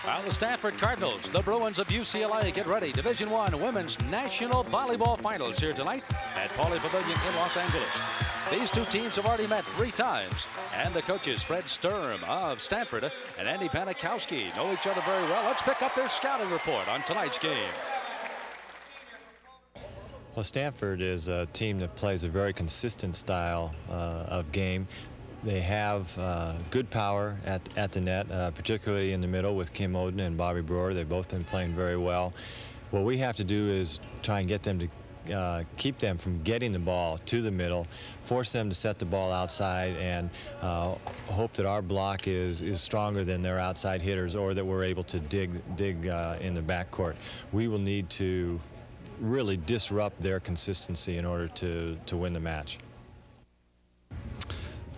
Well, the Stanford Cardinals, the Bruins of UCLA, get ready. Division I Women's National Volleyball Finals here tonight at Pauley Pavilion in Los Angeles. These two teams have already met 3 times, and the coaches Fred Sturm of Stanford and Andy Banikowski know each other very well. Let's pick up their scouting report on tonight's game. Well, Stanford is a team that plays a very consistent style of game. They have good power at the net, particularly in the middle with Kim Oden and Bobby Brewer. They've both been playing very well. What we have to do is try and get them to keep them from getting the ball to the middle, force them to set the ball outside, and hope that our block is stronger than their outside hitters, or that we're able to dig in the backcourt. We will need to really disrupt their consistency in order to win the match.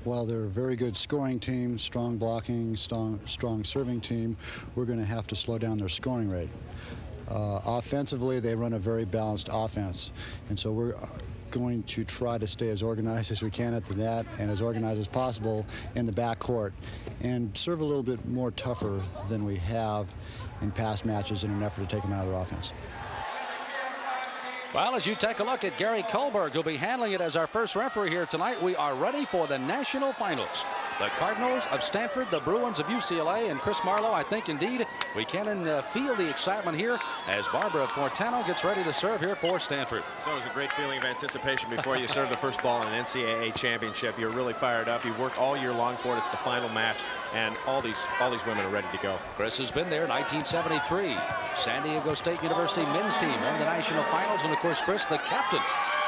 While they're a very good scoring team, strong blocking, strong serving team, we're going to have to slow down their scoring rate. Offensively, they run a very balanced offense, and so we're going to try to stay as organized as we can at the net and as organized as possible in the backcourt, and serve a little bit more tougher than we have in past matches in an effort to take them out of their offense. Well, as you take a look at Gary Kohlberg, who'll be handling it as our first referee here tonight, we are ready for the national finals. The Cardinals of Stanford, the Bruins of UCLA, and Chris Marlowe, I think indeed we can feel the excitement here as Barbara Fontana gets ready to serve here for Stanford. It's always a great feeling of anticipation before you serve the first ball in an NCAA championship. You're really fired up. You've worked all year long for it. It's the final match, and all these women are ready to go. Chris has been there, 1973. San Diego State University men's team won the national finals, and of course, Chris, the captain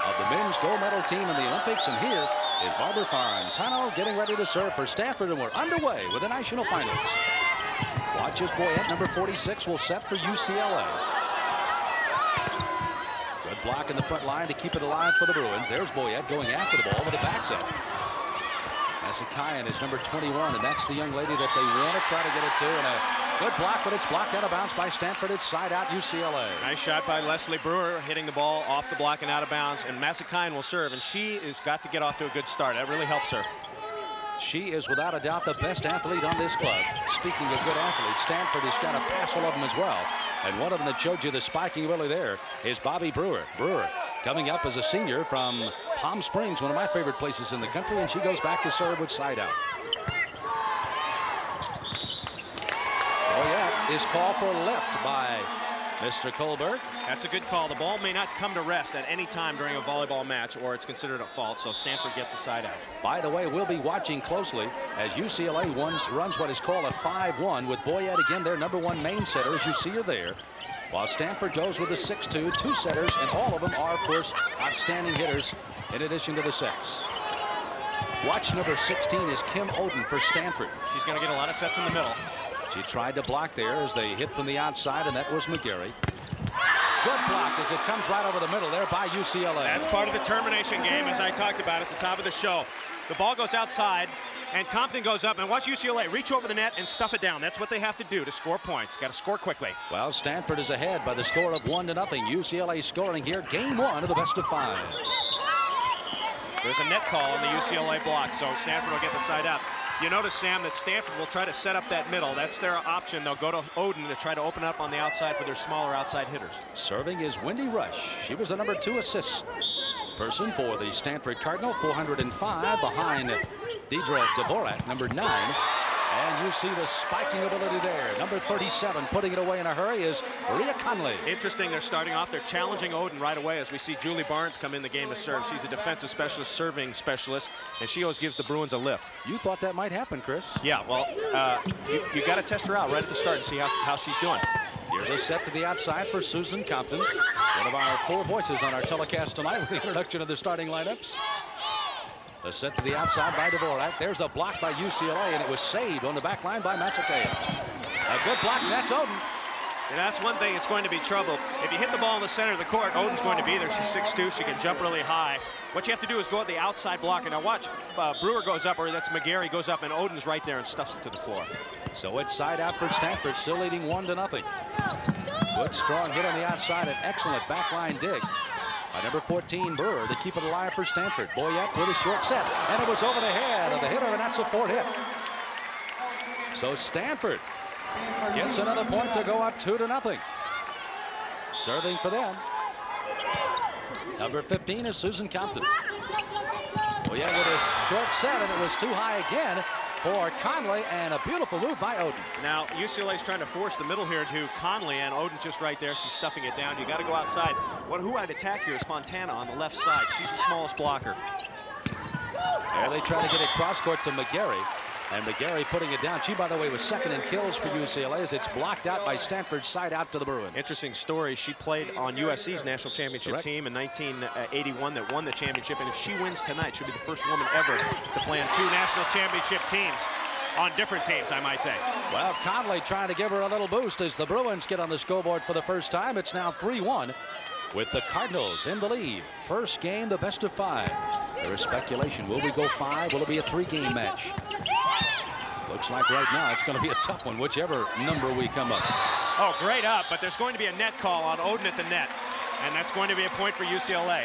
of the men's gold medal team in the Olympics, and here is Barbara Fontana getting ready to serve for Stanford, and we're underway with the national finals. Watch as Boyette, number 46, will set for UCLA. Good block in the front line to keep it alive for the Bruins. There's Boyette going after the ball with a back set. Masakayan is number 21, and that's the young lady that they want to try to get it to, and a good block, but it's blocked out of bounds by Stanford. It's side out UCLA. Nice shot by Leslie Brewer, hitting the ball off the block and out of bounds, and Masakayan will serve, and she has got to get off to a good start. That really helps her. She is without a doubt the best athlete on this club. Speaking of good athletes, Stanford has got a passel of them as well. And one of them that showed you the spiking ability there is Bobby Brewer. Brewer coming up as a senior from Palm Springs, one of my favorite places in the country, and she goes back to serve with side out. Boyette is called for left by Mr. Kohlberg. That's a good call. The ball may not come to rest at any time during a volleyball match, or it's considered a fault, so Stanford gets a side out. By the way, we'll be watching closely as UCLA runs what is called a 5-1 with Boyette again, their number 1 main setter, as you see her there, while Stanford goes with a 6-2, 2 setters, and all of them are, of course, outstanding hitters in addition to the 6. Watch number 16 is Kim Oden for Stanford. She's going to get a lot of sets in the middle. She tried to block there as they hit from the outside, and that was Mcgarrett. Good block as it comes right over the middle there by UCLA. That's part of the termination game, as I talked about at the top of the show. The ball goes outside, and Compton goes up, and watch UCLA reach over the net and stuff it down. That's what they have to do to score points. Got to score quickly. Well, Stanford is ahead by the score of 1-0. UCLA scoring here, game 1 of the best of 5. There's a net call on the UCLA block, so Stanford will get the side out. You notice, Sam, that Stanford will try to set up that middle. That's their option. They'll go to Oden to try to open up on the outside for their smaller outside hitters. Serving is Wendy Rush. She was the number 2 assist person for the Stanford Cardinal, 405 behind Deidre Dvorak, number 9. And you see the spiking ability there. Number 37 putting it away in a hurry is Maria Conley. Interesting, they're starting off. They're challenging Oden right away as we see Julie Barnes come in the game to serve. She's a defensive specialist, serving specialist, and she always gives the Bruins a lift. You thought that might happen, Chris. Yeah, well, you got to test her out right at the start and see how she's doing. Here's a set to the outside for Susan Compton, one of our 4 voices on our telecast tonight with the introduction of the starting lineups. The set to the outside by Dvorak. There's a block by UCLA, and it was saved on the back line by Masakayan. A good block, and that's Oden. And that's one thing, it's going to be trouble. If you hit the ball in the center of the court, Oden's going to be there. She's 6'2", she can jump really high. What you have to do is go at the outside block, and now watch, Brewer goes up, or that's Mcgarrett goes up, and Oden's right there and stuffs it to the floor. So it's side out for Stanford, still leading 1-0. Good strong hit on the outside, an excellent backline dig by number 14 Brewer to keep it alive for Stanford. Boyette with a short set, and it was over the head of the hitter, and that's a 4th hit. So Stanford gets another point to go up 2-0. Serving for them, number 15 is Susan Compton. Well, yeah, with a short set, and it was too high again for Conley, and a beautiful move by Oden. Now, UCLA's trying to force the middle here to Conley, and Oden's just right there. She's stuffing it down. You got to go outside. Who I'd attack here is Fontana on the left side. She's the smallest blocker. There they try to get it cross court to Mcgarrett, and Mcgarrett putting it down. She, by the way, was second in kills for UCLA as it's blocked out by Stanford's side out to the Bruins. Interesting story. She played on USC's national championship team in 1981 that won the championship, and if she wins tonight, she'll be the first woman ever to play on 2 national championship teams. On different teams, I might say. Well, Conley trying to give her a little boost as the Bruins get on the scoreboard for the first time. It's now 3-1 with the Cardinals in the lead. First game, the best of 5. There is speculation. Will we go 5? Will it be a 3-game match? Looks like right now it's going to be a tough one, whichever number we come up. Oh, great up, but there's going to be a net call on Oden at the net, and that's going to be a point for UCLA.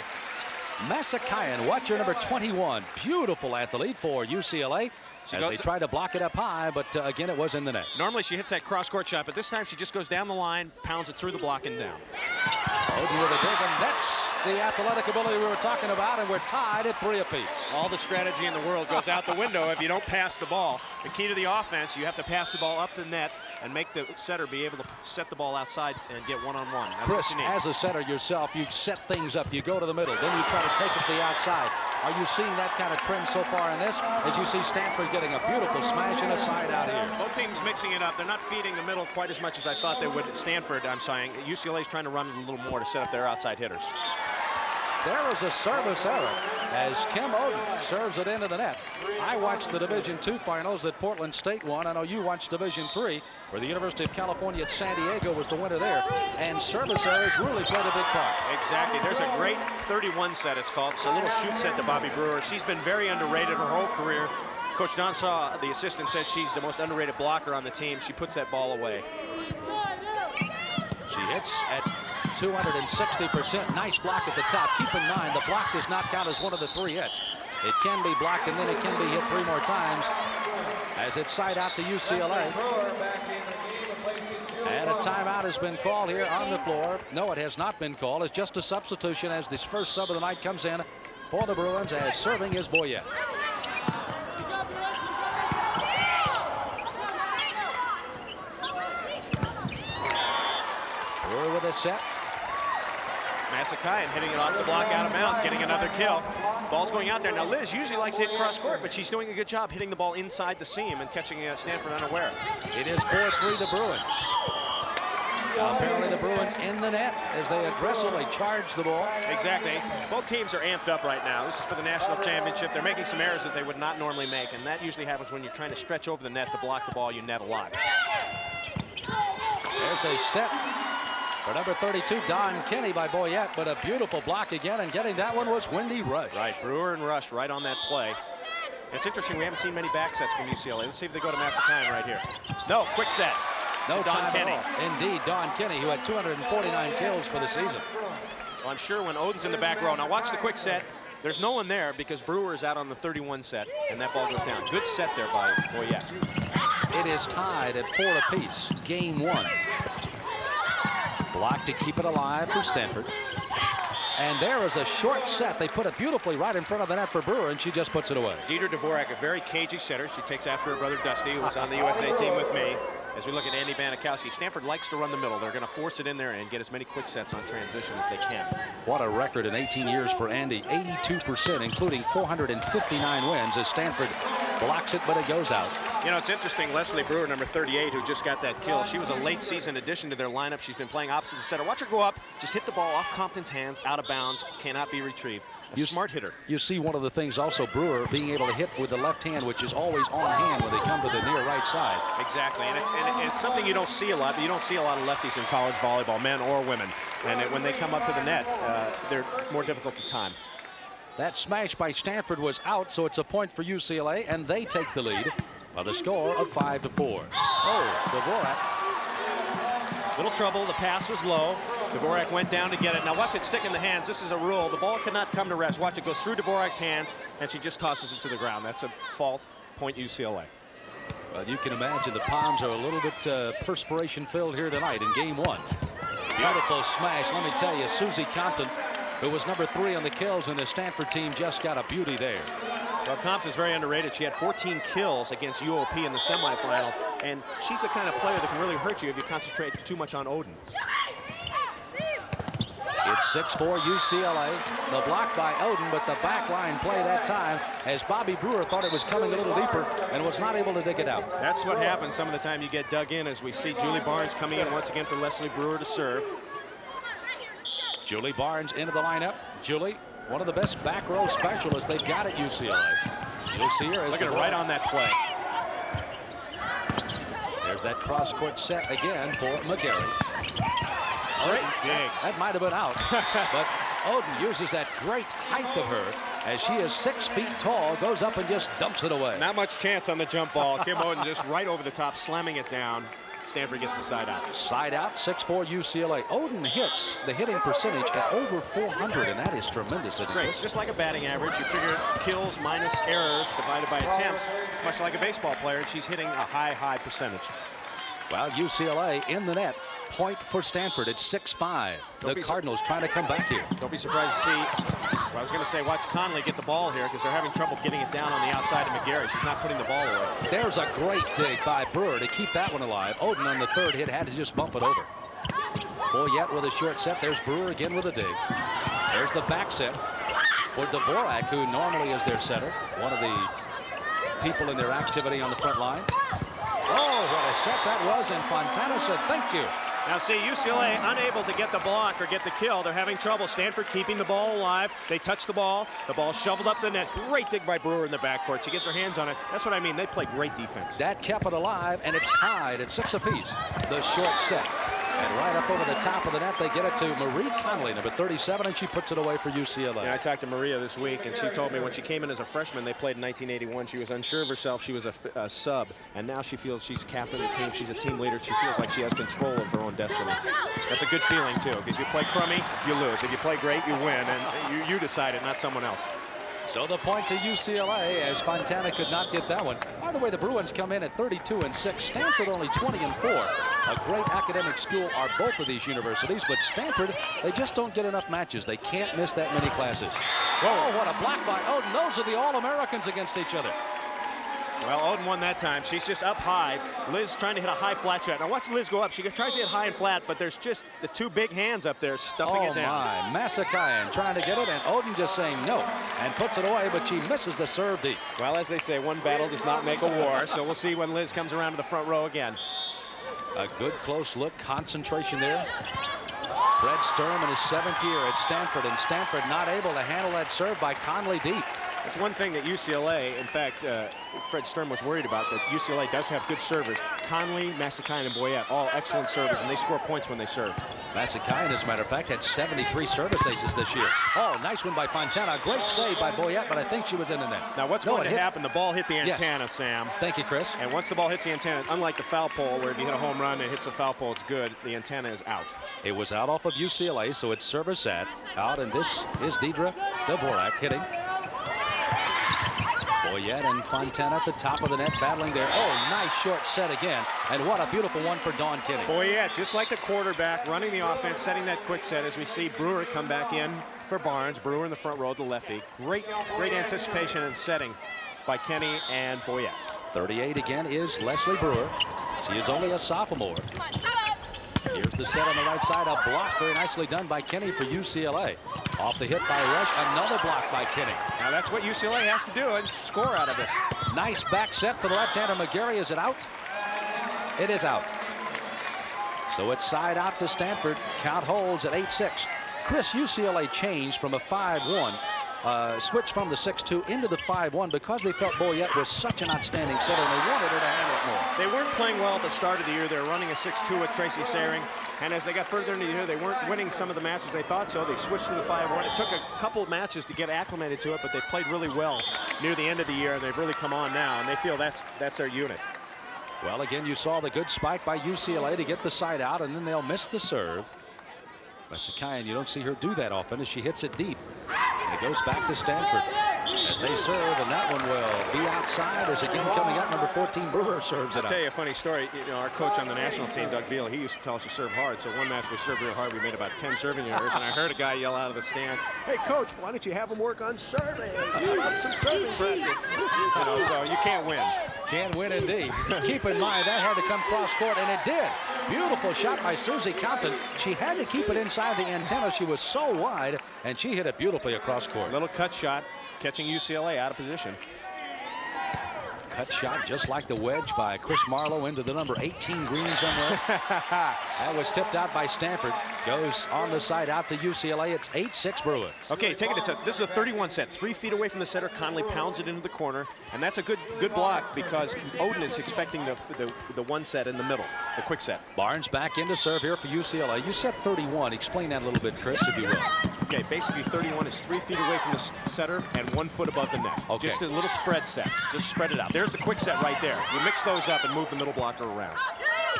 Masakayan, watcher number 21. Beautiful athlete for UCLA. As they try to block it up high, but again, it was in the net. Normally she hits that cross-court shot, but this time she just goes down the line, pounds it through the block and down. Oden with a dig, and that's the athletic ability we were talking about, and we're tied at 3 apiece. All the strategy in the world goes out the window if you don't pass the ball. The key to the offense, you have to pass the ball up the net and make the setter be able to set the ball outside and get one-on-one. Chris, as a setter yourself, you set things up. You go to the middle, then you try to take it to the outside. Are you seeing that kind of trend so far in this? As you see Stanford getting a beautiful smash and a side out here. Both teams mixing it up. They're not feeding the middle quite as much as I thought they would at Stanford. I'm saying UCLA's trying to run it a little more to set up their outside hitters. There was a service error as Kim Oden serves it into the net. I watched the Division II finals that Portland State won. I know you watched Division III, where the University of California at San Diego was the winner there. And service errors really played a big part. Exactly. There's a great 31 set, it's called. It's a little shoot set to Bobby Brewer. She's been very underrated her whole career. Coach Don Saw, the assistant, says she's the most underrated blocker on the team. She puts that ball away. She hits at 260%. Nice block at the top. Keep in mind, the block does not count as one of the 3 hits. It can be blocked, and then it can be hit 3 more times as it's side out to UCLA. And a timeout has been called here on the floor. No, it has not been called. It's just a substitution as this first sub of the night comes in for the Bruins, as serving is Boyette. Brewer with a set. Masakayan hitting it off the block out of bounds, getting another kill. Ball's going out there. Now Liz usually likes to hit cross court, but she's doing a good job hitting the ball inside the seam and catching Stanford unaware. It is 4-3 the Bruins. Apparently the Bruins in the net as they aggressively charge the ball. Exactly. Both teams are amped up right now. This is for the national championship. They're making some errors that they would not normally make, and that usually happens when you're trying to stretch over the net to block the ball. You net a lot. There's a set for number 32, Don Kenny by Boyette, but a beautiful block again, and getting that one was Wendy Rush. Right, Brewer and Rush right on that play. It's interesting, we haven't seen many back sets from UCLA. Let's see if they go to Masakayan right here. No, quick set. No Don time Kenny. at all. Indeed, Don Kenny, who had 249 kills for the season. Well, I'm sure when Oden's in the back row. Now watch the quick set. There's no one there because Brewer is out on the 31 set, and that ball goes down. Good set there by Boyette. It is tied at 4 apiece. Game 1. Block to keep it alive for Stanford. And there is a short set. They put it beautifully right in front of the net for Brewer, and she just puts it away. Dieter Dvorak, a very cagey setter. She takes after her brother Dusty, who was on the USA team with me. As we look at Andy Banikowski, Stanford likes to run the middle. They're going to force it in there and get as many quick sets on transition as they can. What a record in 18 years for Andy. 82%, including 459 wins as Stanford blocks it, but it goes out. You know, it's interesting. Leslie Brewer, number 38, who just got that kill. She was a late season addition to their lineup. She's been playing opposite the setter. Watch her go up, just hit the ball off Compton's hands, out of bounds, cannot be retrieved. A smart hitter. You see one of the things also, Brewer being able to hit with the left hand, which is always on hand when they come to the near right side. Exactly, and it's something you don't see a lot. You don't see a lot of lefties in college volleyball, men or women. And when they come up to the net, they're more difficult to time. That smash by Stanford was out, so it's a point for UCLA, and they take the lead by the score of 5-4. Oh, Dvorak. Little trouble. The pass was low. Dvorak went down to get it. Now watch it stick in the hands. This is a rule. The ball cannot come to rest. Watch it go through Dvorak's hands, and she just tosses it to the ground. That's a fault. Point UCLA. Well, you can imagine the palms are a little bit perspiration filled here tonight in game 1. Beautiful smash. Let me tell you, Susie Compton, who was number 3 on the kills in the Stanford team, just got a beauty there. Well, Compton's very underrated. She had 14 kills against UOP in the semifinal, and she's the kind of player that can really hurt you if you concentrate too much on Oden. It's 6-4 UCLA. The block by Oden, but the back line play that time as Bobby Brewer thought it was coming a little deeper and was not able to dig it out. That's what happens some of the time you get dug in, as we see Julie Barnes coming in once again for Leslie Brewer to serve. Julie Barnes into the lineup. Julie, one of the best back row specialists they've got at UCLA. You'll see her. Look at her right on that play. There's that cross-court set again for Mcgarrett. Great dig. That might have been out. But Oden uses that great height of her as she is 6 feet tall, goes up and just dumps it away. Not much chance on the jump ball. Kim Oden just right over the top, slamming it down. Stanford gets the side out. Side out, 6-4 UCLA. Oden hits the hitting percentage at over 400, and that is tremendous. Great. It's just like a batting average. You figure kills minus errors divided by attempts, much like a baseball player, and she's hitting a high percentage. Well, UCLA in the net. Point for Stanford. It's 6-5. The Cardinals trying to come back here. Don't be surprised to see, well, I was going to say, watch Conley get the ball here because they're having trouble getting it down on the outside of Mcgarrett. She's not putting the ball away. There's a great dig by Brewer to keep that one alive. Oden on the third hit had to just bump it over. Boyette with a short set. There's Brewer again with a dig. There's the back set for Dvorak, who normally is their setter. One of the people in their activity on the front line. Oh, what a set that was, and Fontana said thank you. Now see, UCLA unable to get the block or get the kill. They're having trouble. Stanford keeping the ball alive. They touch the ball shoveled up the net. Great dig by Brewer in the backcourt. She gets her hands on it. That's what I mean. They play great defense. That kept it alive, and it's tied at 6 apiece. The short set. And right up over the top of the net, they get it to Marie Conley, number 37, and she puts it away for UCLA. Yeah, I talked to Maria this week, and she told me when she came in as a freshman, they played in 1981. She was unsure of herself. She was a sub, and now she feels she's captain of the team. She's a team leader. She feels like she has control of her own destiny. That's a good feeling, too. If you play crummy, you lose. If you play great, you win, and you decide it, not someone else. So the point to UCLA as Fontana could not get that one. By the way, the Bruins come in at 32-6. Stanford only 20-4. A great academic school are both of these universities, but Stanford, they just don't get enough matches. They can't miss that many classes. Oh, what a block by Oden. Those are the All-Americans against each other. Well, Oden won that time. She's just up high. Liz trying to hit a high flat shot. Now watch Liz go up. She tries to hit high and flat, but there's just the two big hands up there stuffing it down. Oh my, Masakayan trying to get it, and Oden just saying no, and puts it away, but she misses the serve deep. Well, as they say, one battle does not make a war, so we'll see when Liz comes around to the front row again. A good close look, concentration there. Fred Sturm in his 7th year at Stanford, and Stanford not able to handle that serve by Conley deep. It's one thing that UCLA, in fact, Fred Sturm was worried about, that UCLA does have good servers. Conley, Masakayan, and Boyette, all excellent servers, and they score points when they serve. Masakayan, as a matter of fact, had 73 service aces this year. Oh, nice one by Fontana. Great save by Boyette, but I think she was in the net. Now, what's going to happen? The ball hit the antenna, Sam. Thank you, Chris. And once the ball hits the antenna, unlike the foul pole, where if you hit a home run and it hits the foul pole, it's good, the antenna is out. It was out off of UCLA, so it's service set out, and this is Deidre Dvorak hitting. Boyette and Fontana at the top of the net battling there. Oh, nice short set again. And what a beautiful one for Dawn Kinney. Boyette, just like the quarterback, running the offense, setting that quick set as we see Brewer come back in for Barnes. Brewer in the front row, the lefty. Great anticipation and setting by Kenny and Boyette. 38 again is Leslie Brewer. She is only a sophomore. Here's the set on the right side. A block very nicely done by Kenny for UCLA. Off the hit by Rush. Another block by Kenny. Now that's what UCLA has to do and score out of this. Nice back set for the left-hander Mcgarrett. Is it out? It is out. So it's side out to Stanford. Count holds at 8-6. Chris, UCLA changed from a 5-1. Switched from the 6-2 into the 5-1 because they felt Boyette was such an outstanding setter and they wanted her to handle it more. They weren't playing well at the start of the year. They were running a 6-2 with Tracy Saring, and as they got further into the year, they weren't winning some of the matches they thought so. They switched to the 5-1. It took a couple of matches to get acclimated to it, but they played really well near the end of the year, and they've really come on now, and they feel that's their unit. Well, again, you saw the good spike by UCLA to get the side out, and then they'll miss the serve. Masakayan, you don't see her do that often as she hits it deep. And it goes back to Stanford. As They serve, and that one will be outside. As again coming up, number 14 Brewer serves it I'll up. tell you a funny story. You know, our coach on the national team, Doug Beal, he used to tell us to serve hard. So one match we served real hard. We made about 10 serving errors, and I heard a guy yell out of the stands, "Hey, coach, why don't you have him work on serving? How about some serving practice?" You know, so you can't win. Can't win indeed. Keep in mind that had to come cross court, and it did. Beautiful shot by Susie Compton. She had to keep it inside the antenna. She was so wide, and she hit it beautifully across court. Little cut shot, catching UCLA out of position. Cut shot just like the wedge by Chris Marlowe into the number 18 Greene somewhere. That was tipped out by Stanford. Goes on the side out to UCLA. It's 8-6 Bruins. Okay, take it. This is a 31 set. 3 feet away from the center. Conley pounds it into the corner, and that's a good block because Oden is expecting the one set in the middle, the quick set. Barnes back in to serve here for UCLA. You said 31. Explain that a little bit, Chris, if you will. Okay, basically 31 is 3 feet away from the setter and 1 foot above the net. Okay. Just a little spread set. Just spread it out. There's the quick set right there. You mix those up and move the middle blocker around.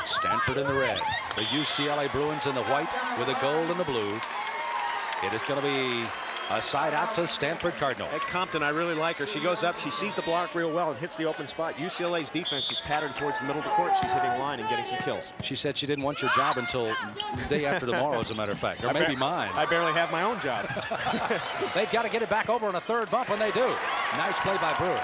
Stanford in the red. The UCLA Bruins in the white with the gold and the blue. It is going to be a side out to Stanford Cardinal. At Compton, I really like her. She goes up, she sees the block real well and hits the open spot. UCLA's defense is patterned towards the middle of the court. She's hitting line and getting some kills. She said she didn't want your job until the day after tomorrow, as a matter of fact, or maybe mine. I barely have my own job. They've got to get it back over on a third bump, and they do. Nice play by Brewer.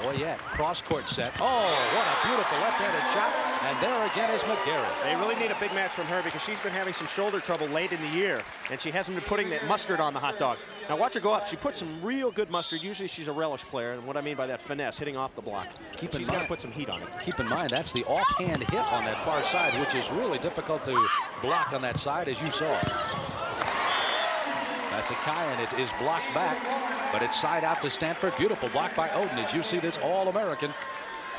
Boyette, cross-court set. Oh, what a beautiful left-handed shot. And there again is Mcgarrett. They really need a big match from her because she's been having some shoulder trouble late in the year, and she hasn't been putting that mustard on the hot dog. Now watch her go up. She puts some real good mustard. Usually she's a relish player, and what I mean by that, finesse, hitting off the block. She's got to put some heat on it. Keep in mind, that's the offhand hit on that far side, which is really difficult to block on that side, as you saw. That's a Kai, and it is blocked back, but it's side out to Stanford. Beautiful block by Oden. As you see this All-American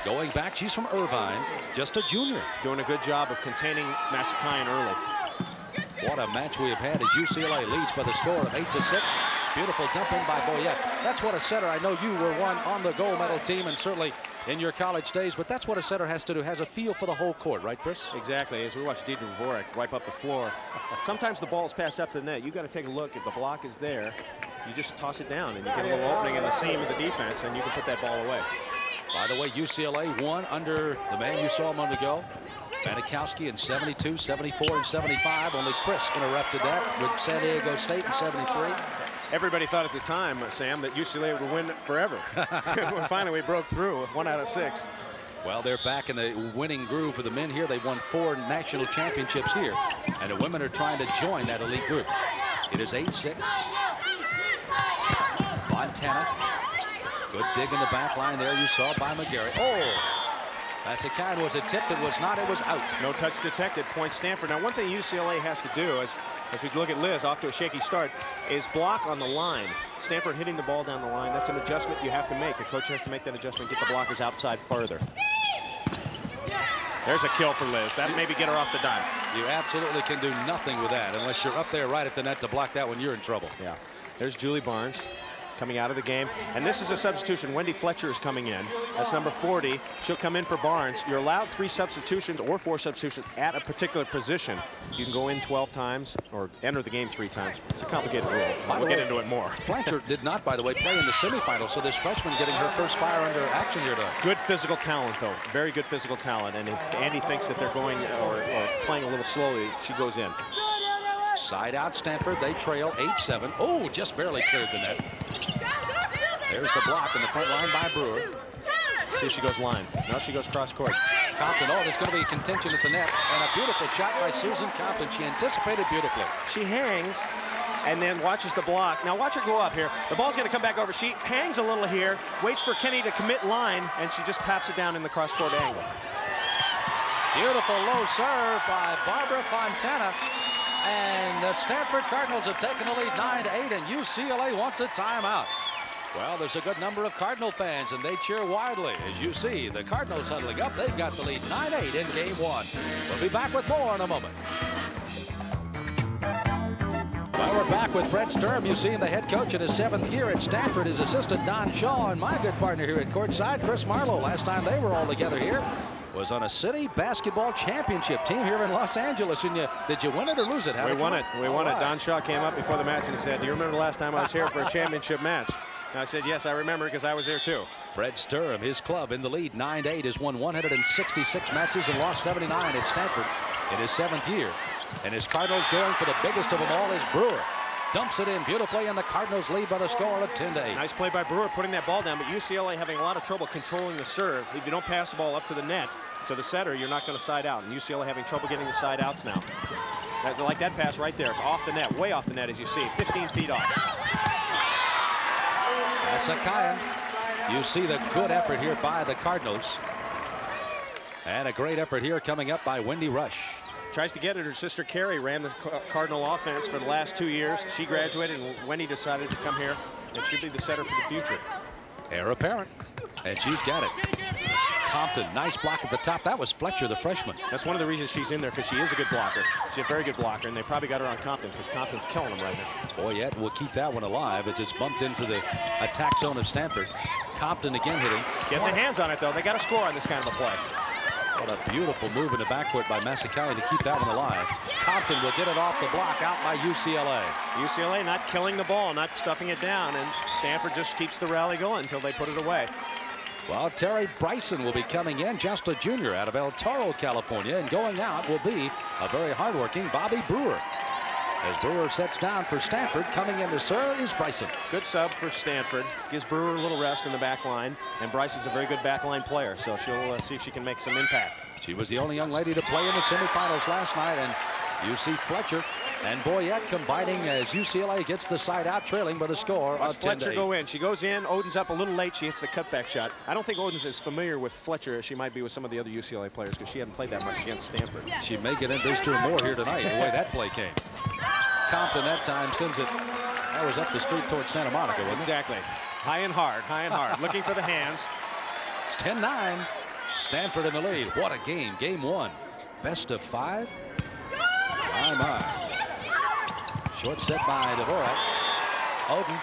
going back. She's from Irvine, just a junior. Doing a good job of containing Masakayan early. What a match we have had as UCLA leads by the score of 8-6. Beautiful dump in by Boyette. That's what a setter, I know you were one on the gold medal team and certainly in your college days, but that's what a setter has to do, has a feel for the whole court, right, Chris? Exactly. As we watch Deidre Dvorak wipe up the floor, sometimes the ball is passed up to the net. You got to take a look. If the block is there, you just toss it down and you get a little opening in the seam of the defense and you can put that ball away. By the way, UCLA won under the man you saw a moment ago, Banikowski in 72, 74, and 75. Only Chris interrupted that with San Diego State in 73. Everybody thought at the time, Sam, that UCLA would win forever. When finally we broke through, 1 out of 6. Well, they're back in the winning groove for the men here. They've won 4 national championships here, and the women are trying to join that elite group. It is 8-6. Fontana. Good dig in the back line there, you saw by Mcgarrett. Oh! Masakayan, was it tipped? It was not. It was out. No touch detected. Point Stanford. Now, one thing UCLA has to do, as we look at Liz off to a shaky start, is block on the line. Stanford hitting the ball down the line. That's an adjustment you have to make. The coach has to make that adjustment, get the blockers outside further. There's a kill for Liz. That maybe get her off the dime. You absolutely can do nothing with that unless you're up there right at the net to block that when you're in trouble. Yeah. There's Julie Barnes coming out of the game. And this is a substitution. Wendy Fletcher is coming in. That's number 40. She'll come in for Barnes. You're allowed 3 substitutions or 4 substitutions at a particular position. You can go in 12 times or enter the game 3 times. It's a complicated rule. We'll get into it more. Fletcher did not, by the way, play in the semifinals, so this freshman getting her first fire under action here today. Good physical talent, though. Very good physical talent. And if Andy thinks that they're going or playing a little slowly, she goes in. Side out Stanford. They trail 8-7. Oh, just barely cleared the net. There's the block in the front line by Brewer. See if she goes line. Now she goes cross court. Compton, oh, there's going to be contention at the net. And a beautiful shot by Susan Compton. She anticipated beautifully. She hangs and then watches the block. Now watch her go up here. The ball's going to come back over. She hangs a little here, waits for Kenny to commit line, and she just pops it down in the cross court angle. Beautiful low serve by Barbara Fontana. And the Stanford Cardinals have taken the lead 9-8, and UCLA wants a timeout. Well, there's a good number of Cardinal fans, and they cheer wildly. As you see, the Cardinals huddling up. They've got the lead 9-8 in game 1. We'll be back with more in a moment. Well, we're back with Fred Sturm. You've seen the head coach in his 7th year at Stanford, his assistant Don Shaw, and my good partner here at courtside, Chris Marlowe. Last time they were all together here was on a city basketball championship team here in Los Angeles. And did you win it or lose it? We won it. We won it. Don Shaw came up before the match and said, "Do you remember the last time I was here for a championship match?" And I said, yes, I remember because I was there too. Fred Sturm, his club in the lead, 9-8, has won 166 matches and lost 79 at Stanford in his 7th year. And his Cardinals going for the biggest of them all is Brewer. Dumps it in beautifully, and the Cardinals lead by the score of 10-8. Nice play by Brewer putting that ball down, but UCLA having a lot of trouble controlling the serve. If you don't pass the ball up to the net, to the setter, you're not going to side out. And UCLA having trouble getting the side outs now. Like that pass right there. It's off the net, way off the net, as you see, 15 feet off. Asakayan. You see the good effort here by the Cardinals. And a great effort here coming up by Wendy Rush. Tries to get it. Her sister Carrie ran the Cardinal offense for the last 2 years. She graduated, and Wendy decided to come here, and she'll be the setter for the future. Heir apparent, and she's got it. Compton, nice block at the top. That was Fletcher, the freshman. That's one of the reasons she's in there, because she is a good blocker. She's a very good blocker, and they probably got her on Compton because Compton's killing them right now. Boyette will keep that one alive as it's bumped into the attack zone of Stanford. Compton again hitting. Getting the hands on it, though. They got to score on this kind of a play. What a beautiful move in the backcourt by Masakaya to keep that one alive. Compton will get it off the block, out by UCLA. UCLA not killing the ball, not stuffing it down, and Stanford just keeps the rally going until they put it away. Well, Terry Bryson will be coming in, just a junior out of El Toro, California, and going out will be a very hardworking Bobby Brewer. As Brewer sets down for Stanford, coming in to serve is Bryson. Good sub for Stanford. Gives Brewer a little rest in the back line, and Bryson's a very good back line player, so she'll see if she can make some impact. She was the only young lady to play in the semifinals last night, and you see Fletcher and Boyette combining as UCLA gets the side out, trailing by the score of 10-8. Fletcher go in. She goes in. Oden's up a little late. She hits the cutback shot. I don't think Oden's as familiar with Fletcher as she might be with some of the other UCLA players because she hadn't played that much against Stanford. She may get introduced to her more here tonight, the way that play came. Compton that time sends it. That was up the street towards Santa Monica, wasn't it? Exactly. High and hard, high and hard. Looking for the hands. It's 10-9. Stanford in the lead. What a game. Game 1. Best of 5. My. Short set by Dvorak. Oden.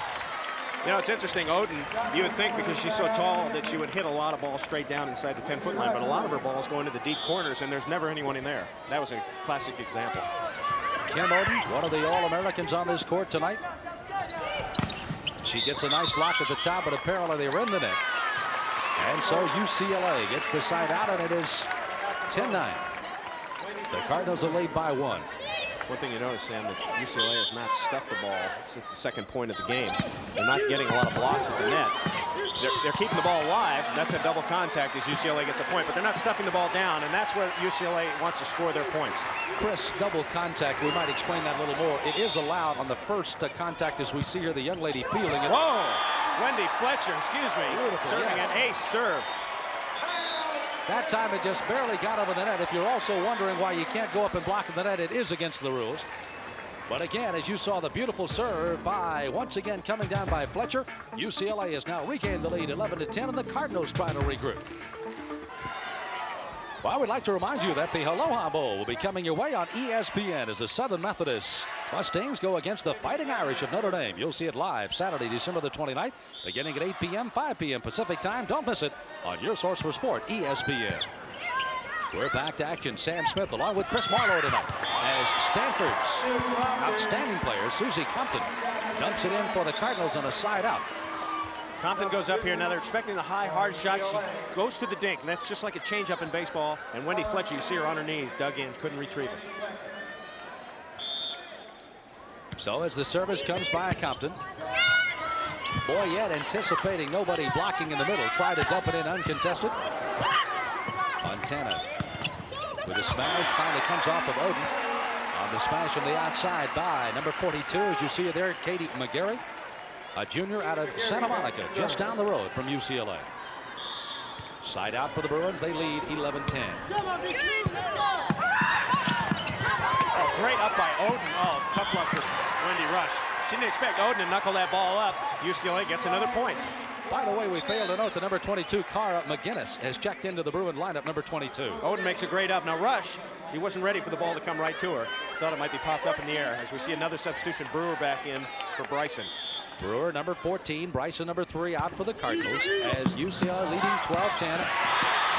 You know, it's interesting. Oden, you would think because she's so tall that she would hit a lot of balls straight down inside the 10-foot line, but a lot of her balls go into the deep corners, and there's never anyone in there. That was a classic example. Kim Oden, one of the All-Americans on this court tonight. She gets a nice block at the top, but apparently they were in the net. And so UCLA gets the side out, and it is 10-9. The Cardinals are lead by 1. One thing you notice, Sam, that UCLA has not stuffed the ball since the second point of the game. They're not getting a lot of blocks at the net. They're keeping the ball alive. That's a double contact as UCLA gets a point, but they're not stuffing the ball down, and that's where UCLA wants to score their points. Chris, double contact, we might explain that a little more. It is allowed on the first contact, as we see here, the young lady feeling it. Whoa! Wendy Fletcher, excuse me, serving yes. an ace serve. That time it just barely got over the net. If you're also wondering why you can't go up and block the net, it is against the rules. But again, as you saw, the beautiful serve by, once again, coming down by Fletcher. UCLA has now regained the lead 11-10, and the Cardinals trying to regroup. Well, I would like to remind you that the Aloha Bowl will be coming your way on ESPN as the Southern Methodist Mustangs go against the Fighting Irish of Notre Dame. You'll see it live Saturday, December the 29th, beginning at 8 p.m., 5 p.m. Pacific time. Don't miss it on your source for sport, ESPN. We're back to action. Sam Smith along with Chris Marlowe tonight as Stanford's outstanding player, Susie Compton, dumps it in for the Cardinals on a side out. Compton goes up here. Now they're expecting the high, hard shot. She goes to the dink, and that's just like a changeup in baseball. And Wendy Fletcher, you see her on her knees, dug in, couldn't retrieve it. So as the service comes by Compton, Boyette anticipating nobody blocking in the middle, try to dump it in uncontested. Fontana with a smash, finally comes off of Oden. On the smash from the outside by number 42, as you see it there, Katie Mcgarrett, a junior out of Santa Monica, just down the road from UCLA. Side out for the Bruins. They lead 11-10. Oh, great up by Oden. Oh, tough luck for Wendy Rush. She didn't expect Oden to knuckle that ball up. UCLA gets another point. By the way, we failed to note the number 22, Cara McGinnis, has checked into the Bruin lineup, number 22. Oden makes a great up. Now Rush, he wasn't ready for the ball to come right to her. Thought it might be popped up in the air. As we see another substitution, Brewer back in for Bryson. Brewer, number 14, Bryson, number 3, out for the Cardinals as UCLA leading 12-10.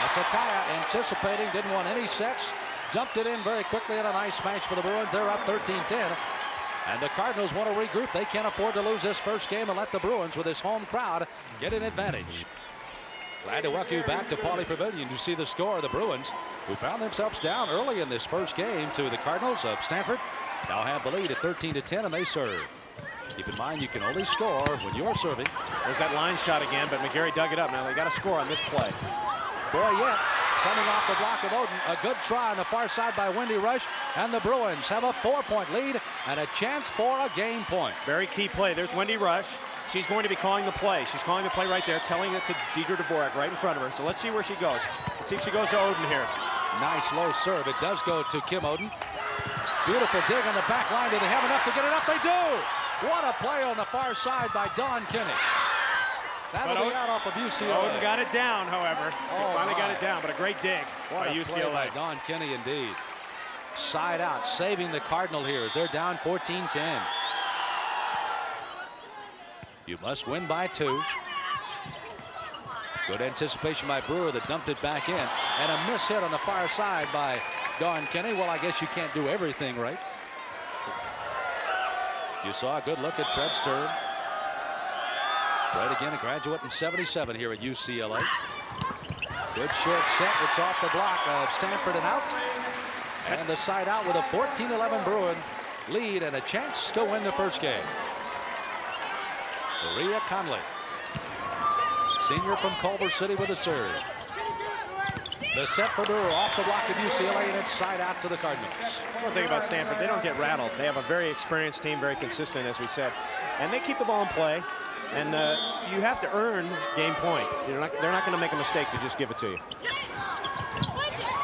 Asakaya anticipating, didn't want any sets, jumped it in very quickly on a nice smash for the Bruins. They're up 13-10. And the Cardinals want to regroup. They can't afford to lose this first game and let the Bruins, with this home crowd, get an advantage. Glad to welcome you back to Pauley Pavilion to see the score of the Bruins, who found themselves down early in this first game to the Cardinals of Stanford. Now have the lead at 13-10, and they serve. Keep in mind, you can only score when you're serving. There's that line shot again, but Mcgarrett dug it up. Now they got to score on this play. Boyette coming off the block of Oden. A good try on the far side by Wendy Rush, and the Bruins have a 4-point lead and a chance for a game point. Very key play. There's Wendy Rush. She's going to be calling the play. She's calling the play right there, telling it to Deidre Dvorak right in front of her. So let's see where she goes. Let's see if she goes to Oden here. Nice low serve. It does go to Kim Oden. Beautiful dig on the back line. Do they have enough to get it up? They do! What a play on the far side by Dawn Kinney. That'll be out off of UCLA. Oden got it down, however. She finally got it down, but a great dig by UCLA. By Dawn Kinney, indeed. Side out, saving the Cardinal here as they're down 14-10. You must win by 2. Good anticipation by Brewer that dumped it back in. And a miss hit on the far side by Dawn Kinney. Well, I guess you can't do everything right. You saw a good look at Fred Stern. Fred again, a graduate in '77 here at UCLA. Good short set. It's off the block of Stanford and out. And the side out with a 14-11 Bruin lead and a chance to win the first game. Maria Conley, senior from Culver City, with a serve. The set for Brewer off the block of UCLA, and it's side out to the Cardinals. One thing about Stanford, they don't get rattled. They have a very experienced team, very consistent, as we said. And they keep the ball in play. And you have to earn game point. They're not going to make a mistake to just give it to you.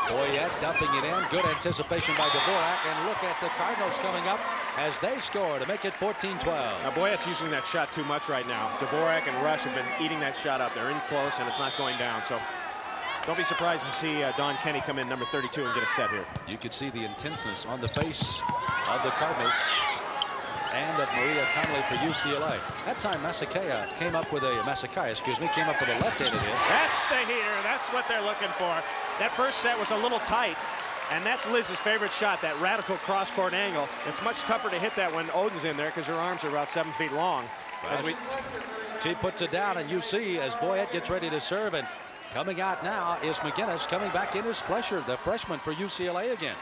Boyette dumping it in. Good anticipation by Dvorak. And look at the Cardinals coming up as they score to make it 14-12. Now Boyette's using that shot too much right now. Dvorak and Rush have been eating that shot up. They're in close, and it's not going down. So don't be surprised to see Dawn Kinney come in, number 32, and get a set here. You can see the intenseness on the face of the Cardinals and of Maria Conley for UCLA. That time Masakaya came up with a came up with a left-handed hit. That's the heater. That's what they're looking for. That first set was a little tight, and that's Liz's favorite shot, that radical cross-court angle. It's much tougher to hit that when Oden's in there because her arms are about 7 feet long. She puts it down, and you see as Boyette gets ready to serve, and coming out now is McGinnis. Coming back in is Flesher, the freshman for UCLA again.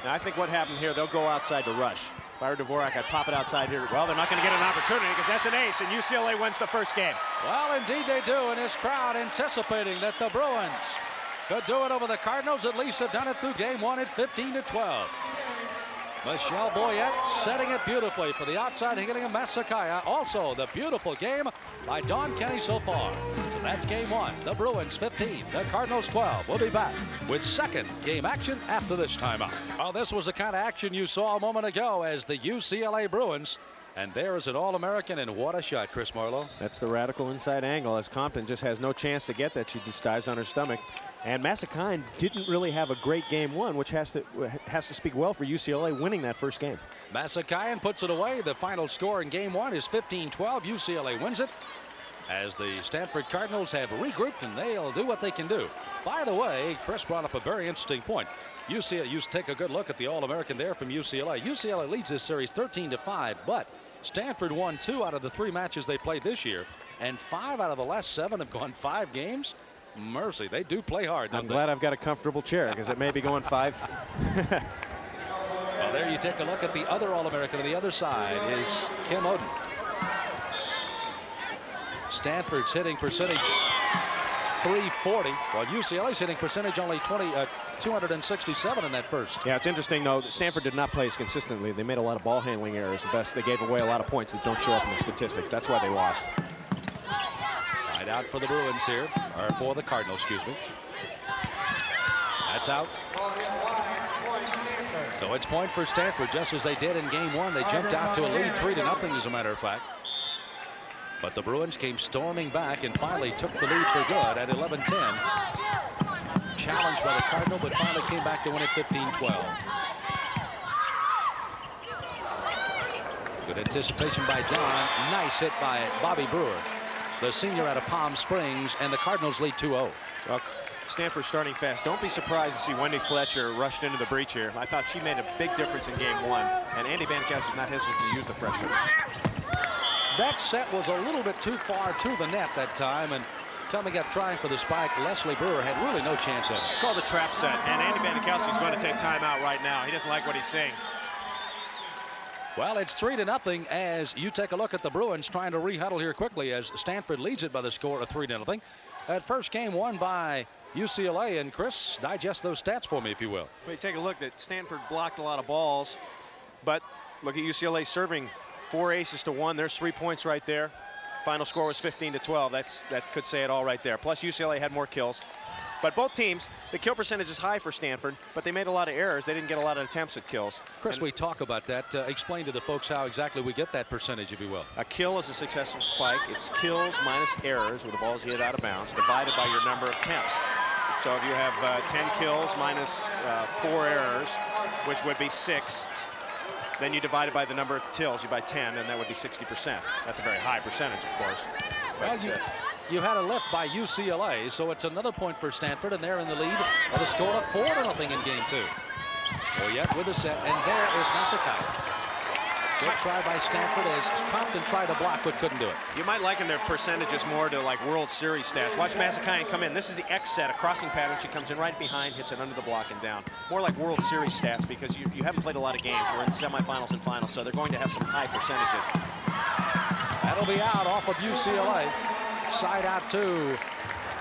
Now I think what happened here, they'll go outside to Rush. If I were Dvorak, I'd pop it outside here. Well, they're not going to get an opportunity because that's an ace, and UCLA wins the first game. Well, indeed they do, and this crowd anticipating that the Bruins could do it over the Cardinals. At least have done it through game 1 at 15-12. Michelle Boyette setting it beautifully for the outside, hitting a Masakaya. Also, the beautiful game by Dawn Kinney so far. So that's game 1. The Bruins 15, the Cardinals 12. We'll be back with second game action after this timeout. Well, this was the kind of action you saw a moment ago as the UCLA Bruins. And there is an All-American, and what a shot, Chris Marlowe. That's the radical inside angle as Compton just has no chance to get that. She just dives on her stomach. And Masakine didn't really have a great game 1, which has to speak well for UCLA winning that first game. Masakine puts it away. The final score in game 1 is 15-12. UCLA wins it as the Stanford Cardinals have regrouped, and they'll do what they can do. By the way, Chris brought up a very interesting point. UCLA, you take a good look at the All-American there from UCLA. UCLA leads this series 13-5, but Stanford won 2 out of the 3 matches they played this year, and 5 out of the last 7 have gone 5 games. Mercy, they do play hard. I'm glad I've got a comfortable chair because it may be going 5. Well, there you take a look at the other All-American on the other side is Kim Oden. Stanford's hitting percentage 340, while UCLA's hitting percentage only 267 in that first. Yeah, it's interesting though that Stanford did not play as consistently. They made a lot of ball handling errors. The best, they gave away a lot of points that don't show up in the statistics. That's why they lost. Side out for the Bruins here, or for the Cardinals, excuse me. That's out. So it's point for Stanford, just as they did in game 1. They jumped out to a lead 3-0, as a matter of fact. But the Bruins came storming back and finally took the lead for good at 11-10. Challenged by the Cardinal, but finally came back to win it 15-12. Good anticipation by Don. Nice hit by Bobby Brewer, the senior out of Palm Springs, and the Cardinals lead 2-0. Well, Stanford starting fast. Don't be surprised to see Wendy Fletcher rushed into the breach here. I thought she made a big difference in game 1, and Andy Banikowski is not hesitant to use the freshman. That set was a little bit too far to the net that time, and coming up trying for the spike, Leslie Brewer had really no chance of it. It's called a trap set, and Andy Banikowski is going to take time out right now. He doesn't like what he's seeing. Well, it's 3-0 as you take a look at the Bruins trying to re-huddle here quickly as Stanford leads it by the score of 3-0. That first game won by UCLA, and Chris, digest those stats for me, if you will. Well, you take a look that Stanford blocked a lot of balls, but look at UCLA serving 4 aces to 1. There's 3 points right there. Final score was 15-12. That could say it all right there. Plus UCLA had more kills. But both teams, the kill percentage is high for Stanford, but they made a lot of errors. They didn't get a lot of attempts at kills. Chris, and we talk about that. Explain to the folks how exactly we get that percentage, if you will. A kill is a successful spike. It's kills minus errors where the ball's hit out of bounds divided by your number of attempts. So if you have 10 kills minus 4 errors, which would be 6, then you divide it by the number of tills. You by 10, and that would be 60%. That's a very high percentage, of course. Well, you had a lift by UCLA, so it's another point for Stanford, and they're in the lead with a score of 4-0 in game 2. Boyette with a set, and there is Mcgarrett. Good try by Stanford as Compton tried to block but couldn't do it. You might liken their percentages more to like World Series stats. Watch Mcgarrett come in. This is the X set, a crossing pattern. She comes in right behind, hits it under the block and down. More like World Series stats because you haven't played a lot of games. We're in semifinals and finals, so they're going to have some high percentages. That'll be out off of UCLA. Side out to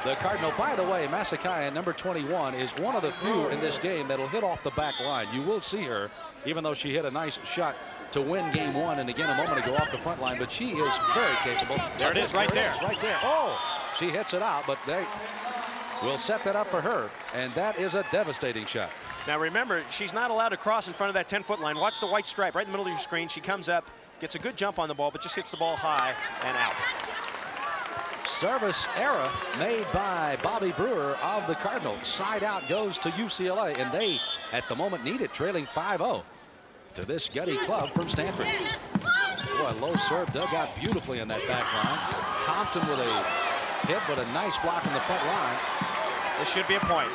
the Cardinal. By the way, Mcgarrett, number 21, is one of the few in this game that'll hit off the back line. You will see her, even though she hit a nice shot to win game 1 and again a moment ago off the front line, but she is very capable. There it is, right there. Right there. Oh, she hits it out, but they will set that up for her, and that is a devastating shot. Now remember, she's not allowed to cross in front of that 10-foot line. Watch the white stripe right in the middle of your screen. She comes up, gets a good jump on the ball, but just hits the ball high and out. Service error made by Bobby Brewer of the Cardinals. Side out goes to UCLA, and they, at the moment, need it, trailing 5-0 to this gutty club from Stanford. Boy, low serve dug out beautifully in that back line. Compton with a hit, but a nice block in the front line. This should be a point.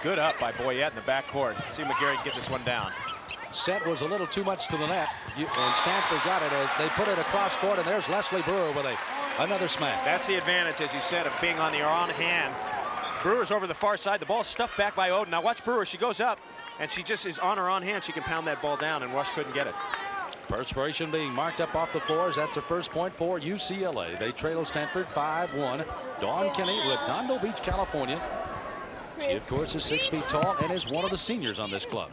Good up by Boyette in the backcourt. See Mcgarrett get this one down. Set was a little too much to the net, and Stanford got it as they put it across court, and there's Leslie Brewer with another smack. That's the advantage, as you said, of being on the on hand. Brewer's over the far side. The ball's stuffed back by Oden. Now watch Brewer. She goes up, and she just is on her on hand. She can pound that ball down, and Rush couldn't get it. Perspiration being marked up off the floors. That's the first point for UCLA. They trail Stanford 5-1. Dawn Kinney, Redondo Beach, California. She, of course, is 6 feet tall and is one of the seniors on this club.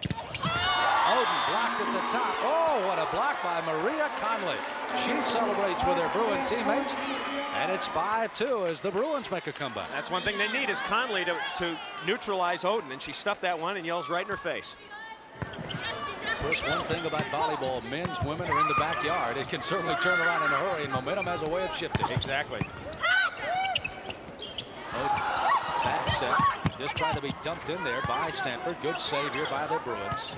Oden blocked at the top. Oh, what a block by Maria Conley. She celebrates with her Bruin teammates. And it's 5-2 as the Bruins make a comeback. That's one thing they need is Conley to neutralize Oden, and she stuffed that one and yells right in her face. Chris, one thing about volleyball, men's, women are in the backyard. It can certainly turn around in a hurry, and momentum has a way of shifting. Exactly. Oden, back set, just trying to be dumped in there by Stanford. Good save here by the Bruins.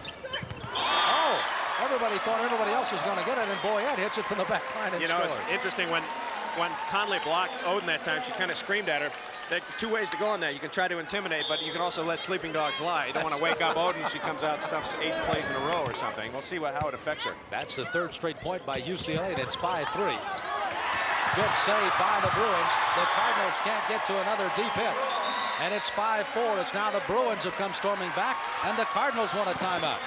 Oh, everybody thought everybody else was going to get it, and Boyette hits it from the back line and scores. It's interesting when Conley blocked Oden that time, she kind of screamed at her. There's 2 ways to go on that. You can try to intimidate, but you can also let sleeping dogs lie. You don't want to wake up Oden. She comes out, stuffs 8 plays in a row or something. We'll see how it affects her. That's the 3rd straight point by UCLA, and it's 5-3. Good save by the Bruins. The Cardinals can't get to another deep hit. And it's 5-4. It's now the Bruins have come storming back, and the Cardinals want a timeout.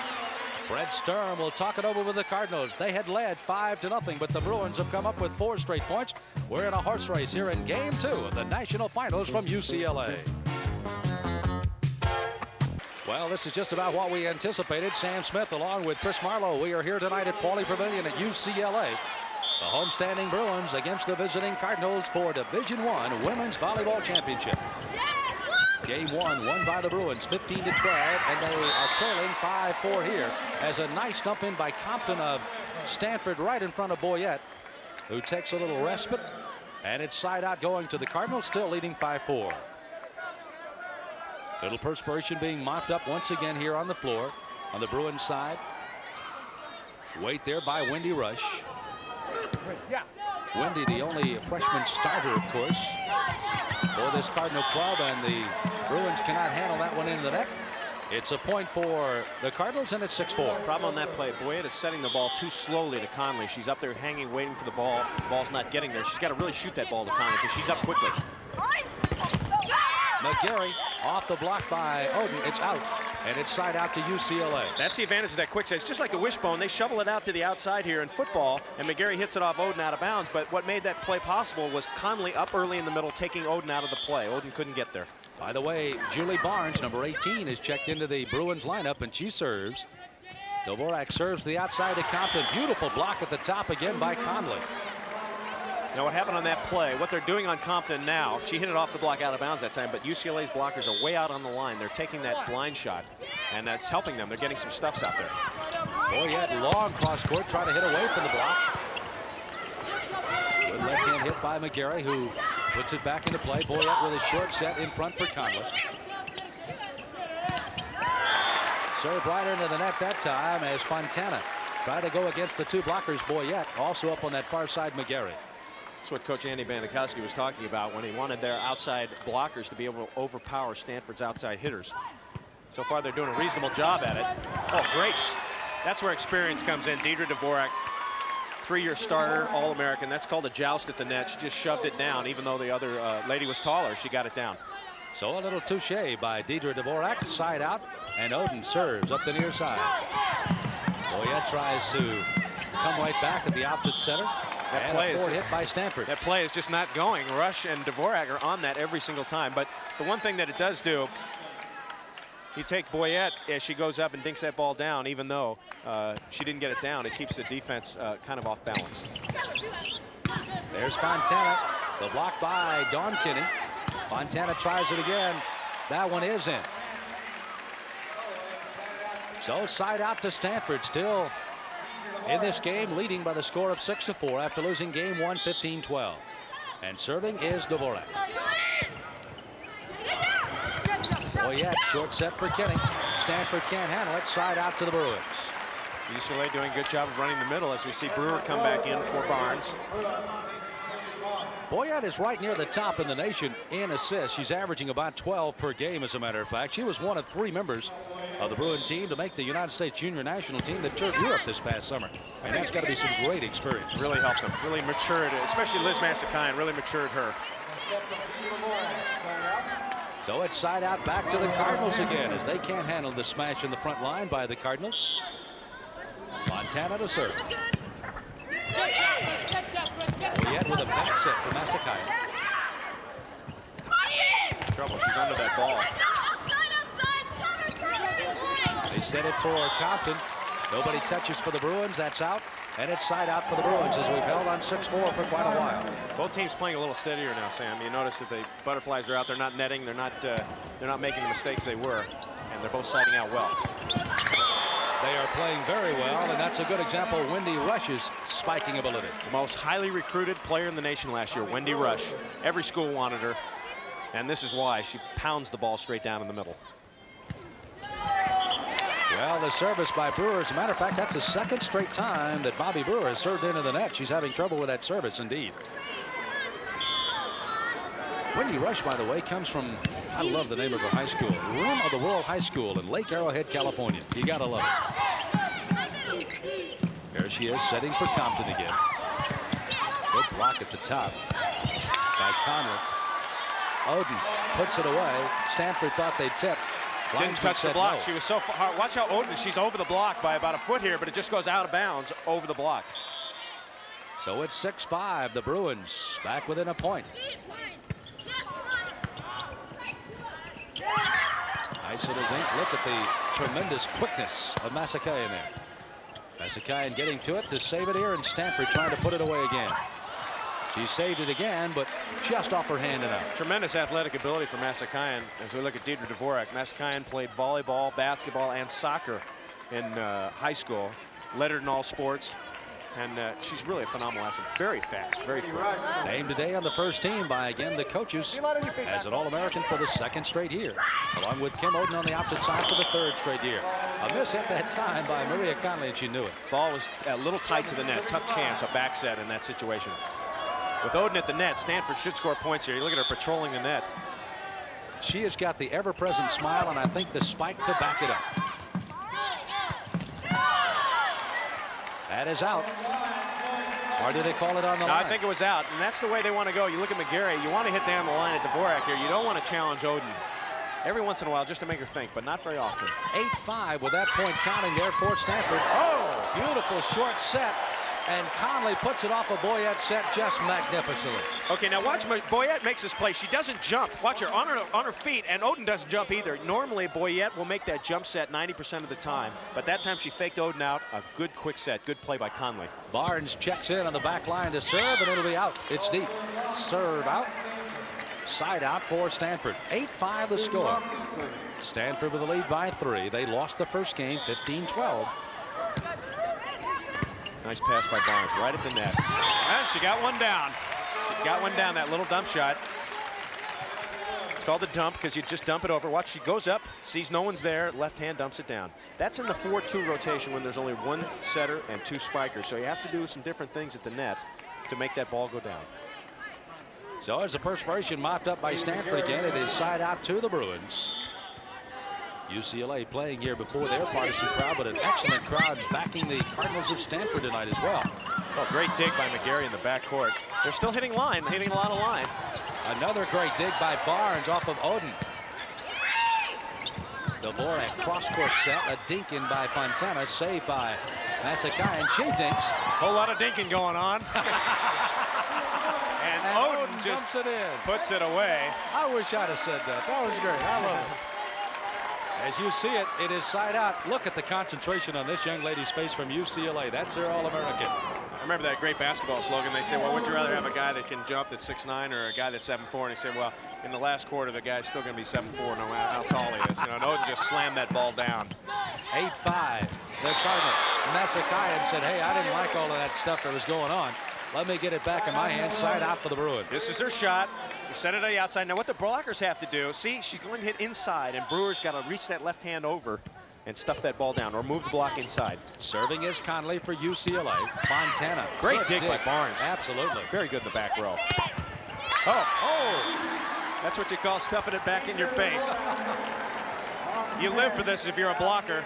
Fred Sturm will talk it over with the Cardinals. They had led 5-0, but the Bruins have come up with 4 straight points. We're in a horse race here in Game 2 of the National Finals from UCLA. Well, this is just about what we anticipated. Sam Smith along with Chris Marlowe. We are here tonight at Pauley Pavilion at UCLA. The homestanding Bruins against the visiting Cardinals for Division I Women's Volleyball Championship. Game 1 won by the Bruins 15-12, and they are trailing 5-4 here as a nice dump in by Compton of Stanford right in front of Boyette, who takes a little respite, and it's side out going to the Cardinals, still leading 5-4. Little perspiration being mopped up once again here on the floor on the Bruins side. Wait there by Wendy Rush. Wendy, the only freshman starter, of course, for this Cardinal club, and the Bruins cannot handle that one into the net. It's a point for the Cardinals, and it's 6-4. Problem on that play, Boyette is setting the ball too slowly to Conley. She's up there hanging, waiting for the ball. The ball's not getting there. She's got to really shoot that ball to Conley because she's up quickly. Mcgarrett off the block by Oden. It's out, and it's side out to UCLA. That's the advantage of that quick set. It's just like a wishbone. They shovel it out to the outside here in football, and Mcgarrett hits it off Oden out of bounds. But what made that play possible was Conley up early in the middle, taking Oden out of the play. Oden couldn't get there. By the way, Julie Barnes, number 18, is checked into the Bruins lineup, and she serves. Dvorak serves to the outside to Compton. Beautiful block at the top again by Conley. Now what happened on that play, what they're doing on Compton now, she hit it off the block out of bounds that time, but UCLA's blockers are way out on the line. They're taking that blind shot, and that's helping them. They're getting some stuffs out there. Boyette long cross court, trying to hit away from the block. Good left hand hit by Mcgarrett, who puts it back into play. Boyette with a short set in front for Conley. Serve right into the net that time as Fontana tried to go against the two blockers. Boyette also up on that far side, Mcgarrett. That's what Coach Andy Banikowski was talking about when he wanted their outside blockers to be able to overpower Stanford's outside hitters. So far, they're doing a reasonable job at it. Oh, great. That's where experience comes in. Deidre Dvorak, 3-year starter, All-American. That's called a joust at the net. She just shoved it down. Even though the other lady was taller, she got it down. So a little touche by Deidre Dvorak, side out, and Oden serves up the near side. Boyette tries to come right back at the opposite center. That and play a forward is hit by Stanford. That play is just not going. Rush and Dvorak are on that every single time. But the one thing that it does do, you take Boyette as she goes up and dinks that ball down, even though she didn't get it down. It keeps the defense kind of off balance. There's Fontana. The block by Dawn Kinney. Fontana tries it again. That one is in. So side out to Stanford, still in this game, leading by the score of 6-4 after losing game 1, 15-12. And serving is Dvorak. Boyette, short set for Kinney. Stanford can't handle it. Side out to the Bruins. UCLA doing a good job of running the middle as we see Brewer come back in for Barnes. Boyette is right near the top in the nation in assists. She's averaging about 12 per game, as a matter of fact. She was one of 3 members of the Bruin team to make the United States junior national team that toured Europe this past summer. And that's got to be some great experience. Really helped them, really matured, especially Liz Masakayan, really matured her. So it's side out back to the Cardinals again as they can't handle the smash in the front line by the Cardinals. Fontana to serve. Boyette with a back set for Masakayan. Trouble, she's under that ball. They set it for Compton. Nobody touches for the Bruins. That's out. And it's side out for the Bruins as we've held on 6-4 for quite a while. Both teams playing a little steadier now, Sam. You notice that the Butterflies are out. They're not netting. They're not making the mistakes they were. And they're both siding out well. They are playing very well, and that's a good example of Wendy Rush's spiking ability. The most highly recruited player in the nation last year, Wendy Rush. Every school wanted her, and this is why. She pounds the ball straight down in the middle. Well, the service by Brewer, as a matter of fact, that's the second straight time that Bobby Brewer has served into the net. She's having trouble with that service, indeed. Wendy Rush, by the way, comes from, I love the name of her high school, Rim of the World High School in Lake Arrowhead, California. You gotta love it. There she is, setting for Compton again. Good block at the top by Conley. Oden puts it away. Stanford thought they'd tip. Didn't touch the block. No. She was so far. Watch how Oden, she's over the block by about a foot here, but it just goes out of bounds over the block. So it's 6-5. The Bruins back within a point. Nice little dink. Look at the tremendous quickness of Masakayan there. Masakayan getting to it to save it here, and Stanford trying to put it away again. She saved it again, but just off her hand and out. Tremendous athletic ability for Masakayan as we look at Deidre Dvorak. Masakayan played volleyball, basketball, and soccer in high school. Lettered in all sports. And she's really a phenomenal athlete. Very fast, very quick. Named today on the first team by, again, the coaches as an All-American for the second straight year, along with Kim Oden on the opposite side for the third straight year. A miss at that time by Maria Conley, and she knew it. Ball was a little tight to the net. Tough chance, a back set in that situation. With Oden at the net, Stanford should score points here. You look at her patrolling the net. She has got the ever-present smile, and I think the spike to back it up. That is out. Or did they call it on the line? I think it was out, and that's the way they want to go. You look at Mcgarrett, you want to hit down the line at Dvorak here. You don't want to challenge Oden. Every once in a while, just to make her think, but not very often. 8-5 with that point counting there for Stanford. Oh, beautiful short set. And Conley puts it off a Boyette set just magnificently. Okay, now watch, Boyette makes this play. She doesn't jump. Watch her on her feet, and Oden doesn't jump either. Normally, Boyette will make that jump set 90% of the time, but that time she faked Oden out. A good quick set. Good play by Conley. Barnes checks in on the back line to serve, and it'll be out. It's deep. Serve out. Side out for Stanford. 8-5 the score. Stanford with the lead by 3. They lost the first game 15-12. Nice pass by Barnes, right at the net. And she got one down. She got one down, that little dump shot. It's called a dump because you just dump it over. Watch, she goes up, sees no one's there, left hand dumps it down. That's in the 4-2 rotation when there's only one setter and 2 spikers. So you have to do some different things at the net to make that ball go down. So as the perspiration mopped up by Stanford again, it is side out to the Bruins. UCLA playing here before their partisan crowd, but an excellent crowd backing the Cardinals of Stanford tonight as well. Oh, great dig by Mcgarrett in the backcourt. They're still hitting line, hitting a lot of line. Another great dig by Barnes off of Oden. Dvorak cross-court set, a dink in by Fontana, saved by Masakai, and she dinks. Whole lot of dinking going on. and Oden just it in. Puts it away. I wish I'd have said that. That was great. I love it. As you see it, it is side out. Look at the concentration on this young lady's face from UCLA. That's their All-American. I remember that great basketball slogan. They say, well, would you rather have a guy that can jump that's 6'9" or a guy that's 7'4"? And they say, well, in the last quarter, the guy's still going to be 7'4", no matter how tall he is. You know, Oden just slammed that ball down. 8-5. The Cardinal. Masakayan said, hey, I didn't like all of that stuff that was going on. Let me get it back in my hand. Side out for the Bruins. This is her shot. You set it on the outside. Now what the blockers have to do, see, she's going to hit inside, and Brewer's got to reach that left hand over and stuff that ball down or move the block inside. Serving is Conley for UCLA. Fontana. Great dig by Barnes. Absolutely. Very good in the back row. Oh. That's what you call stuffing it back in your face. You live for this if you're a blocker.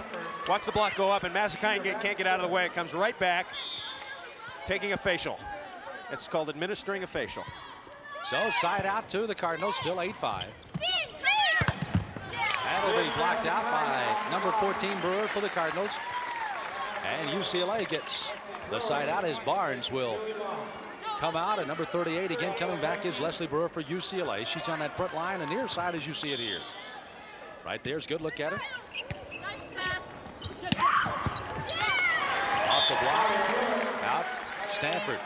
Watch the block go up, and Masakayan can't get out of the way. It comes right back, taking a facial. It's called administering a facial. So side out to the Cardinals, still 8-5. That'll be blocked out by number 14 Brewer for the Cardinals. And UCLA gets the side out as Barnes will come out. And number 38 again coming back is Leslie Brewer for UCLA. She's on that front line, and near side as you see it here. Right there's a good look at her. Off the block, out Stanford.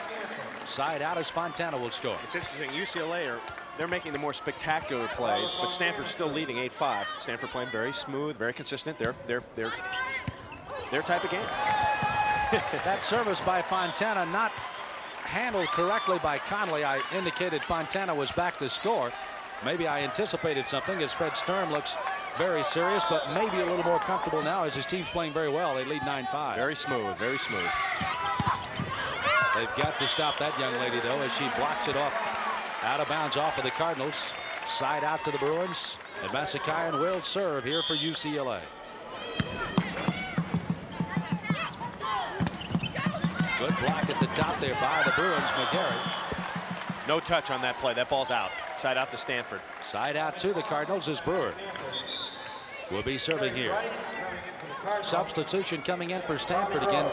Side out as Fontana will score. It's interesting, UCLA they're making the more spectacular plays, but Stanford's still leading 8-5. Stanford playing very smooth, very consistent. Their type of game. That service by Fontana not handled correctly by Conley. I indicated Fontana was back to score. Maybe I anticipated something as Fred Sturm looks very serious, but maybe a little more comfortable now as his team's playing very well. They lead 9-5. Very smooth, very smooth. They've got to stop that young lady, though, as she blocks it off out of bounds off of the Cardinals. Side out to the Bruins. And Masakayan will serve here for UCLA. Good block at the top there by the Bruins. Mcgarrett. No touch on that play. That ball's out. Side out to Stanford. Side out to the Cardinals is Brewer. Will be serving here. Substitution coming in for Stanford again.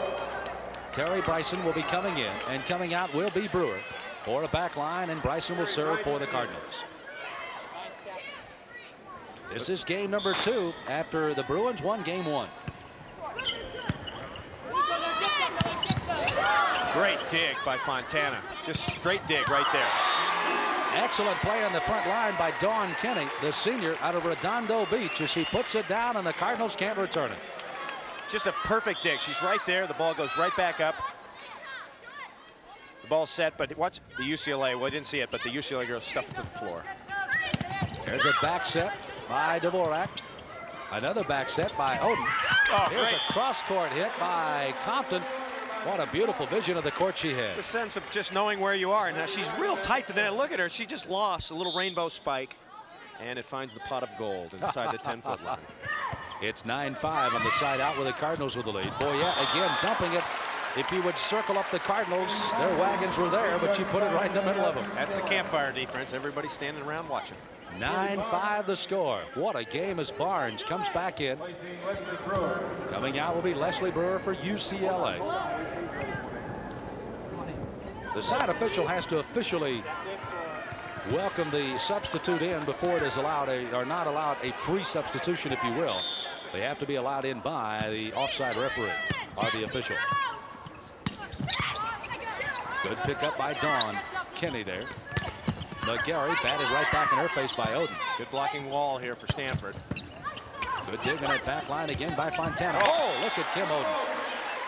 Terry Bryson will be coming in, and coming out will be Brewer for a back line, and Bryson will serve for the Cardinals. This is game number 2 after the Bruins won game 1. Great dig by Fontana. Just straight dig right there. Excellent play on the front line by Dawn Kenny, the senior out of Redondo Beach, as she puts it down, and the Cardinals can't return it. Just a perfect dig. She's right there. The ball goes right back up. The ball's set, but watch the UCLA. Well, I didn't see it, but the UCLA girls stuff it to the floor. There's a back set by Dvorak. Another back set by Oden. Oh, Here's great. a cross-court hit by Compton. What a beautiful vision of the court she had. The sense of just knowing where you are. Now she's real tight to that. Look at her. She just lost a little rainbow spike. And it finds the pot of gold inside the 10-foot line. It's 9-5 on the side out with the Cardinals with the lead. Boyette again dumping it. If he would circle up the Cardinals, their wagons were there, but she put it right in the middle of them. That's the campfire defense. Everybody standing around watching. 9-5 the score. What a game as Barnes comes back in. Coming out will be Leslie Brewer for UCLA. The side official has to officially welcome the substitute in before it is allowed or not allowed a free substitution, if you will. They have to be allowed in by the offside referee or the official. Good pickup by Dawn Kenny there. Mcgarrett batted right back in her face by Oden. Good blocking wall here for Stanford. Good dig in that back line again by Fontana. Oh, look at Kim Oden.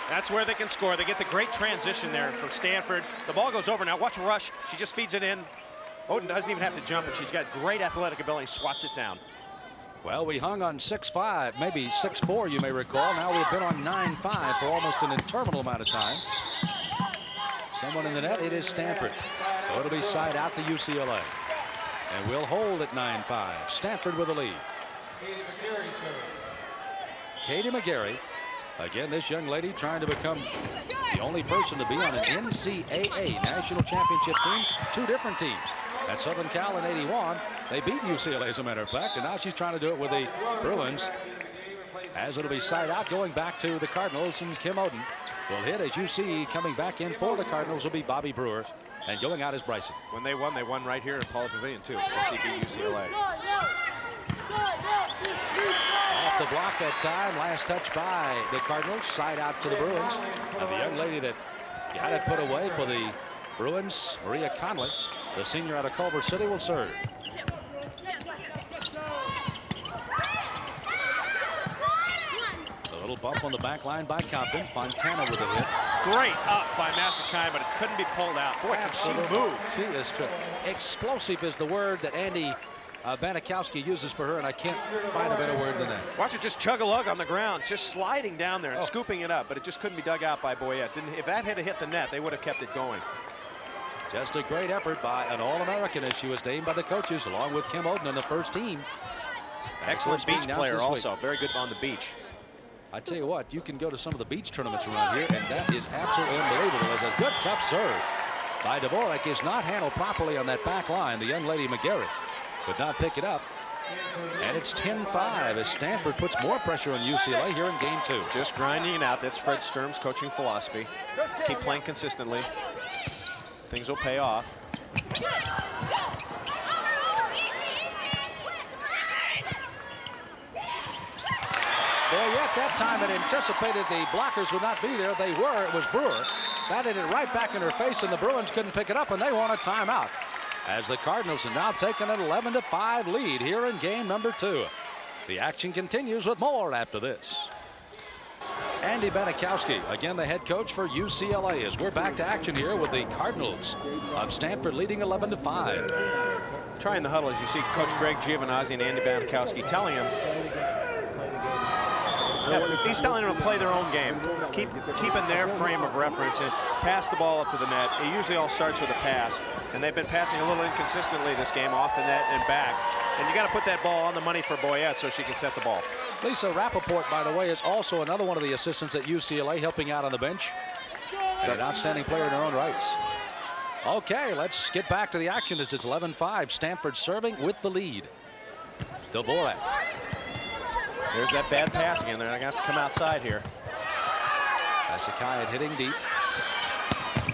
That's where they can score. They get the great transition there from Stanford. The ball goes over. Now watch Rush. She just feeds it in. Oden doesn't even have to jump, and she's got great athletic ability. Swats it down. Well, we hung on 6-5, maybe 6-4, you may recall. Now we've been on 9-5 for almost an interminable amount of time. Someone in the net. It is Stanford. So it'll be side out to UCLA. And we'll hold at 9-5. Stanford with the lead. Katie Mcgarrett. Again, this young lady trying to become the only person to be on an NCAA national championship team. Two different teams. At Southern Cal in '81, they beat UCLA, as a matter of fact, and now she's trying to do it with the Bruins. As it'll be side out, going back to the Cardinals, and Kim Oden will hit. As you see, coming back in for the Cardinals will be Bobby Brewer, and going out is Bryson. When they won right here at Paula Pavilion too. SCB UCLA. Off the block that time. Last touch by the Cardinals. Side out to the Bruins. And the young lady that got it put away for the Bruins, Maria Conley, the senior out of Culver City, will serve. A little bump on the back line by Compton. Fontana with a hit. Great up by Massakai, but it couldn't be pulled out. Boy, can she move. She is explosive is the word that Andy Banikowski uses for her, and I can't find a better word than that. Watch it just chug a lug on the ground, just sliding down there and scooping it up, but it just couldn't be dug out by Boyette. If that had hit the net, they would have kept it going. Just a great effort by an All-American, as she was named by the coaches, along with Kim Oden on the first team. Excellent beach player also, very good on the beach. I tell you what, you can go to some of the beach tournaments around here, and that is absolutely unbelievable. As a good, tough serve by Dvorak is not handled properly on that back line. The young lady Mcgarrett could not pick it up. And it's 10-5 as Stanford puts more pressure on UCLA here in game 2. Just grinding it out. That's Fred Sturm's coaching philosophy. Keep playing consistently. Things will pay off. Boyette that time had anticipated the blockers would not be there. They were. It was Brewer. Batted it right back in her face, and the Bruins couldn't pick it up, and they want a timeout. As the Cardinals have now taken an 11-5 lead here in game number 2. The action continues with more after this. Andy Banikowski, again the head coach for UCLA, as we're back to action here with the Cardinals of Stanford leading 11-5. Trying the huddle, as you see Coach Greg Giovinazzi and Andy Banikowski telling him, he's telling them to play their own game, keep in their frame of reference and pass the ball up to the net. It usually all starts with a pass, and they've been passing a little inconsistently this game, off the net and back. And you got to put that ball on the money for Boyette so she can set the ball. Lisa Rappaport, by the way, is also another one of the assistants at UCLA, helping out on the bench. And an outstanding player in her own rights. Okay, let's get back to the action as it's 11-5. Stanford serving with the lead. Dvorak. There's that bad pass again. They're going to have to come outside here. Massakai hitting deep.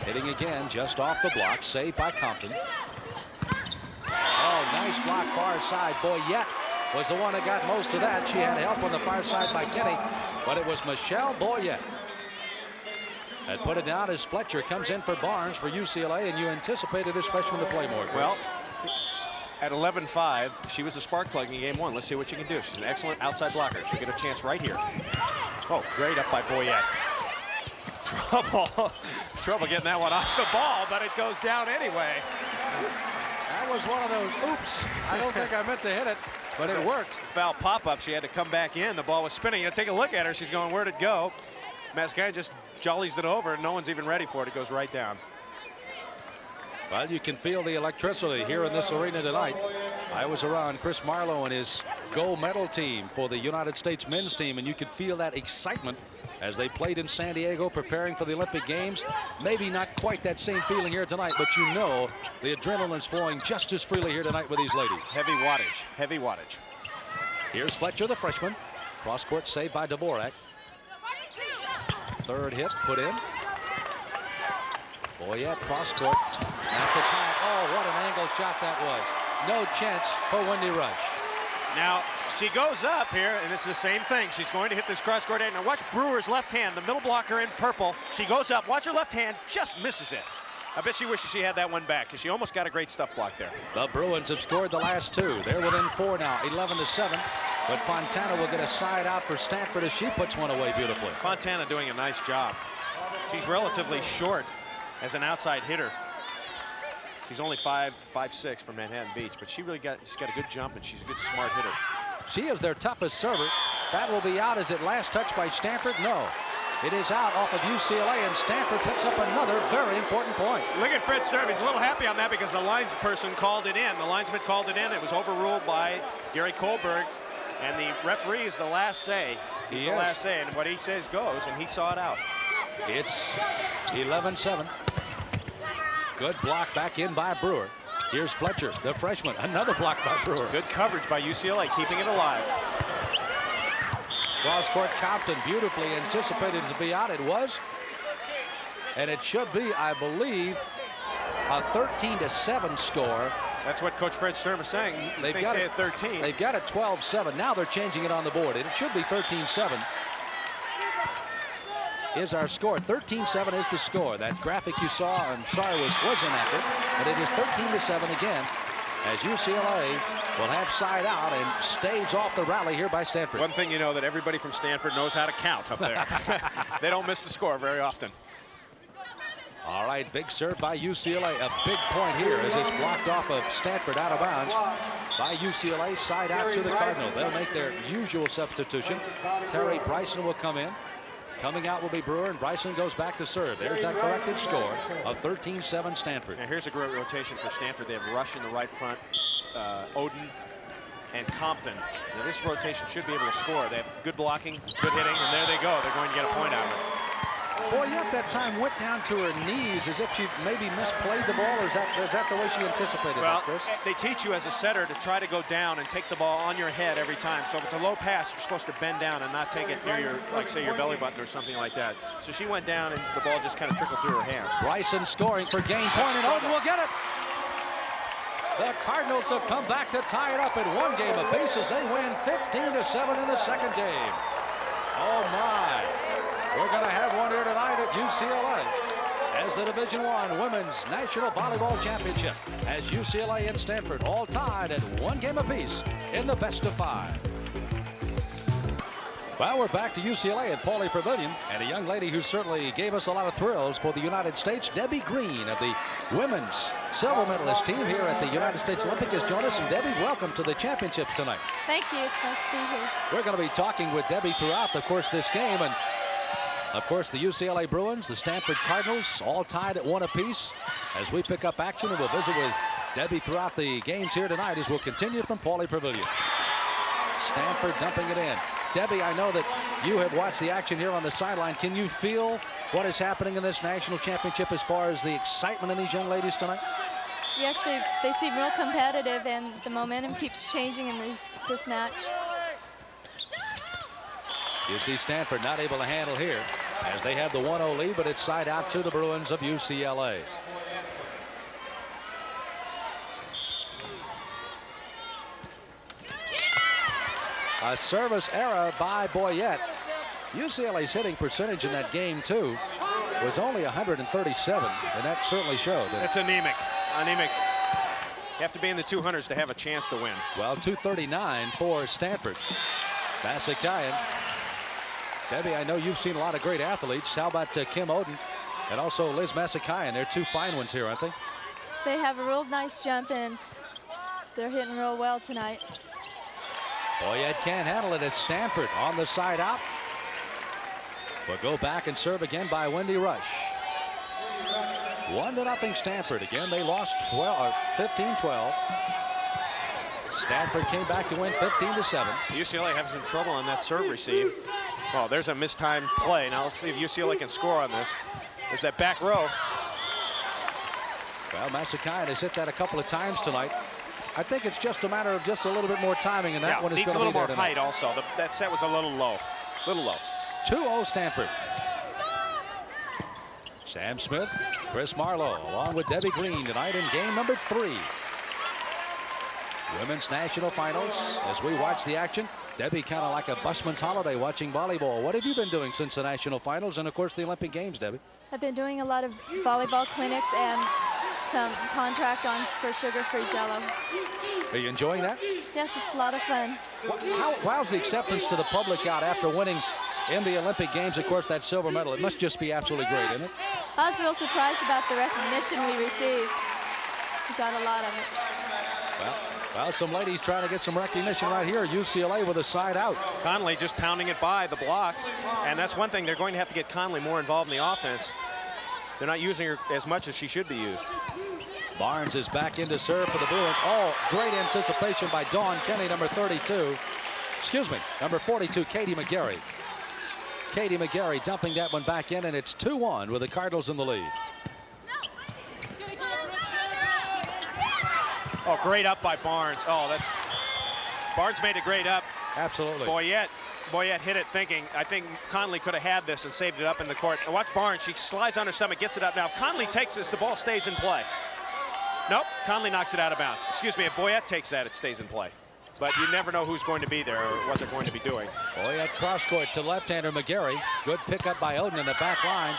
Hitting again just off the block. Saved by Compton. Oh, nice block far side. Boyette was the one that got most of that. She had help on the far side by Kenny, but it was Michelle Boyette that put it down as Fletcher comes in for Barnes for UCLA, and you anticipated this freshman to play more. Chris. Well, at 11-5, she was a spark plug in game 1. Let's see what she can do. She's an excellent outside blocker. She'll get a chance right here. Oh, great up by Boyette. Trouble getting that one off the ball, but it goes down anyway. That was one of those, oops, I don't think I meant to hit it, but it worked. Foul pop-up. She had to come back in. The ball was spinning. You take a look at her. She's going, where'd it go? Mcgarrett just jollies it over, and no one's even ready for it. It goes right down. Well, you can feel the electricity here in this arena tonight. I was around Chris Marlowe and his gold medal team for the United States men's team, and you could feel that excitement as they played in San Diego preparing for the Olympic Games. Maybe not quite that same feeling here tonight, but you know the adrenaline's flowing just as freely here tonight with these ladies. Heavy wattage, heavy wattage. Here's Fletcher, the freshman. Cross-court save by Dvorak. Third hit put in. Boyette cross-court. Massakai. Oh, what an angle shot that was. No chance for Wendy Rush. Now, she goes up here, and it's the same thing. She's going to hit this cross-court. Now, watch Brewer's left hand, the middle blocker in purple. She goes up. Watch her left hand, just misses it. I bet she wishes she had that one back, because she almost got a great stuff block there. The Bruins have scored the last two. They're within 4 now, 11-7. But Fontana will get a side out for Stanford as she puts one away beautifully. Fontana doing a nice job. She's relatively short as an outside hitter. She's only 5'6" from Manhattan Beach, but she's got a good jump, and she's a good smart hitter. She is their toughest server. That will be out. Is it last touch by Stanford? No. It is out off of UCLA, and Stanford picks up another very important point. Look at Fred Sturm. He's a little happy on that because the linesperson called it in. The linesman called it in. It was overruled by Gary Kohlberg, and the referee is the last say. He's the last say, and what he says goes, and he saw it out. It's 11-7. Good block back in by Brewer. Here's Fletcher, the freshman. Another block by Brewer. Good coverage by UCLA, keeping it alive. Cross-court Compton beautifully anticipated to be out. It was. And it should be, I believe, a 13-7 score. That's what Coach Fred Sturm is saying. They've got it at 13. They've got it 12-7. Now they're changing it on the board. It should be 13-7. Is our score. 13-7 is the score. That graphic you saw, I'm sorry, was inaccurate, but it is 13-7 again, as UCLA will have side out and staves off the rally here by Stanford. One thing you know, that everybody from Stanford knows how to count up there. They don't miss the score very often. All right, big serve by UCLA. A big point here as it's blocked off of Stanford out of bounds by UCLA. Side out to the Cardinal. They'll make their usual substitution. Terry Bryson will come in. Coming out will be Brewer, and Bryson goes back to serve. There's that corrected score of 13-7 Stanford. Now here's a great rotation for Stanford. They have Rush in the right front, Oden, and Compton. Now this rotation should be able to score. They have good blocking, good hitting, and there they go. They're going to get a point out of it. Boyette that time went down to her knees as if she maybe misplayed the ball, or is that the way she anticipated well, that, Chris? They teach you as a setter to try to go down and take the ball on your head every time. So if it's a low pass, you're supposed to bend down and not take it near your, like say, your belly button or something like that. So she went down and the ball just kind of trickled through her hands. Bryson scoring for game point, and Oden will get it. The Cardinals have come back to tie it up in one game apiece as they win 15-7 in the second game. Oh my. We're going to have one here tonight at UCLA as the Division I Women's National Volleyball Championship, as UCLA and Stanford all tied at one game apiece in the best of 5. Well, we're back to UCLA at Pauley Pavilion, and a young lady who certainly gave us a lot of thrills for the United States, Debbie Greene of the women's silver medalist team here at the United States Olympic, has joined us. And Debbie, welcome to the championships tonight. Thank you. It's nice to be here. We're going to be talking with Debbie throughout, of course, this game. And of course, the UCLA Bruins, the Stanford Cardinals, all tied at one apiece. As we pick up action, and we'll visit with Debbie throughout the games here tonight as we'll continue from Pauley Pavilion. Stanford dumping it in. Debbie, I know that you have watched the action here on the sideline. Can you feel what is happening in this national championship as far as the excitement in these young ladies tonight? Yes, they seem real competitive, and the momentum keeps changing in this match. You see Stanford not able to handle here as they have the 1-0 lead, but it's side out to the Bruins of UCLA. A service error by Boyette. UCLA's hitting percentage in that game, too, was only 137, and that certainly showed. It's anemic. You have to be in the 200s to have a chance to win. Well, 239 for Stanford. Masakayan. Debbie, I know you've seen a lot of great athletes. How about Kim Oden and also Liz Masakayan? They're two fine ones here, aren't they? They have a real nice jump, and they're hitting real well tonight. Boyette can't handle it. It's Stanford on the side out. But go back and serve again by Wendy Rush. 1-0 Stanford. Again, they lost 15-12. Stanford came back to win 15-7. UCLA having some trouble on that serve receive. Oh, there's a mistimed play. Now let's see if UCLA can score on this. There's that back row. Well, Masakayan has hit that a couple of times tonight. I think it's just a matter of just a little bit more timing, and that one is needs a going to little be more there height also. That set was a little low. 2-0 Stanford. Sam Smith, Chris Marlowe, along with Debbie Greene tonight in game number 3. Women's National Finals. As we watch the action, Debbie kind of like a busman's holiday watching volleyball. What have you been doing since the National Finals and, of course, the Olympic Games, Debbie? I've been doing a lot of volleyball clinics and some contract-ons for sugar-free Jell-O. Are you enjoying that? Yes, it's a lot of fun. How's the acceptance to the public out after winning in the Olympic Games, of course, that silver medal? It must just be absolutely great, isn't it? I was real surprised about the recognition we received. We got a lot of it. Well, some ladies trying to get some recognition right here. UCLA with a side out. Conley just pounding it by the block. And that's one thing. They're going to have to get Conley more involved in the offense. They're not using her as much as she should be used. Barnes is back into serve for the Bruins. Oh, great anticipation by Dawn Kenny, number 32. Excuse me, number 42, Katie Mcgarrett. Katie Mcgarrett dumping that one back in, and it's 2-1 with the Cardinals in the lead. Oh, great up by Barnes. Oh, Barnes made a great up. Absolutely. Boyette hit it thinking, I think Conley could have had this and saved it up in the court. And watch Barnes, she slides on her stomach, gets it up. Now, if Conley takes this, the ball stays in play. Nope, Conley knocks it out of bounds. Excuse me, if Boyette takes that, it stays in play. But you never know who's going to be there or what they're going to be doing. Boyette cross court to left-hander Mcgarrett. Good pickup by Oden in the back line.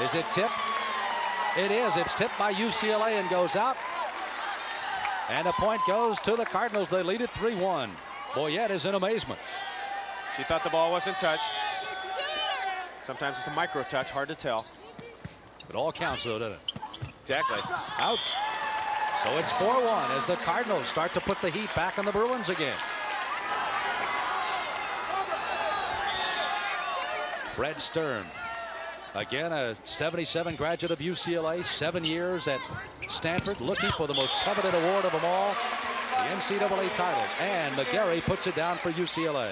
Is it tipped? It is. It's tipped by UCLA and goes out. And a point goes to the Cardinals. They lead it 3-1. Boyette is in amazement. She thought the ball wasn't touched. Sometimes it's a micro touch, hard to tell. It all counts, though, doesn't it? Exactly. Out. So it's 4-1 as the Cardinals start to put the heat back on the Bruins again. Fred Stern. Again, a 77 graduate of UCLA, 7 years at Stanford, looking for the most coveted award of them all, the NCAA titles. And Mcgarrett puts it down for UCLA.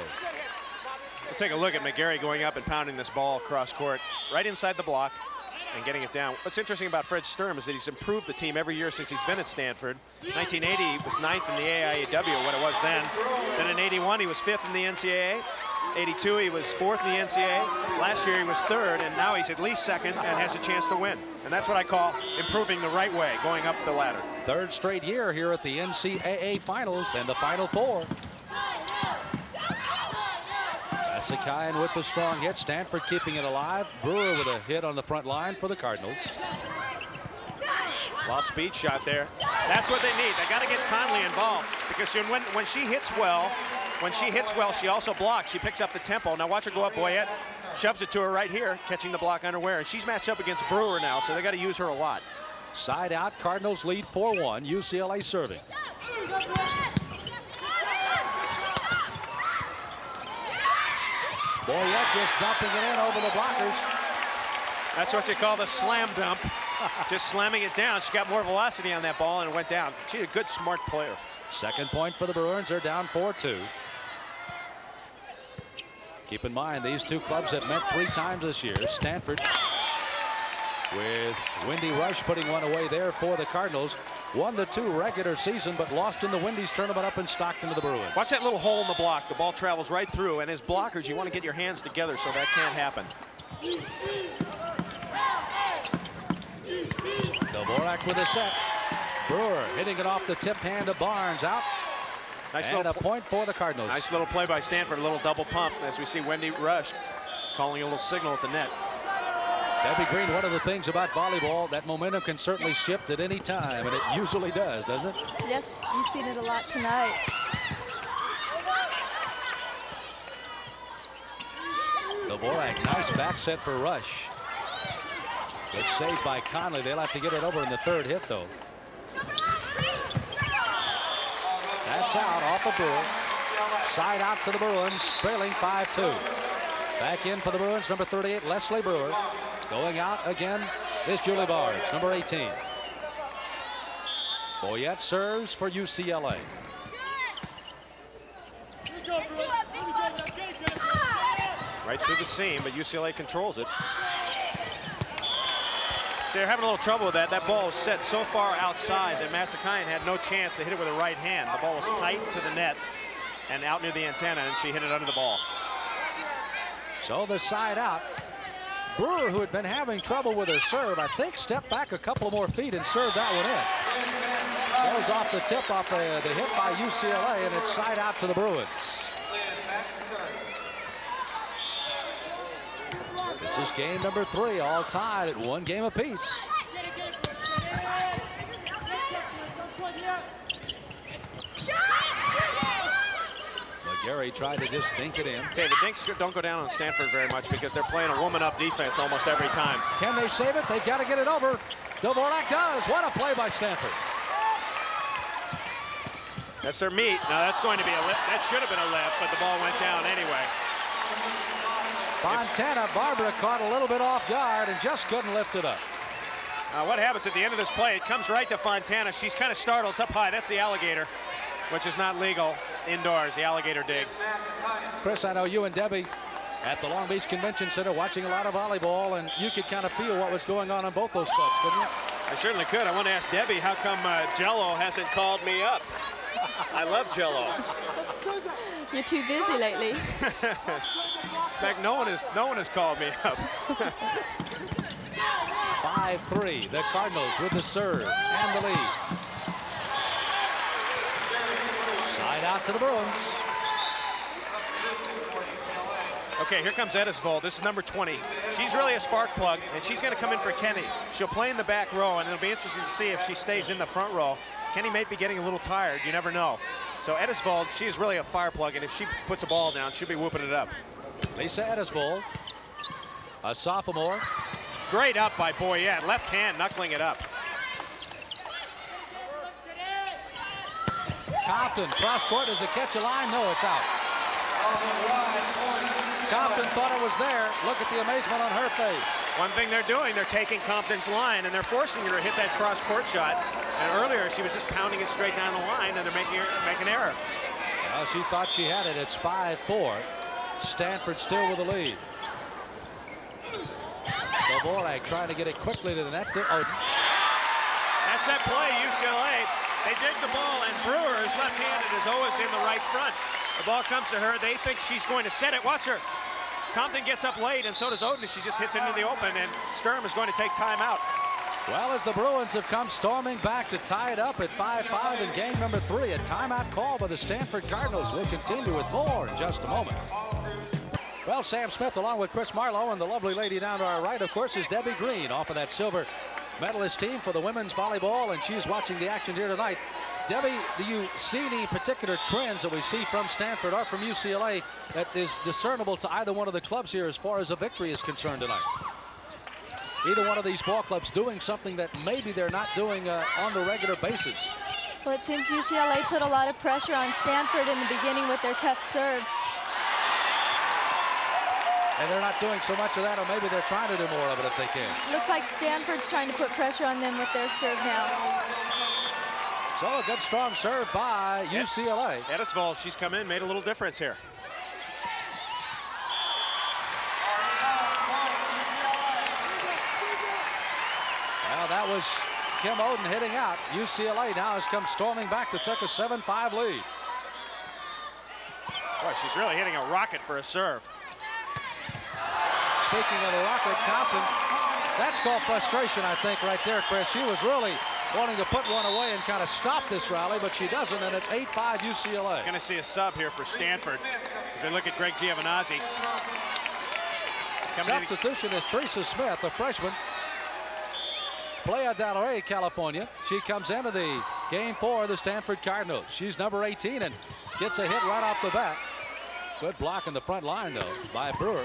We'll take a look at Mcgarrett going up and pounding this ball across court, right inside the block and getting it down. What's interesting about Fred Sturm is that he's improved the team every year since he's been at Stanford. 1980, he was 9th in the AIAW, what it was then. Then in 81, he was 5th in the NCAA. 82, he was 4th in the NCAA. Last year, he was 3rd, and now he's at least 2nd and has a chance to win. And that's what I call improving the right way, going up the ladder. 3rd straight year here at the NCAA Finals and the Final Four. Masakayan with the strong hit. Stanford keeping it alive. Brewer with a hit on the front line for the Cardinals. Well, speed shot there. That's what they need. They got to get Conley involved because when she hits well, she also blocks. She picks up the tempo. Now watch her go up. Boyette shoves it to her right here, catching the block unaware. And she's matched up against Brewer now, so they got to use her a lot. Side out. Cardinals lead 4-1. UCLA serving. Boyette just dumping it in over the blockers. That's what you call the slam dump. Just slamming it down. She got more velocity on that ball and it went down. She's a good, smart player. Second point for the Bruins. They're down 4-2. Keep in mind, these two clubs have met 3 times this year. Stanford with Wendy Rush putting one away there for the Cardinals. Won the 2 regular season, but lost in the Wendy's tournament up in Stockton to the Bruins. Watch that little hole in the block. The ball travels right through, and as blockers, you want to get your hands together so that can't happen. Dvorak with a set. Brewer hitting it off the tip hand of Barnes out. Nice and little a point for the Cardinals. Nice little play by Stanford, a little double pump as we see Wendy Rush calling a little signal at the net. Debbie Greene, one of the things about volleyball, that momentum can certainly shift at any time, and it usually does, doesn't it? Yes, you've seen it a lot tonight. Dvorak, nice back set for Rush. Good save by Conley. They'll have to get it over in the 3rd hit, though. That's out off the Brewer. Side out to the Bruins, trailing 5-2. Back in for the Bruins, number 38, Leslie Brewer. Going out again is Julie Barnes, number 18. Boyette serves for UCLA. Right through the seam, but UCLA controls it. So they're having a little trouble with that. That ball was set so far outside that Masakayan had no chance to hit it with the right hand. The ball was tight to the net and out near the antenna, and she hit it under the ball. So the side out. Brewer, who had been having trouble with her serve, I think stepped back a couple more feet and served that one in. Goes off the tip off the hit by UCLA, and it's side out to the Bruins. This is game number 3, all tied at 1 game apiece. Mcgarrett tried to just dink it in. Okay, the dinks don't go down on Stanford very much because they're playing a woman-up defense almost every time. Can they save it? They've got to get it over. Dvorak does. What a play by Stanford. That's their meat. Now that's going to be a lift. That should have been a lift, but the ball went down anyway. Fontana, Barbara caught a little bit off guard and just couldn't lift it up. What happens at the end of this play? It comes right to Fontana. She's kind of startled. It's up high. That's the alligator, which is not legal indoors, the alligator dig. Chris, I know you and Debbie at the Long Beach Convention Center watching a lot of volleyball, and you could kind of feel what was going on in both those clubs, couldn't you? I certainly could. I want to ask Debbie how come Jello hasn't called me up. I love Jello. You're too busy lately. In fact, no one has called me up. 5-3, the Cardinals with the serve and the lead. Side out to the Bruins. Okay, here comes Edisbol. This is number 20. She's really a spark plug, and she's going to come in for Kenny. She'll play in the back row, and it'll be interesting to see if she stays in the front row. Kenny may be getting a little tired. You never know. So Edisbol, she's really a fire plug, and if she puts a ball down, she'll be whooping it up. Lisa Edisbol, a sophomore. Great up by Boyette. Left hand knuckling it up. Compton, cross court, does it catch a line? No, it's out. Compton thought it was there. Look at the amazement on her face. One thing they're doing, they're taking Compton's line, and they're forcing her to hit that cross court shot. And earlier, she was just pounding it straight down the line, and they're making an error. Well, she thought she had it. It's 5-4. Stanford still with the lead. Dvorak trying to get it quickly to the net. Oden. That's that play, UCLA. They dig the ball, and Brewer, who's left-handed, is always in the right front. The ball comes to her. They think she's going to set it. Watch her. Compton gets up late, and so does Oden. She just hits into the open, and Sturm is going to take time out. Well, as the Bruins have come storming back to tie it up at 5-5 in game number 3, a timeout call by the Stanford Cardinals. We'll continue with more in just a moment. Well, Sam Smith along with Chris Marlowe, and the lovely lady down to our right, of course, is Debbie Greene off of that silver medalist team for the women's volleyball, and she's watching the action here tonight. Debbie, do you see any particular trends that we see from Stanford or from UCLA that is discernible to either one of the clubs here as far as a victory is concerned tonight? Either one of these ball clubs doing something that maybe they're not doing on the regular basis? Well, it seems UCLA put a lot of pressure on Stanford in the beginning with their tough serves. And they're not doing so much of that, or maybe they're trying to do more of it if they can. Looks like Stanford's trying to put pressure on them with their serve now. So a good strong serve by UCLA. Edisbol, she's come in, made a little difference here. Well, that was Kim Oden hitting out. UCLA now has come storming back to take a 7-5 lead. Boy, she's really hitting a rocket for a serve. Speaking of the rocket, Compton, that's called frustration, I think, right there, Chris. She was really wanting to put one away and kind of stop this rally, but she doesn't, and it's 8-5 UCLA. Going to see a sub here for Stanford. As they look at Greg Giovinazzi. Substitution is Teresa Smith, a freshman. Playa del Rey, California. She comes into the game for the Stanford Cardinals. She's number 18 and gets a hit right off the bat. Good block in the front line, though, by Brewer.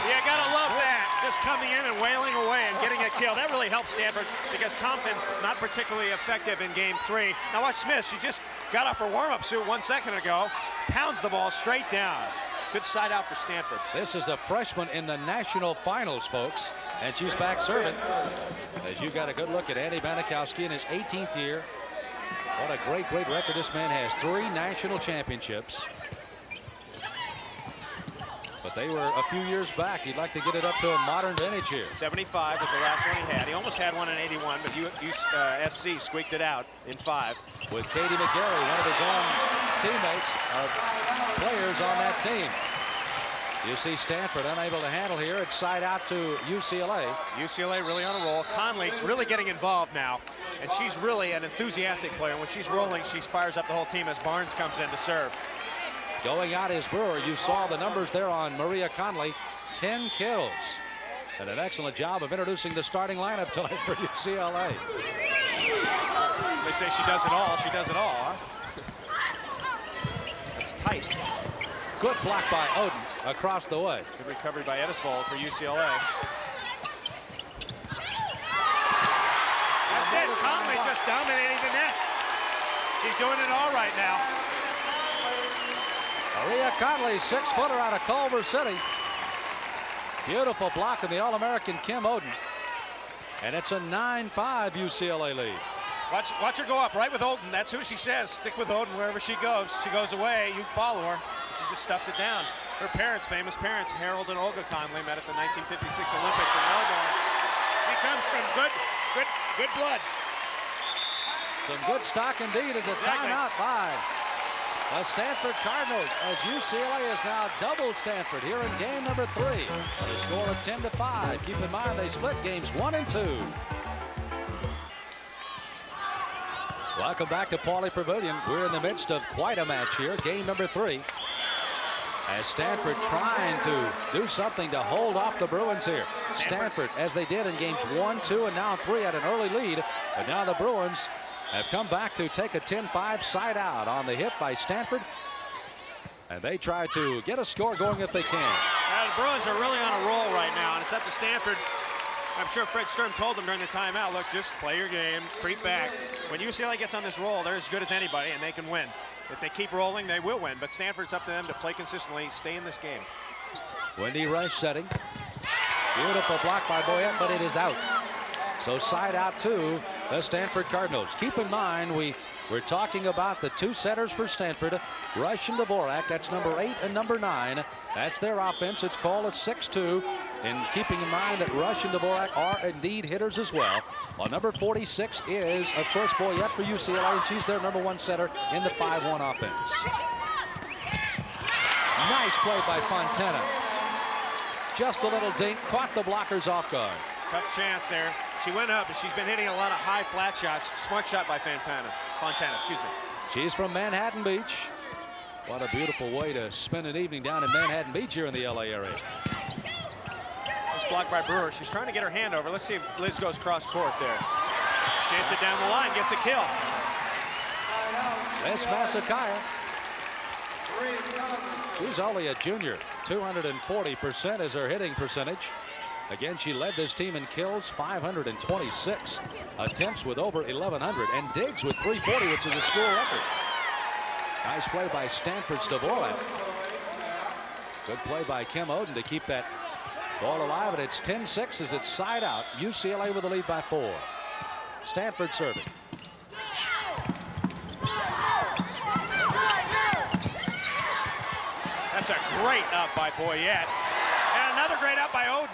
Yeah, gotta love that. Just coming in and wailing away and getting a kill. That really helps Stanford because Compton not particularly effective in game 3. Now watch Smith. She just got off her warm-up suit 1 second ago. Pounds the ball straight down. Good side out for Stanford. This is a freshman in the national finals, folks. And she's back serving. As you got a good look at Andy Banikowski in his 18th year. What a great, great record this man has. 3 national championships. But they were a few years back. He'd like to get it up to a modern vintage here. 75 was the last one he had. He almost had one in 81, but SC squeaked it out in 5. With Katie Mcgarrett, one of his own teammates, players on that team. You see Stanford unable to handle here. It's side out to UCLA. UCLA really on a roll. Conley really getting involved now. And she's really an enthusiastic player. When she's rolling, she fires up the whole team as Barnes comes in to serve. Going out is Brewer. You saw the numbers there on Maria Conley. 10 kills. And an excellent job of introducing the starting lineup tonight for UCLA. They say she does it all. She does it all, huh? It's tight. Good block by Oden across the way. Good recovery by Edisbol for UCLA. That's it. Conley just dominating the net. He's doing it all right now. Maria Conley, 6-footer out of Culver City. Beautiful block in the All-American Kim Oden. And it's a 9-5 UCLA lead. Watch her go up right with Oden. That's who she says. Stick with Oden wherever she goes. She goes away, you follow her. She just stuffs it down. Her parents, famous parents, Harold and Olga Conley, met at the 1956 Olympics in Melbourne. She comes from good blood. Some good stock indeed as a timeout by the Stanford Cardinals, as UCLA has now doubled Stanford here in game number 3. A score of 10-5. Keep in mind they split games 1 and 2. Welcome back to Pauley Pavilion. We're in the midst of quite a match here. Game number 3. As Stanford trying to do something to hold off the Bruins here. Stanford, as they did in games 1, 2, and now 3, had an early lead. But now the Bruins have come back to take a 10-5 side out on the hit by Stanford. And they try to get a score going if they can. The Bruins are really on a roll right now, and it's up to Stanford. I'm sure Fred Sturm told them during the timeout, look, just play your game, creep back. When UCLA gets on this roll, they're as good as anybody, and they can win. If they keep rolling, they will win. But Stanford's up to them to play consistently, stay in this game. Wendy Rush setting. Beautiful block by Boyette, but it is out. So side out to the Stanford Cardinals. Keep in mind, we're talking about the 2 setters for Stanford, Rush and Dvorak. That's number 8 and number 9. That's their offense. It's called a 6-2. And keeping in mind that Rush and Dvorak are indeed hitters as well. Well, number 46 is, of course, Boyette for UCLA, and she's their number 1 setter in the 5-1 offense. Nice play by Fontana. Just a little dink, caught the blockers off guard. Tough chance there. She went up, and she's been hitting a lot of high flat shots. Smart shot by Fontana, excuse me. She's from Manhattan Beach. What a beautiful way to spend an evening down in Manhattan Beach here in the LA area. This block by Brewer. She's trying to get her hand over. Let's see if Liz goes cross court there. Chance it down the line, gets a kill. Liz Masakaya. She's only a junior. 240% is her hitting percentage. Again, she led this team in kills, 526 attempts with over 1,100, and digs with 340, which is a school record. Nice play by Stanford's Dvorak. Good play by Kim Oden to keep that ball alive, and it's 10-6 as it's side out. UCLA with the lead by 4. Stanford serving. That's a great up by Boyette. And another great up by Oden.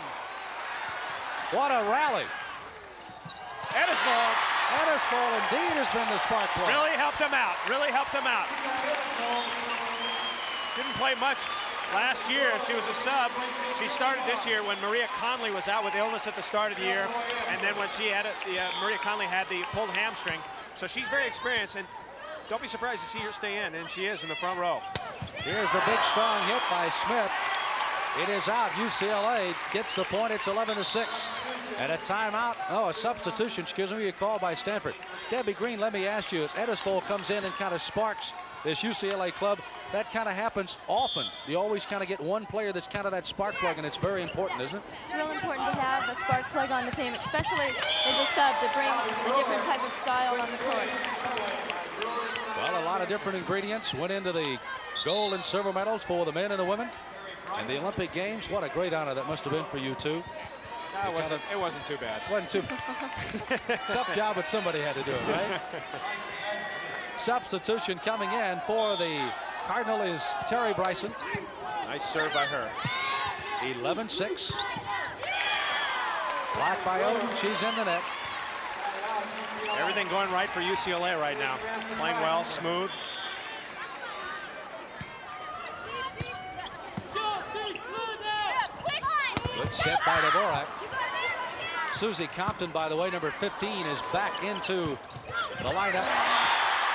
What a rally. Edisbol Indeed has been the spark play. really helped them out. Didn't play much last year. She was a sub. She started this year when Maria Conley was out with illness at the start of the year. And then when she had it, Maria Conley had the pulled hamstring. So she's very experienced, and don't be surprised to see her stay in, and she is in the front row. Here's the big strong hit by Smith. It is out. UCLA gets the point. It's 11-6. And a timeout. A substitution, excuse me, a call by Stanford. Debbie Greene, let me ask you, as Edisbol comes in and kind of sparks this UCLA club, that kind of happens often. You always kind of get one player that's kind of that spark plug, and it's very important, isn't it? It's real important to have a spark plug on the team, especially as a sub, to bring a different type of style on the court. Well, a lot of different ingredients went into the gold and silver medals for the men and the women. And the Olympic Games, what a great honor that must have been for you two. It wasn't too bad. Wasn't too tough job, but somebody had to do it, right? Substitution coming in for the Cardinal is Terry Bryson. Nice serve by her. 11-6. Blocked by Oden. She's in the net. Everything going right for UCLA right now. Playing well, smooth. Good set by Dvorak. Susie Compton, by the way, number 15, is back into the lineup.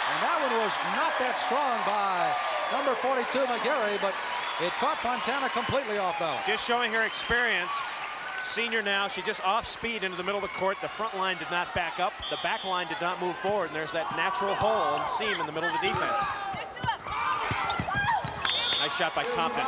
And that one was not that strong by number 42, Mcgarrett, but it caught Fontana completely off balance. Just showing her experience. Senior now, she just off speed into the middle of the court. The front line did not back up. The back line did not move forward. And there's that natural hole and seam in the middle of the defense. Nice shot by Compton.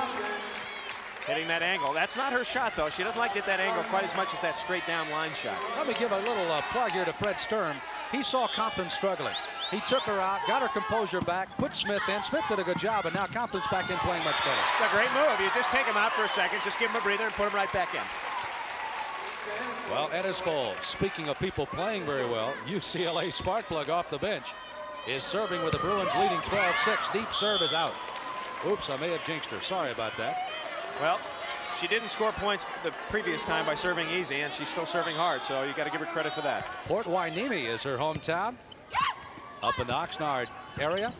Hitting that angle. That's not her shot, though. She doesn't like to get that angle quite as much as that straight down line shot. Let me give a little plug here to Fred Sturm. He saw Compton struggling. He took her out, got her composure back, put Smith in. Smith did a good job, and now Compton's back in playing much better. It's a great move. You just take him out for a second, just give him a breather and put him right back in. Well, Edisbol, speaking of people playing very well, UCLA spark plug off the bench is serving with the Bruins leading 12-6. Deep serve is out. Oops, I may have jinxed her. Sorry about that. Well, she didn't score points the previous time by serving easy, and she's still serving hard, so you got to give her credit for that. Port Hueneme is her hometown. Up in the Oxnard area.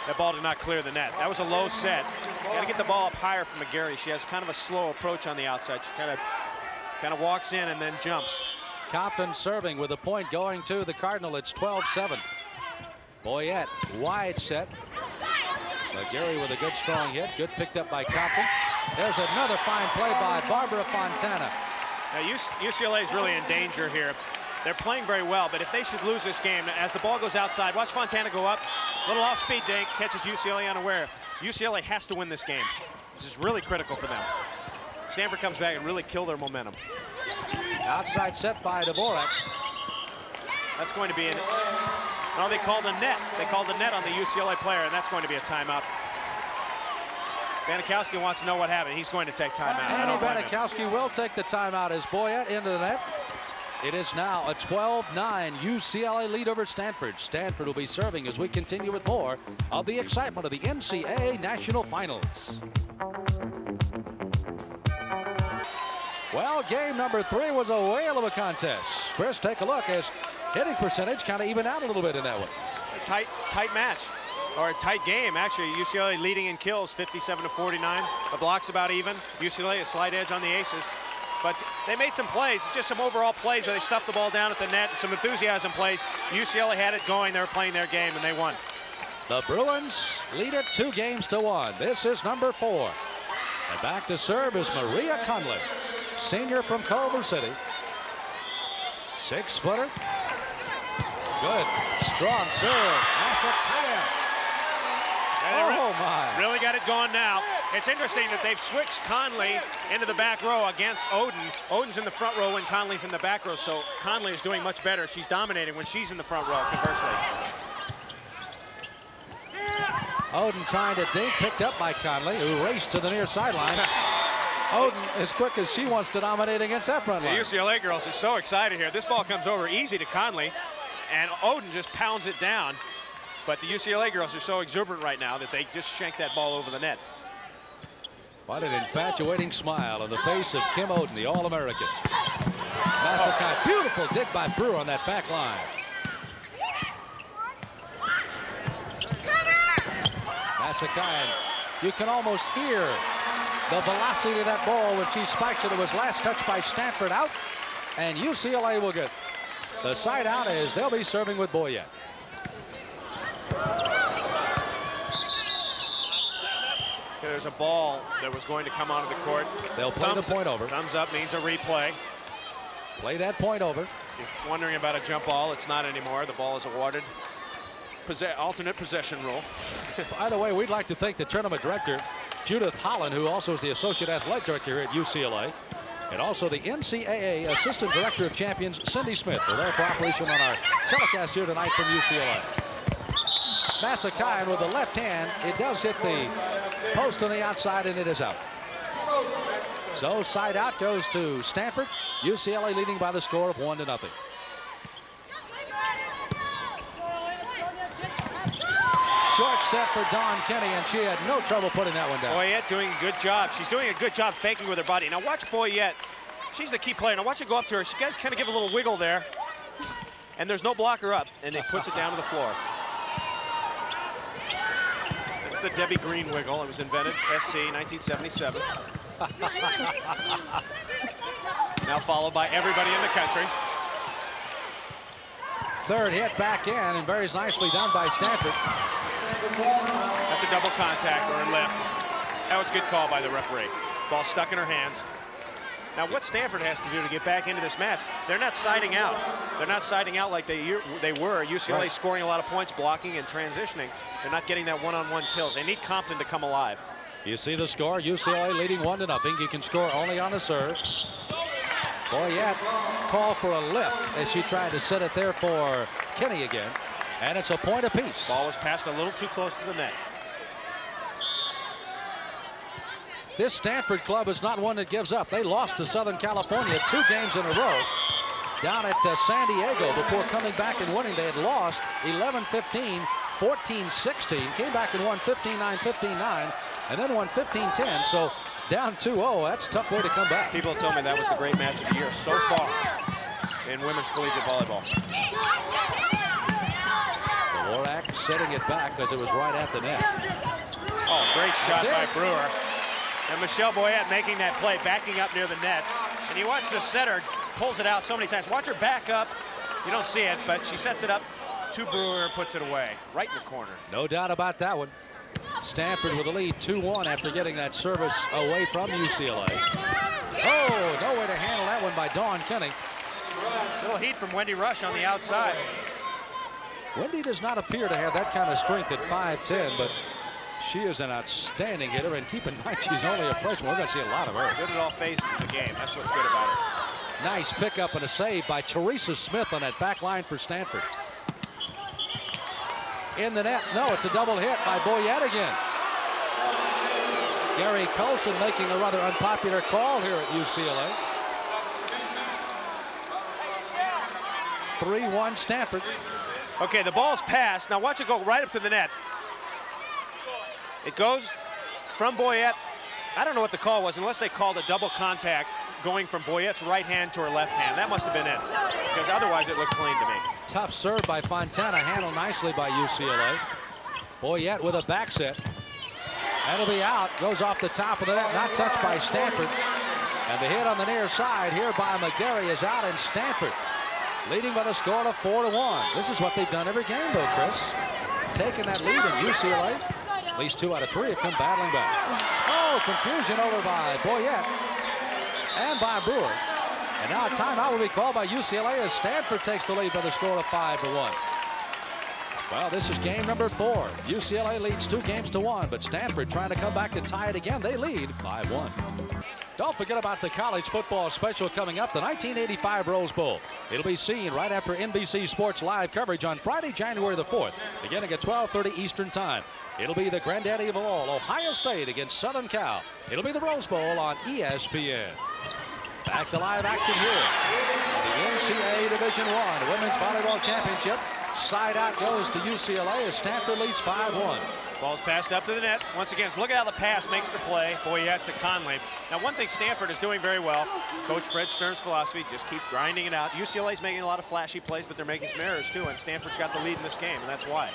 That ball did not clear the net. That was a low set. Got to get the ball up higher from Mcgarrett. She has kind of a slow approach on the outside. She kind of walks in and then jumps. Compton serving with a point going to the Cardinal. It's 12-7. Boyette, wide set. Mcgarrett with a good strong hit. Good picked up by Compton. There's another fine play by Barbara Fontana. Now UCLA is really in danger here. They're playing very well, but if they should lose this game, as the ball goes outside, watch Fontana go up. Little off-speed dink, catches UCLA unaware. UCLA has to win this game. This is really critical for them. Stanford comes back and really kill their momentum. Outside set by Dvorak. That's going to be no, they called a net. They called a net on the UCLA player, and that's going to be a timeout. Banikowski wants to know what happened. He's going to take timeout. And Banikowski will take the timeout as Boyette into the net. It is now a 12-9 UCLA lead over Stanford. Stanford will be serving as we continue with more of the excitement of the NCAA National Finals. Well, game number 3 was a whale of a contest. Chris, take a look as hitting percentage kind of even out a little bit in that one. A tight match, or a tight game, actually. UCLA leading in kills, 57-49. The block's about even. UCLA a slight edge on the aces. But they made some plays, just some overall plays where they stuffed the ball down at the net, some enthusiasm plays. UCLA had it going. They were playing their game, and they won. The Bruins lead it 2-1. This is number 4. And back to serve is Maria Conley, senior from Culver City. 6-footer. Good, strong serve. Oh, my. Really got it going now. It's interesting that they've switched Conley into the back row against Oden. Oden's in the front row when Conley's in the back row, so Conley is doing much better. She's dominating when she's in the front row, conversely. Oden trying to dink, picked up by Conley, who raced to the near sideline. Oden, as quick as she wants to dominate against that front line. The UCLA girls are so excited here. This ball comes over easy to Conley, and Oden just pounds it down. But the UCLA girls are so exuberant right now that they just shank that ball over the net. What an infatuating smile on the face of Kim Oden, the All-American. Masakai, beautiful dig by Brewer on that back line. Masakai, you can almost hear the velocity of that ball when she spikes it. It was last touched by Stanford out, and UCLA will get the side out as they'll be serving with Boyette. There's a ball that was going to come onto the court. They'll play the point over. Thumbs up means a replay. Play that point over. If you're wondering about a jump ball, it's not anymore. The ball is awarded. Alternate possession rule. By the way, we'd like to thank the tournament director, Judith Holland, who also is the associate athletic director here at UCLA, and also the NCAA assistant director of champions, Cindy Smith, for their cooperation on our telecast here tonight from UCLA. Masakai with the left hand, it does hit the Post on the outside, and it is out. So side out goes to Stanford. UCLA leading by the score of 1-0. Short set for Dawn Kenny, and she had no trouble putting that one down. Boyette doing a good job. She's doing a good job faking with her body. Now watch Boyette. She's the key player. Now watch her go up to her. She guys kind of give a little wiggle there. And there's no blocker up, and they puts it down to the floor. It's the Debbie Greene wiggle. It was invented, SC, 1977. Now followed by everybody in the country. Third hit back in, and very nicely done by Stanford. That's a double contact or a lift. That was a good call by the referee. Ball stuck in her hands. Now what Stanford has to do to get back into this match, they're not siding out. They're not siding out like they were. UCLA right. Scoring a lot of points, blocking and transitioning. They're not getting that one-on-one kills. They need Compton to come alive. You see the score, UCLA leading 1-0. You can score only on a serve. Boyette called for a lift as she tried to set it there for Kenny again. And it's a point apiece. Ball was passed a little too close to the net. This Stanford club is not one that gives up. They lost to Southern California 2 games in a row down at San Diego before coming back and winning. They had lost 11-15, 14-16, came back and won 15-9, 15-9, and then won 15-10. So down 2-0, that's a tough way to come back. People told me that was the great match of the year so far in women's collegiate volleyball. Dvorak setting it back because it was right at the net. Oh, great shot by Brewer. And Michelle Boyette making that play, backing up near the net. And you watch the setter, pulls it out so many times. Watch her back up. You don't see it, but she sets it up to Brewer, puts it away, right in the corner. No doubt about that one. Stanford with the lead 2-1 after getting that service away from UCLA. Oh, no way to handle that one by Dawn Kenny. Little heat from Wendy Rush on the outside. Wendy does not appear to have that kind of strength at 5'10", but she is an outstanding hitter, and keep in mind she's only a freshman. We're going to see a lot of her. Good at all phases of the game. That's what's good about her. Nice pickup and a save by Teresa Smith on that back line for Stanford. In the net. No, it's a double hit by Boyette again. Gary Colson making a rather unpopular call here at UCLA. 3-1 Stanford. Okay, the ball's passed. Now watch it go right up to the net. It goes from Boyette. I don't know what the call was unless they called a double contact going from Boyette's right hand to her left hand. That must have been it, because otherwise it looked clean to me. Tough serve by Fontana, handled nicely by UCLA. Boyette with a back set. That'll be out, goes off the top of the net, not touched by Stanford. And the hit on the near side here by Mcgarrett is out, and Stanford leading by the score of 4-1. This is what they've done every game, though, Chris. Taking that lead in UCLA. At least 2 out of 3 have come battling back. Oh, confusion over by Boyette and by Brewer. And now a timeout will be called by UCLA as Stanford takes the lead by the score of 5-1. Well, this is game number 4. UCLA leads 2 games to 1, but Stanford trying to come back to tie it again. They lead 5-1. Don't forget about the college football special coming up, the 1985 Rose Bowl. It'll be seen right after NBC Sports live coverage on Friday, January the 4th, beginning at 12:30 Eastern Time. It'll be the granddaddy of all, Ohio State against Southern Cal. It'll be the Rose Bowl on ESPN. Back to live action here. The NCAA Division I Women's Volleyball Championship. Side out goes to UCLA as Stanford leads 5-1. Ball's passed up to the net. Once again, look at how the pass makes the play. Boyette to Conley. Now, one thing Stanford is doing very well, Coach Fred Stern's philosophy, just keep grinding it out. UCLA's making a lot of flashy plays, but they're making some errors too, and Stanford's got the lead in this game, and that's why.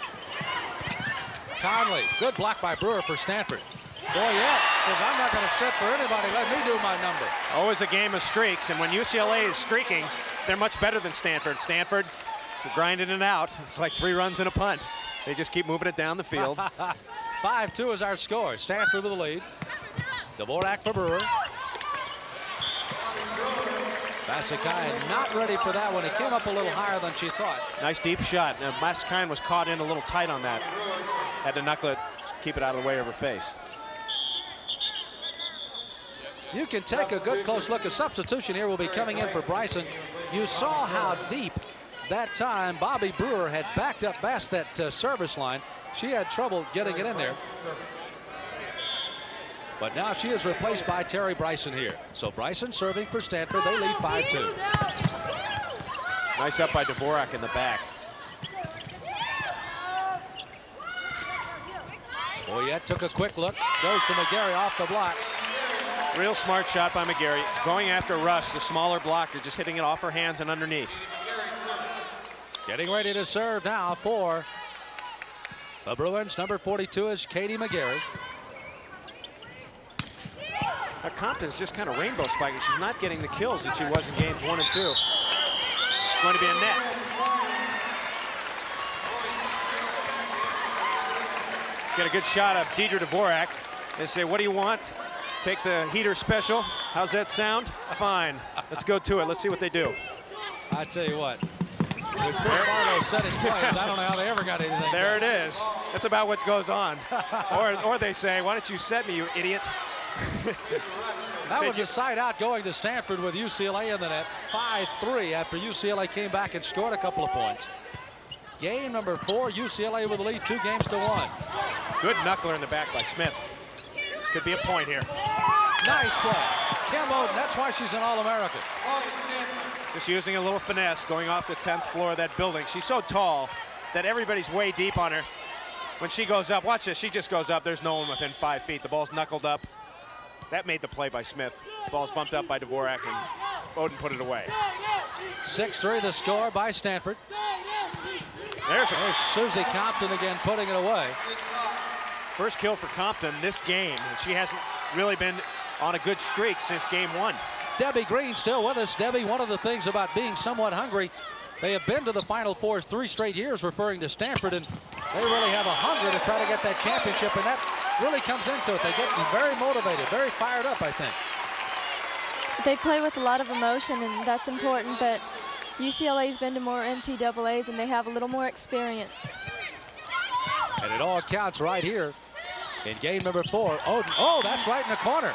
Conley, good block by Brewer for Stanford. Boyette says, I'm not going to sit for anybody. Let me do my number. Always a game of streaks, and when UCLA is streaking, they're much better than Stanford. Stanford, grinding it out. It's like 3 runs and a punt. They just keep moving it down the field. 5-2 is our score. Stanford with the lead. Dvorak for Brewer. Banikowski not ready for that one. It came up a little higher than she thought. Nice deep shot. Now, Banikowski was caught in a little tight on that. Had to knuckle it, keep it out of the way of her face. You can take a good close look. A substitution here will be coming in for Bryson. You saw how deep that time Bobby Brewer had backed up past that service line. She had trouble getting it in there. But now she is replaced by Terry Bryson here. So Bryson serving for Stanford. They lead 5-2. Nice up by Dvorak in the back. Boyette took a quick look. Goes to Mcgarrett off the block. Real smart shot by Mcgarrett. Going after Rush, the smaller blocker, just hitting it off her hands and underneath. Getting ready to serve now for the Bruins. Number 42 is Katie Mcgarrett. Now Compton's just kind of rainbow spiking. She's not getting the kills that she was in games 1 and 2. It's going to be a net. Get a good shot of Deidre Dvorak. They say, what do you want? Take the heater special. How's that sound? Fine. Let's go to it. Let's see what they do. I tell you what. With Chris Barlow setting plays, I don't know how they ever got anything. There it is. That's about what goes on. or they say, why don't you set me, you idiot? That was a side out going to Stanford with UCLA in the net. 5-3 after UCLA came back and scored a couple of points. Game number 4, UCLA with the lead 2-1. Good knuckler in the back by Smith. This could be a point here. Nice play. Kim Oden, that's why she's an All-American. Just using a little finesse, going off the 10th floor of that building. She's so tall that everybody's way deep on her. When she goes up, watch this, she just goes up. There's no one within 5 feet. The ball's knuckled up. That made the play by Smith. The ball's bumped up by Dvorak, and Oden put it away. 6-3 the score by Stanford. There's Susie Compton again putting it away. First kill for Compton this game, and she hasn't really been on a good streak since game 1. Debbie Greene still with us. Debbie, one of the things about being somewhat hungry, they have been to the Final Four 3 straight years, referring to Stanford, and they really have a hunger to try to get that championship, and that really comes into it. They get very motivated, very fired up, I think. They play with a lot of emotion, and that's important, but UCLA's been to more NCAAs, and they have a little more experience. And it all counts right here in game number 4. Oden, oh, that's right in the corner.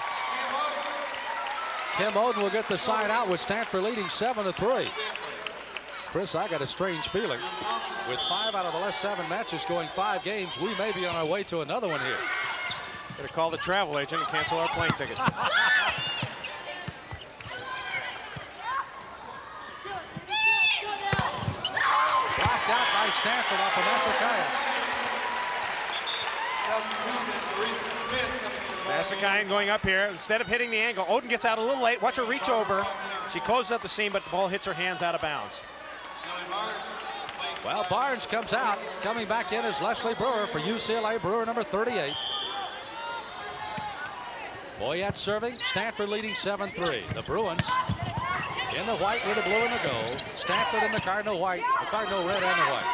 Kim Oden will get the side out with Stanford leading 7-3. Chris, I got a strange feeling. With 5 out of the last 7 matches going 5 games, we may be on our way to another one here. Gonna call the travel agent and cancel our plane tickets. Blocked out by Stanford off of Massacre. Banikowski going up here. Instead of hitting the angle, Oden gets out a little late. Watch her reach over. She closes up the seam, but the ball hits her hands out of bounds. Well, Barnes comes out. Coming back in is Leslie Brewer for UCLA. Brewer number 38. Boyette serving. Stanford leading 7-3. The Bruins in the white with the blue and the gold. Stanford in the cardinal white, the cardinal red and the white.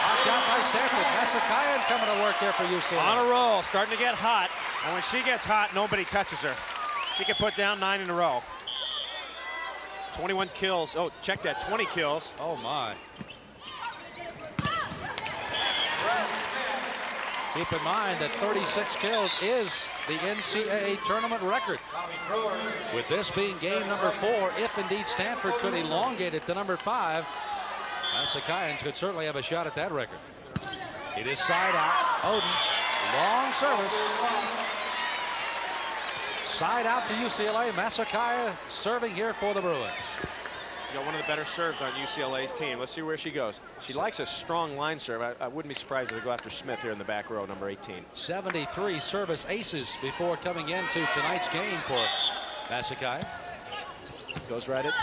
Knocked out by Stanford. Massacre coming to work here for UCLA. On a roll, starting to get hot. And when she gets hot, nobody touches her. She can put down 9 in a row. 21 kills. Oh, check that, 20 kills. Oh, my. Keep in mind that 36 kills is the NCAA tournament record. With this being game number 4, if indeed Stanford could elongate it to number 5, Massacre could certainly have a shot at that record. It is side out. Oden, long service. Side out to UCLA. Massacre serving here for the Bruins. She's got one of the better serves on UCLA's team. Let's see where she goes. She likes a strong line serve. I wouldn't be surprised if they go after Smith here in the back row, number 18. 73 service aces before coming into tonight's game for Massacre. Goes right at.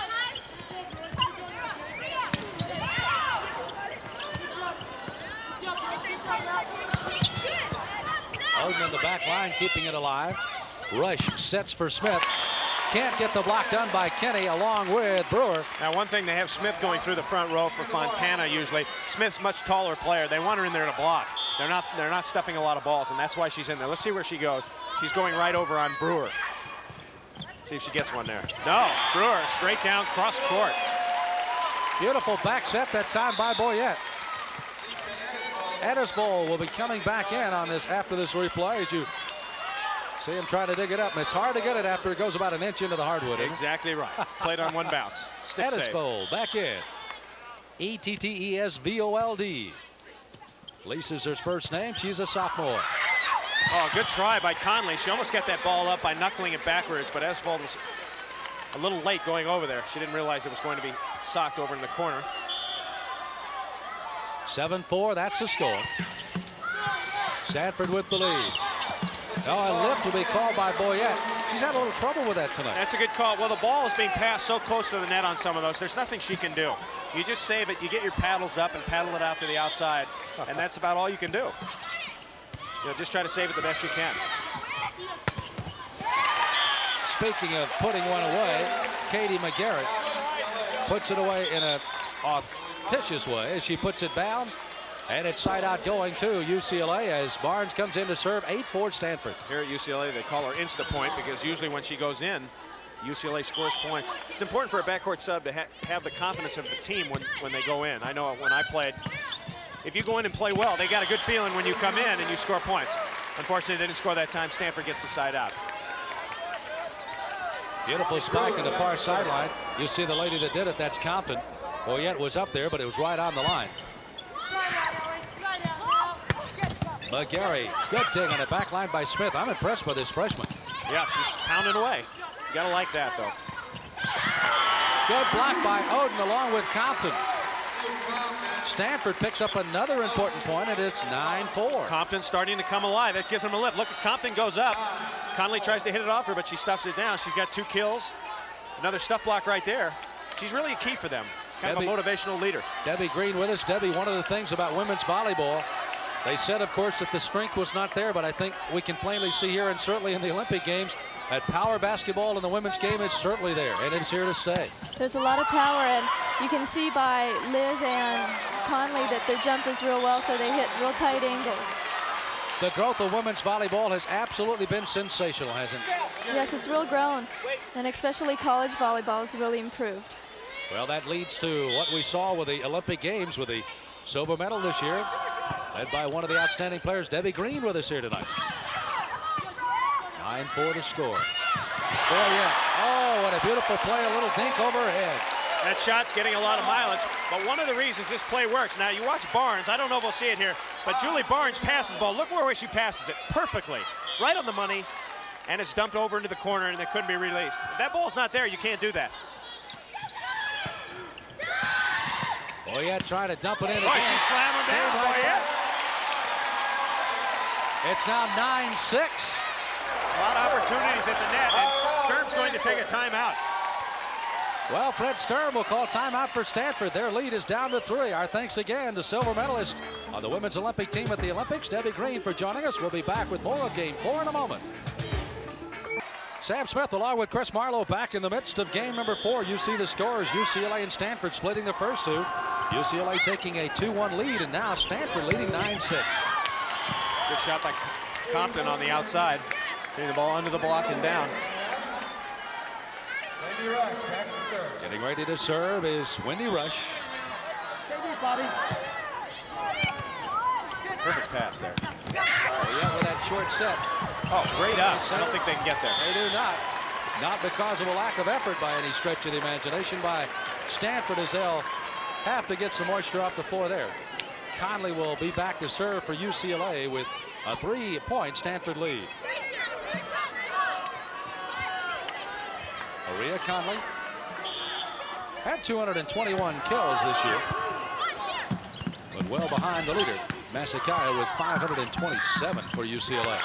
Oden in the back line, keeping it alive. Rush sets for Smith. Can't get the block done by Kenny along with Brewer. Now, one thing, they have Smith going through the front row for Fontana usually. Smith's a much taller player. They want her in there to block. They're not stuffing a lot of balls, and that's why she's in there. Let's see where she goes. She's going right over on Brewer. See if she gets one there. No, Brewer straight down cross court. Beautiful back set that time by Boyette. Edisbol will be coming back in on this after this replay. As you see him trying to dig it up, and it's hard to get it after it goes about an inch into the hardwood. Exactly right. Played on one bounce. Stick save. Edisbol back in. Ettesvold. Lisa's her first name. She's a sophomore. Oh, good try by Conley. She almost got that ball up by knuckling it backwards, but Edisbol was a little late going over there. She didn't realize it was going to be socked over in the corner. 7-4, that's the score. Stanford with the lead. Oh, a lift will be called by Boyette. She's had a little trouble with that tonight. That's a good call. Well, the ball is being passed so close to the net on some of those. There's nothing she can do. You just save it. You get your paddles up and paddle it out to the outside, and that's about all you can do. You know, just try to save it the best you can. Speaking of putting one away, Katie Mcgarrett puts it away in a auspicious way as she puts it down. And it's side out going to UCLA as Barnes comes in to serve. 8-4 Stanford. Here at UCLA, they call her insta-point because usually when she goes in, UCLA scores points. It's important for a backcourt sub to have the confidence of the team when they go in. I know when I played, if you go in and play well, they got a good feeling when you come in and you score points. Unfortunately, they didn't score that time. Stanford gets the side out. Beautiful spike in the far sideline. You see the lady that did it, that's Compton. Boyette was up there, but it was right on the line. Mcgarrett, good ding on the back line by Smith. I'm impressed by this freshman. Yeah, she's pounding away. You gotta like that, though. Good block by Oden along with Compton. Stanford picks up another important point, and it's 9-4. Compton starting to come alive. That gives them a lift. Look, Compton goes up. Conley tries to hit it off her, but she stuffs it down. She's got 2 kills. Another stuff block right there. She's really a key for them. Kind of a motivational leader. Debbie Greene with us. Debbie, one of the things about women's volleyball, they said, of course, that the strength was not there, but I think we can plainly see here, and certainly in the Olympic Games, that power basketball in the women's game is certainly there, and it's here to stay. There's a lot of power, and you can see by Liz and Conley that their jump is real well, so they hit real tight angles. The growth of women's volleyball has absolutely been sensational, hasn't it? Yes, it's real grown, and especially college volleyball has really improved. Well, that leads to what we saw with the Olympic Games with the silver medal this year, led by one of the outstanding players, Debbie Greene, with us here tonight. 9-4 to score. Boyette. Oh, what a beautiful play, a little dink overhead. That shot's getting a lot of mileage, but one of the reasons this play works, now you watch Barnes, I don't know if we'll see it here, but Julie Barnes passes the ball. Look where she passes it perfectly, right on the money, and it's dumped over into the corner and it couldn't be released. If that ball's not there, you can't do that. Boyette trying to dump it in again. Boy, she's slamming down, Boyette. It's now 9-6. A lot of opportunities at the net, and Sturm's going to take a timeout. Well, Fred Sturm will call timeout for Stanford. Their lead is down to 3. Our thanks again to silver medalist on the women's Olympic team at the Olympics, Debbie Greene, for joining us. We'll be back with more of Game 4 in a moment. Sam Smith along with Chris Marlowe back in the midst of game number 4. You see the scores. UCLA and Stanford splitting the first 2. UCLA taking a 2-1 lead, and now Stanford leading 9-6. Good shot by Compton on the outside. Getting the ball under the block and down. Getting ready to serve is Wendy Rush. Perfect pass there. Oh, yeah, with that short set. Oh, great up. I don't think they can get there. They do not. Not because of a lack of effort by any stretch of the imagination by Stanford, as they'll have to get some moisture off the floor there. Conley will be back to serve for UCLA with a 3-point Stanford lead. Maria Conley had 221 kills this year, but well behind the leader, Masakaya, with 527 for UCLA.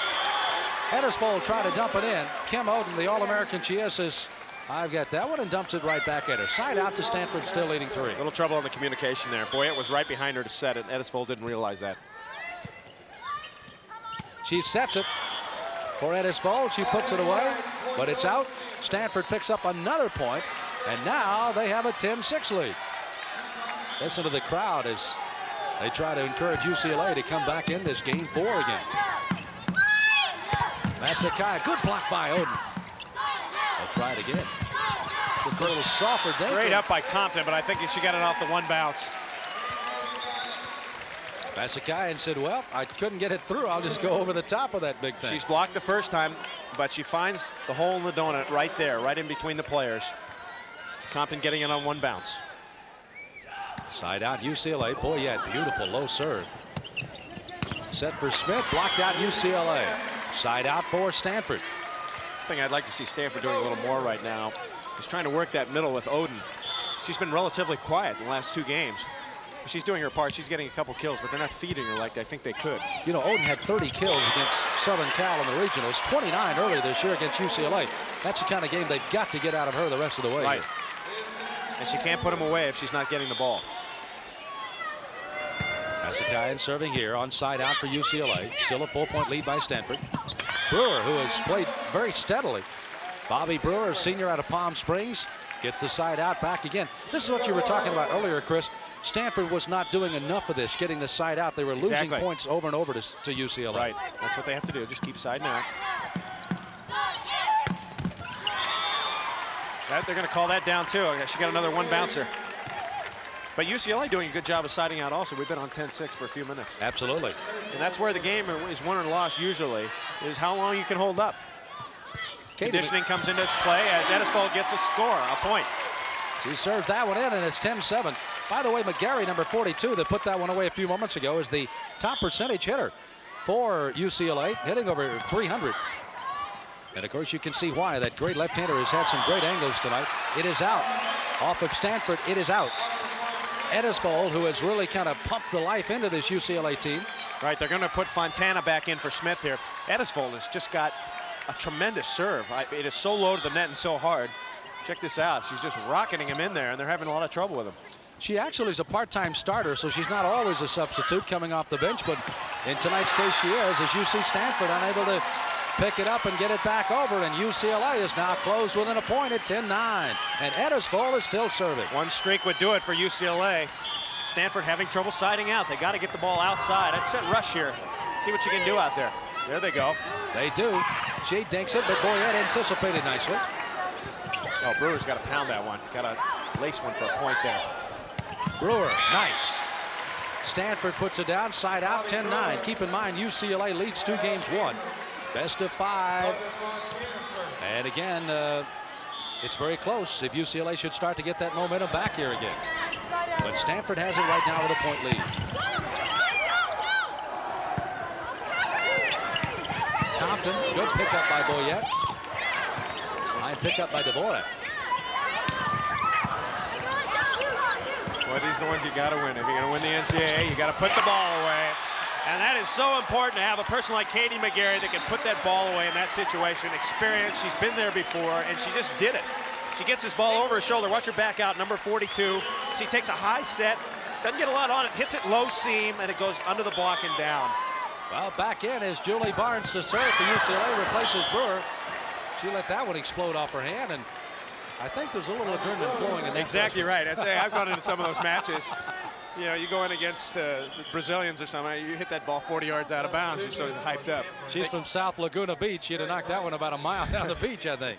Edisbol tried to dump it in. Kim Oden, the All-American she is, says, I've got that one, and dumps it right back at her. Side out to Stanford, still leading 3. A little trouble on the communication there. Boyette was right behind her to set it. Edisbol didn't realize that. She sets it for Edisbol. She puts it away, but it's out. Stanford picks up another point, and now they have a 10-6 lead. Listen to the crowd as they try to encourage UCLA to come back in this game 4 again. Masakaya, good block by Oden. They'll try it again. Just a little softer day. Great up by Compton, but I think she got it off the 1 bounce. Masakaya said, well, I couldn't get it through. I'll just go over the top of that big thing. She's blocked the first time, but she finds the hole in the donut right there, right in between the players. Compton getting it on 1 bounce. Side out UCLA. Boyette, beautiful low serve. Set for Smith, blocked out UCLA. Side out for Stanford. I think I'd like to see Stanford doing a little more right now. He's trying to work that middle with Oden. She's been relatively quiet in the last 2 games. She's doing her part. She's getting a couple kills, but they're not feeding her like I think they could. You know, Oden had 30 kills against Southern Cal in the regionals, 29 earlier this year against UCLA. That's the kind of game they've got to get out of her the rest of the way. Right. And she can't put them away if she's not getting the ball. Asakayan serving here on side out for UCLA. Still a 4-point lead by Stanford. Brewer, who has played very steadily. Bobby Brewer, senior out of Palm Springs, gets the side out back again. This is what you were talking about earlier, Chris. Stanford was not doing enough of this, getting the side out. They were losing points over and over to UCLA. Right. That's what they have to do. Just keep siding out. They're going to call that down, too. She got another 1 bouncer. But UCLA doing a good job of siding out also. We've been on 10-6 for a few minutes. Absolutely. And that's where the game is won or lost usually, is how long you can hold up. Conditioning comes into play as Edisbol gets a score, a point. She serves that one in, and it's 10-7. By the way, Mcgarrett, number 42, that put that one away a few moments ago, is the top percentage hitter for UCLA, hitting over 300. And, of course, you can see why. That great left-hander has had some great angles tonight. It is out. Off of Stanford, it is out. Edisbol, who has really kind of pumped the life into this UCLA team. Right, they're going to put Fontana back in for Smith here. Edisbol has just got a tremendous serve. It is so low to the net and so hard. Check this out. She's just rocketing him in there, and they're having a lot of trouble with him. She actually is a part-time starter, so she's not always a substitute coming off the bench, but in tonight's case she is, as you see Stanford unable to pick it up and get it back over, and UCLA is now closed within a point at 10-9, and Edisbol is still serving. One streak would do it for UCLA. Stanford having trouble siding out. They got to get the ball outside. I'd set Rush here. See what you can do out there. There they go. They do. She dinks it, but Boyette anticipated nicely. Oh, Brewer's got to pound that one. Got to lace one for a point there. Brewer, nice. Stanford puts it down, side out, 10-9. Keep in mind, UCLA leads 2 games 1. Best of 5. And again, it's very close if UCLA should start to get that momentum back here again. But Stanford has it right now with a point lead. Compton, good pickup by Boyette. Fine pickup by Dvorak. Well, these are the ones you got to win. If you're going to win the NCAA, you got to put the ball away. And that is so important to have a person like Katie Mcgarrett that can put that ball away in that situation. Experience, she's been there before, and she just did it. She gets this ball over her shoulder. Watch her back out, number 42. She takes a high set, doesn't get a lot on it, hits it low seam, and it goes under the block and down. Well, back in is Julie Barnes to serve for UCLA, replaces Brewer. She let that one explode off her hand, and I think there's a little adrenaline flowing in that. Exactly right. I've gone into some of those matches. You know, you go in against the Brazilians or something, you hit that ball 40 yards out of bounds, you're sort of hyped up. She's from South Laguna Beach. She'd have knocked that one about a mile down the beach, I think.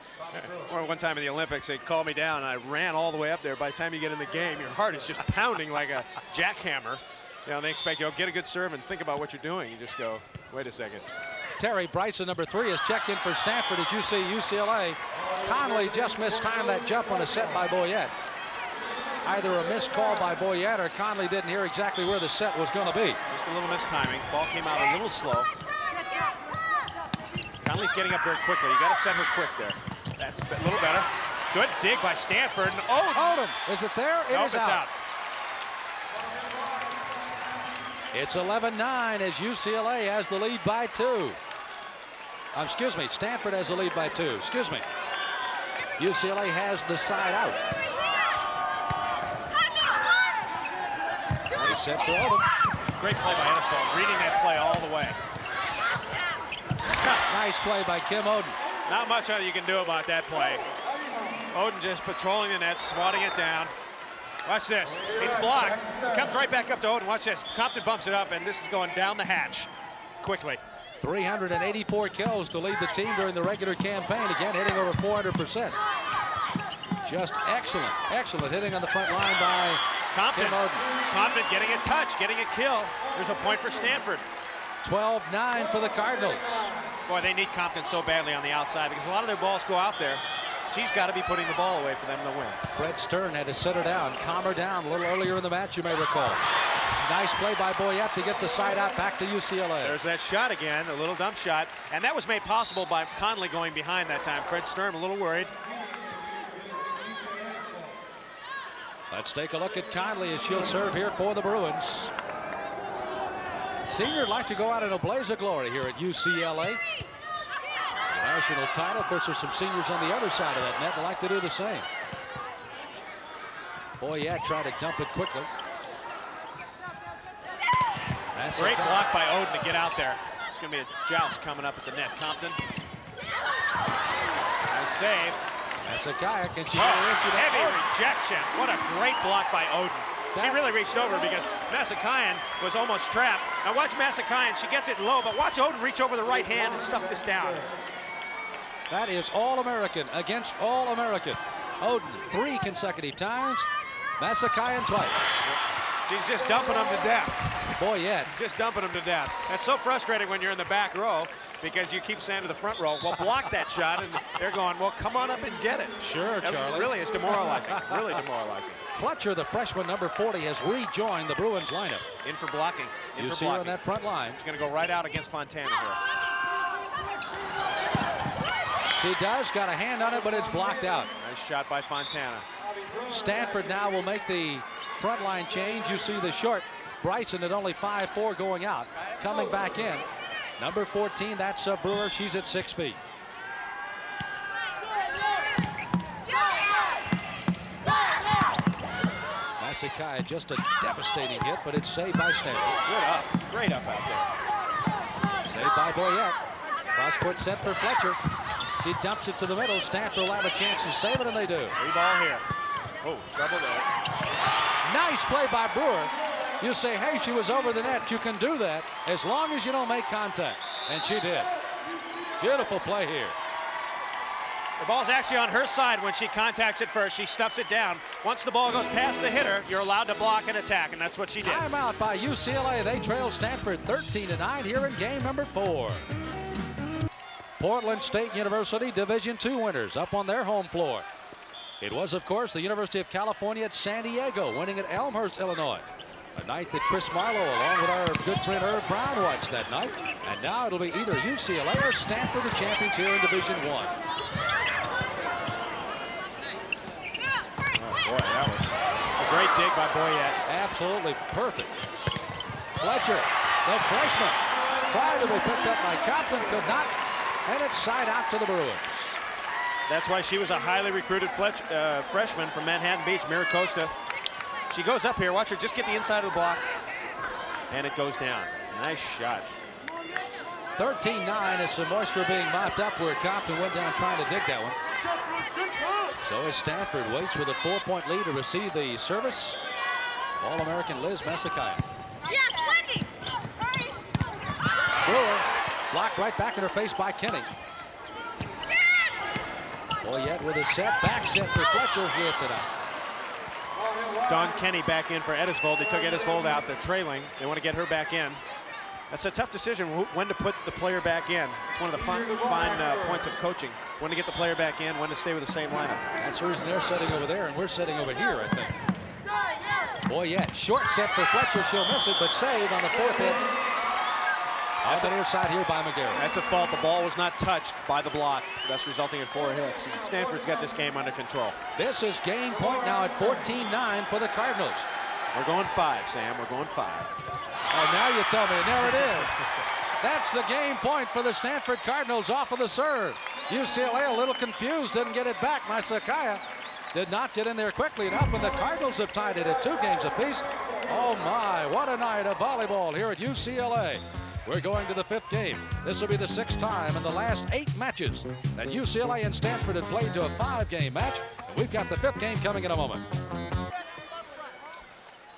Or one time in the Olympics, they called me down, and I ran all the way up there. By the time you get in the game, your heart is just pounding like a jackhammer. You know, they expect you to get a good serve and think about what you're doing. You just go, wait a second. Terry Bryson, number 3, is checked in for Stanford. As you see, UCLA. Conley just mistimed that jump on a set by Boyette. Either a missed call by Boyette or Conley didn't hear exactly where the set was going to be. Just a little mistiming. Ball came out a little slow. Conley's getting up very quickly. You got to set her quick there. That's a little better. Good dig by Stanford. And Oden. Is it there? It is out. It's 11-9 as UCLA has the lead by 2. Excuse me, Stanford has the lead by 2. Excuse me. UCLA has the side out. Nice set for Oden. Great play by Edisbol, reading that play all the way. Nice play by Kim Oden. Not much you can do about that play. Oden just patrolling the net, swatting it down. Watch this. It's blocked. It comes right back up to Oden. Watch this. Compton bumps it up, and this is going down the hatch quickly. 384 kills to lead the team during the regular campaign. Again, hitting over 400%. Just excellent, excellent hitting on the front line by Compton. Kim Oden. Compton getting a touch, getting a kill. There's a point for Stanford. 12-9 for the Cardinals. Boy, they need Compton so badly on the outside because a lot of their balls go out there. She's got to be putting the ball away for them to win. Fred Stern had to set her down, calm her down a little earlier in the match, you may recall. Nice play by Boyette to get the side out back to UCLA. There's that shot again, a little dump shot. And that was made possible by Conley going behind that time. Fred Sturm a little worried. Let's take a look at Conley as she'll serve here for the Bruins. Senior would like to go out in a blaze of glory here at UCLA. The national title. Of course, there's some seniors on the other side of that net that like to do the same. Boyette tried to dump it quickly. That's great block by Oden to get out there. It's going to be a joust coming up at the net. Compton. Nice save. Masakaya, can she get her into that? Heavy rejection. What a great block by Oden. She really reached over because Masakayan was almost trapped. Now watch Masakayan. She gets it low, but watch Oden reach over the right hand and stuff this down. That is All-American against All-American. Oden 3 consecutive times. Masakayan twice. She's just dumping them to death. Boyette. Just dumping them to death. That's so frustrating when you're in the back row because you keep saying to the front row, well, block that shot, and they're going, well, come on up and get it. Sure, Charlie. It really is demoralizing. Really demoralizing. Fletcher, the freshman, number 40, has rejoined the Bruins lineup. In for blocking. You see her on that front line. She's going to go right out against Fontana here. She does, got a hand on it, but it's blocked out. Nice shot by Fontana. Stanford now will make the front line change. You see the short Bryson at only 5'4" going out. Coming back in. Number 14, that's Brewer. She's at 6 feet. Masakaya, just a devastating hit, but it's saved by Stanford. Good up. Great up out there. Saved by Boyette. Cross court set for Fletcher. She dumps it to the middle. Stanford will have a chance to save it, and they do. Free ball here. Oh, trouble there. Nice play by Brewer. You say, hey, she was over the net. You can do that as long as you don't make contact. And she did. Beautiful play here. The ball's actually on her side when she contacts it first. She stuffs it down. Once the ball goes past the hitter, you're allowed to block and attack, and that's what she did. Timeout by UCLA. They trail Stanford 13-9 here in game number 4. Portland State University Division II winners up on their home floor. It was, of course, the University of California at San Diego, winning at Elmhurst, Illinois. A night that Chris Marlowe, along with our good friend Irv Brown, watched that night. And now it'll be either UCLA or Stanford, the champions here in Division I. Oh, boy, that was a great dig by Boyette. Absolutely perfect. Fletcher, the freshman, tried to be picked up by Compton, could not, and it's side out to the Bruins. That's why she was a highly recruited freshman from Manhattan Beach, Miracosta. She goes up here. Watch her just get the inside of the block. And it goes down. Nice shot. 13-9 as some moisture being mopped up where Compton went down trying to dig that one. So as Stanford waits with a 4-point lead to receive the service, All-American Liz Masakaya. Yes, Wendy! Brewer blocked right back in her face by Kenny. Boyette with a set, back set for Fletcher. She hits it out. Don Kenny back in for Edisbol. They took Edisbol out. They're trailing. They want to get her back in. That's a tough decision when to put the player back in. It's one of the fine points of coaching. When to get the player back in, when to stay with the same lineup. That's the reason they're setting over there and we're setting over here, I think. Boyette, short set for Fletcher. She'll miss it, but save on the 4th hit. That's an near side here by Mcgarrett. That's a fault. The ball was not touched by the block. That's resulting in 4 hits. Stanford's got this game under control. This is game point now at 14-9 for the Cardinals. We're going 5, Sam. We're going 5. Oh, now you tell me. And there it is. That's the game point for the Stanford Cardinals off of the serve. UCLA a little confused, didn't get it back. Masakaya did not get in there quickly enough, and the Cardinals have tied it at 2 games apiece. Oh my, what a night of volleyball here at UCLA. We're going to the 5th game. This will be the 6th time in the last 8 matches that UCLA and Stanford have played to a 5-game match. And we've got the 5th game coming in a moment.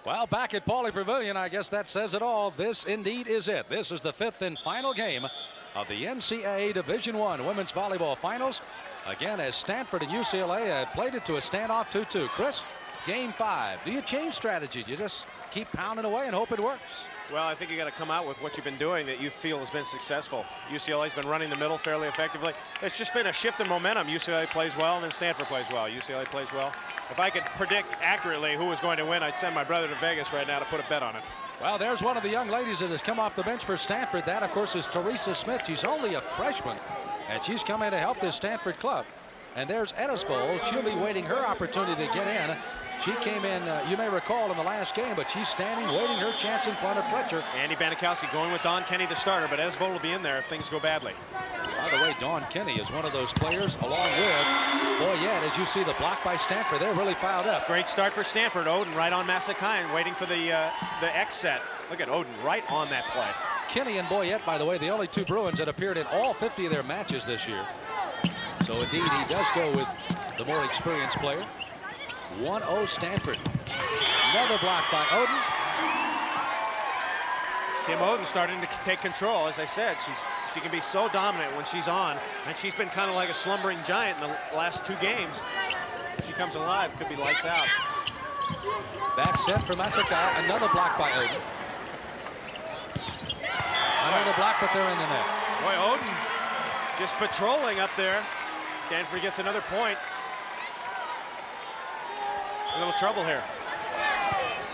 Well, back at Pauley Pavilion, I guess that says it all. This indeed is it. This is the 5th and final game of the NCAA Division I Women's Volleyball Finals. Again, as Stanford and UCLA have played it to a standoff 2-2. Chris, game 5. Do you change strategy? Do you just keep pounding away and hope it works? Well, I think you got to come out with what you've been doing that you feel has been successful. UCLA's been running the middle fairly effectively. It's just been a shift in momentum. UCLA plays well, and then Stanford plays well. UCLA plays well. If I could predict accurately who was going to win, I'd send my brother to Vegas right now to put a bet on it. Well, there's one of the young ladies that has come off the bench for Stanford. That, of course, is Teresa Smith. She's only a freshman, and she's come in to help this Stanford club. And there's Edisbol. She'll be waiting her opportunity to get in. She came in, you may recall, in the last game, but she's standing, waiting her chance in front of Fletcher. Andy Banikowski going with Dawn Kenny, the starter, but Edisbol will be in there if things go badly. By the way, Dawn Kenny is one of those players, along with Boyette. As you see the block by Stanford, they're really filed up. Great start for Stanford. Oden right on Masakayan, waiting for the X set. Look at Oden right on that play. Kenny and Boyette, by the way, the only two Bruins that appeared in all 50 of their matches this year. So indeed, he does go with the more experienced player. 1-0 Stanford. Another block by Oden. Kim Oden starting to take control. As I said, she can be so dominant when she's on, and she's been kind of like a slumbering giant in the last 2 games. If she comes alive, could be lights out. Back set for Masaka. Another block by Oden. Another block, but they're in the net. Boy, Oden just patrolling up there. Stanford gets another point. A little trouble here.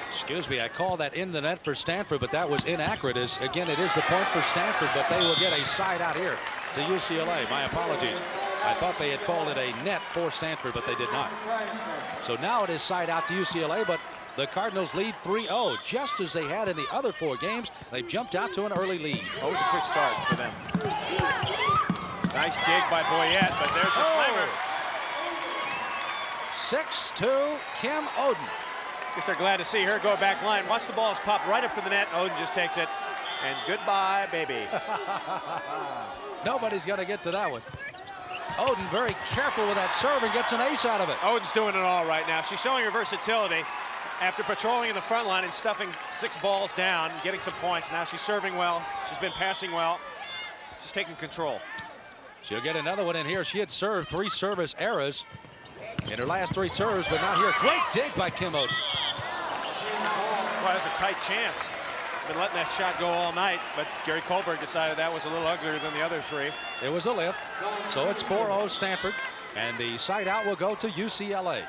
Excuse me, I call that in the net for Stanford, but that was inaccurate. Again, it is the point for Stanford, but they will get a side out here to UCLA. My apologies. I thought they had called it a net for Stanford, but they did not. So now it is side out to UCLA, but the Cardinals lead 3-0, just as they had in the other 4 games. They've jumped out to an early lead. That was a quick start for them. Nice dig by Boyette, but there's a slinger. 6-2, Kim Oden. Guess they're glad to see her go back line. Watch the balls pop right up to the net. Oden just takes it. And goodbye, baby. Nobody's going to get to that one. Oden very careful with that serve and gets an ace out of it. Oden's doing it all right now. She's showing her versatility after patrolling in the front line and stuffing 6 balls down, getting some points. Now she's serving well. She's been passing well. She's taking control. She'll get another one in here. She had served 3 service errors in her last 3 serves, but not here. Great dig by Kim Oden. Well, that's a tight chance. Been letting that shot go all night, but Gary Kohlberg decided that was a little uglier than the other 3. It was a lift. So it's 4-0 Stanford, and the side out will go to UCLA.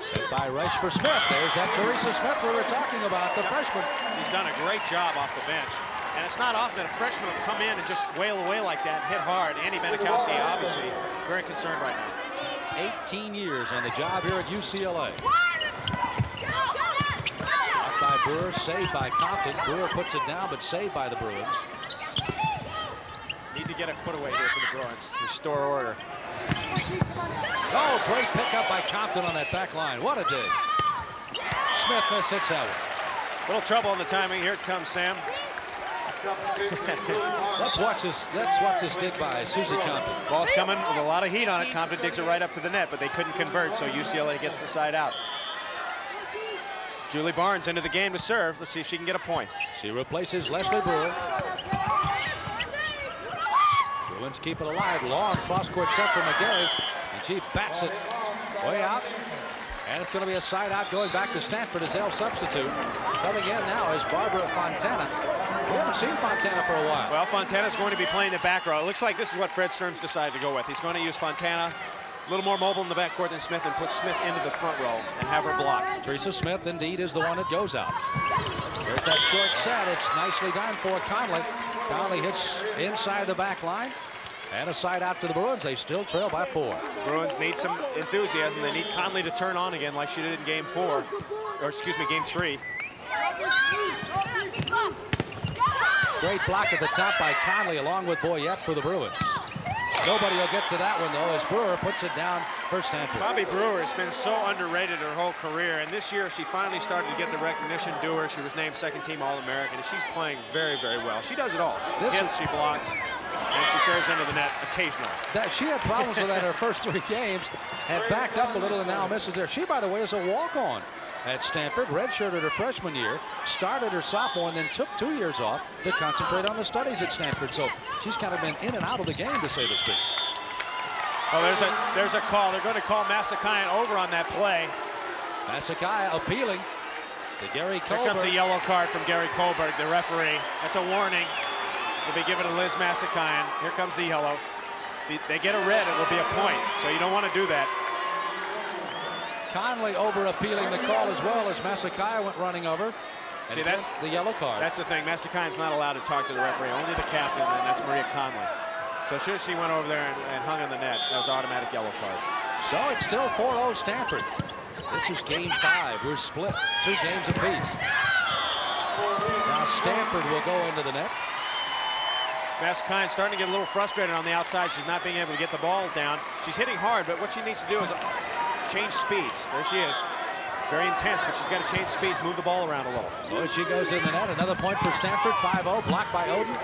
Set by Rush for Smith. There's that Teresa Smith we were talking about, the freshman. She's done a great job off the bench. And it's not often that a freshman will come in and just wail away like that and hit hard. Andy Banikowski, obviously, very concerned right now. 18 years on the job here at UCLA. Blocked by Brewer, saved by Compton. Brewer puts it down, but saved by the Bruins. Need to get a put away here for the Bruins. Restore order. Oh, great pickup by Compton on that back line. What a dig. Smith hits that one. Little trouble on the timing. Here it comes, Sam. Let's watch this dig by Susie Compton. Ball's coming with a lot of heat on it. Compton digs it right up to the net, but they couldn't convert, so UCLA gets the side out. Julie Barnes into the game to serve. Let's see if she can get a point. She replaces Leslie Brewer. Bruins keep it alive. Long cross-court set for Mcgarrett, and she bats it way out. And it's going to be a side out going back to Stanford as they'll substitute. Coming in now is Barbara Fontana. We haven't seen Fontana for a while. Well, Fontana's going to be playing the back row. It looks like this is what Fred Stearns decided to go with. He's going to use Fontana a little more mobile in the backcourt than Smith and put Smith into the front row and have her block. Teresa Smith, indeed, is the one that goes out. There's that short set. It's nicely done for Conley. Conley hits inside the back line. And a side out to the Bruins. They still trail by 4. Bruins need some enthusiasm. They need Conley to turn on again like she did in game 4. Or excuse me, game 3. Great block at the top by Conley along with Boyette for the Bruins. Nobody will get to that one, though, as Brewer puts it down for Stanford. Bobby Brewer has been so underrated her whole career, and this year she finally started to get the recognition due her. She was named second-team All-American, and she's playing very, very well. She does it all. She hits, she blocks, and she serves into the net occasionally. She had problems with that in her first 3 games, had backed up a little and now misses there. She, by the way, is a walk-on at Stanford, redshirted her freshman year, started her sophomore, and then took 2 years off to concentrate on the studies at Stanford. So she's kind of been in and out of the game, to say the speak. Oh, there's a call. They're going to call Masakayan over on that play. Masakaya appealing to Gary Colbert. Here comes a yellow card from Gary Colbert, the referee. That's a warning. Will be given to Liz Masakayan. Here comes the yellow. If they get a red, it will be a point, so you don't want to do that. Conley over appealing the call as well as Masakaya went running over. See, that's the yellow card. That's the thing. Masakayan's not allowed to talk to the referee, only the captain, and that's Maria Conley. So as soon as she went over there and hung on the net, that was an automatic yellow card. So it's still 4-0 Stanford. This is game 5. We're split 2 games apiece. Now Stanford will go into the net. Masakayan's starting to get a little frustrated on the outside. She's not being able to get the ball down. She's hitting hard, but what she needs to do is change speeds. There she is. Very intense, but she's got to change speeds, move the ball around a little. So as she goes in the net, another point for Stanford, 5-0, blocked by Oden.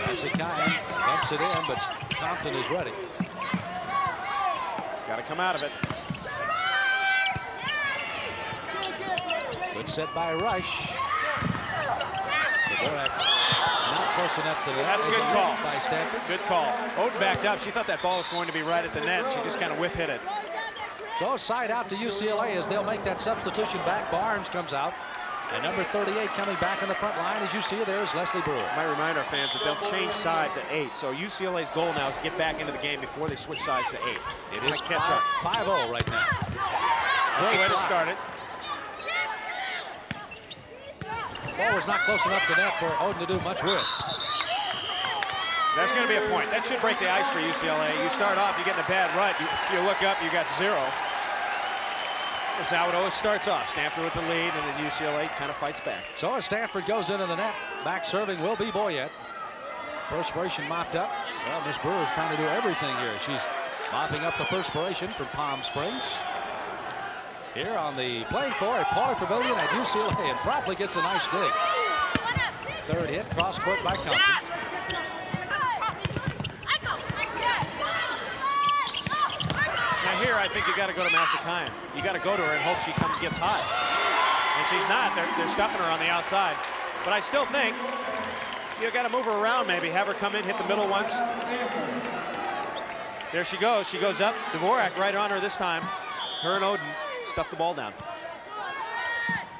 Masakayan bumps it in, but Compton is ready. Got to come out of it. Good set by Rush. Not close enough to the net. That's a good call by Stanford. Good call. Oden backed up. She thought that ball was going to be right at the net. She just kind of whiff hit it. So side out to UCLA as they'll make that substitution back. Barnes comes out. And number 38 coming back in the front line, as you see there, is Leslie Brewer. I might remind our fans that they'll change sides at 8. So UCLA's goal now is to get back into the game before they switch sides to 8. It is catch up. 5-0 right now. That's the way to start it. Ball was not close enough to net for Oden to do much with. That's going to be a point. That should break the ice for UCLA. You start off, you get in a bad rut. You look up, you got 0. That's how it always starts off. Stanford with the lead, and then UCLA kind of fights back. So as Stanford goes into the net, back serving will be Boyette. Perspiration mopped up. Well, Miss Brewer is trying to do everything here. She's mopping up the perspiration from Palm Springs. Here on the playing floor at Pauley Pavilion at UCLA, and promptly gets a nice dig. Third hit, cross court by Compton. Now here, I think you got to go to Masakayan. You got to go to her and hope she gets high. And she's not. They're stuffing her on the outside. But I still think you got to move her around maybe. Have her come in, hit the middle once. There she goes. She goes up. Dvorak right on her this time. Her and Oden stuff the ball down.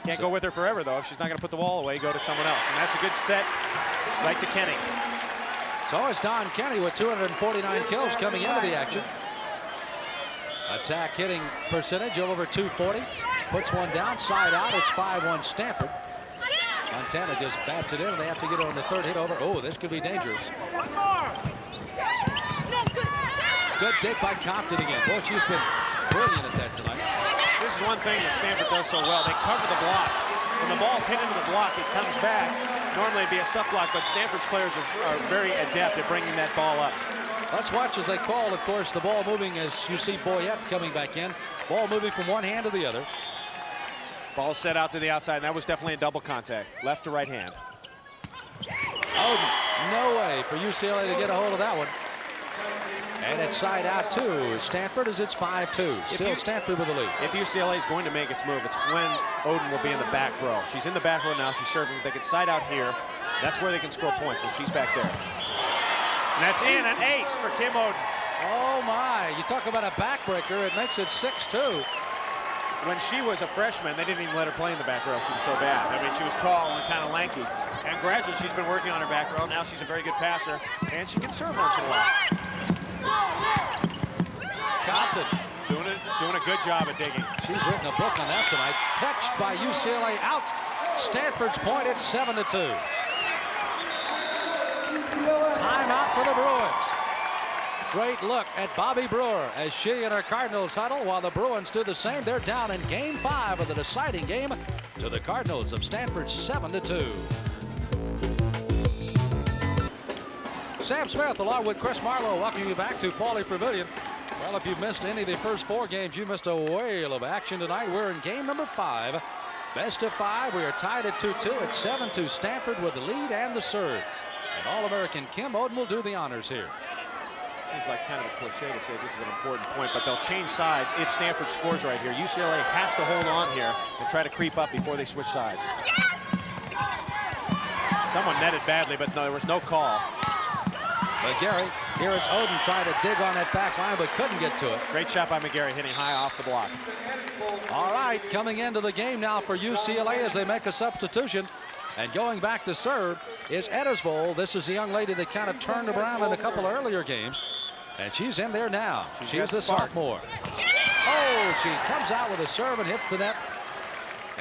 Can't go with her forever, though. If she's not going to put the ball away, go to someone else. And that's a good set right to Kenny. So it's Don Kenny with 249 kills coming into the action. Attack hitting percentage over 240. Puts one down, side out. It's 5-1 Stanford. Fontana just bats it in, and they have to get it on the third hit over. Oh, this could be dangerous. Good dig by Compton again. Boy, she's been brilliant at that tonight. This is one thing that Stanford does so well. They cover the block. When the ball's hit into the block, it comes back. Normally it'd be a stuff block, but Stanford's players are very adept at bringing that ball up. Let's watch as they call, of course, the ball moving as you see Boyette coming back in. Ball moving from one hand to the other. Ball set out to the outside, and that was definitely a double contact. Left to right hand. Oden, no way for UCLA to get a hold of that one. And it's side out to Stanford as it's 5-2. Still Stanford with the lead. If UCLA is going to make its move, it's when Oden will be in the back row. She's in the back row now. She's serving. They can side out here. That's where they can score points, when she's back there. And that's in, an ace for Kim Oden. Oh my, you talk about a backbreaker, it makes it 6-2. When she was a freshman, they didn't even let her play in the back row. She was so bad. I mean, she was tall and kind of lanky. And gradually, she's been working on her back row. Now she's a very good passer, and she can serve once in a while. Compton doing a good job at digging. She's written a book on that tonight. Touched by UCLA out. Stanford's point, it's 7-2. Timeout for the Bruins. Great look at Bobby Brewer as she and her Cardinals huddle while the Bruins do the same. They're down in game 5 of the deciding game to the Cardinals of Stanford, 7-2. Sam Smith along with Chris Marlowe welcoming you back to Pauley Pavilion. Well, if you missed any of the first 4 games, you missed a whale of action tonight. We're in game number 5. Best of 5. We are tied at 2-2. It's 7-2 Stanford with the lead and the serve. And All-American Kim Oden will do the honors here. Seems like kind of a cliche to say this is an important point, but they'll change sides if Stanford scores right here. UCLA has to hold on here and try to creep up before they switch sides. Someone netted badly, but no, there was no call. Mcgarrett, here is Oden trying to dig on that back line, but couldn't get to it. Great shot by Mcgarrett, hitting high off the block. All right, coming into the game now for UCLA as they make a substitution. And going back to serve is Edisbol. This is the young lady that kind of turned around in a couple of earlier games. And she's in there now. She's the sophomore. Oh, she comes out with a serve and hits the net.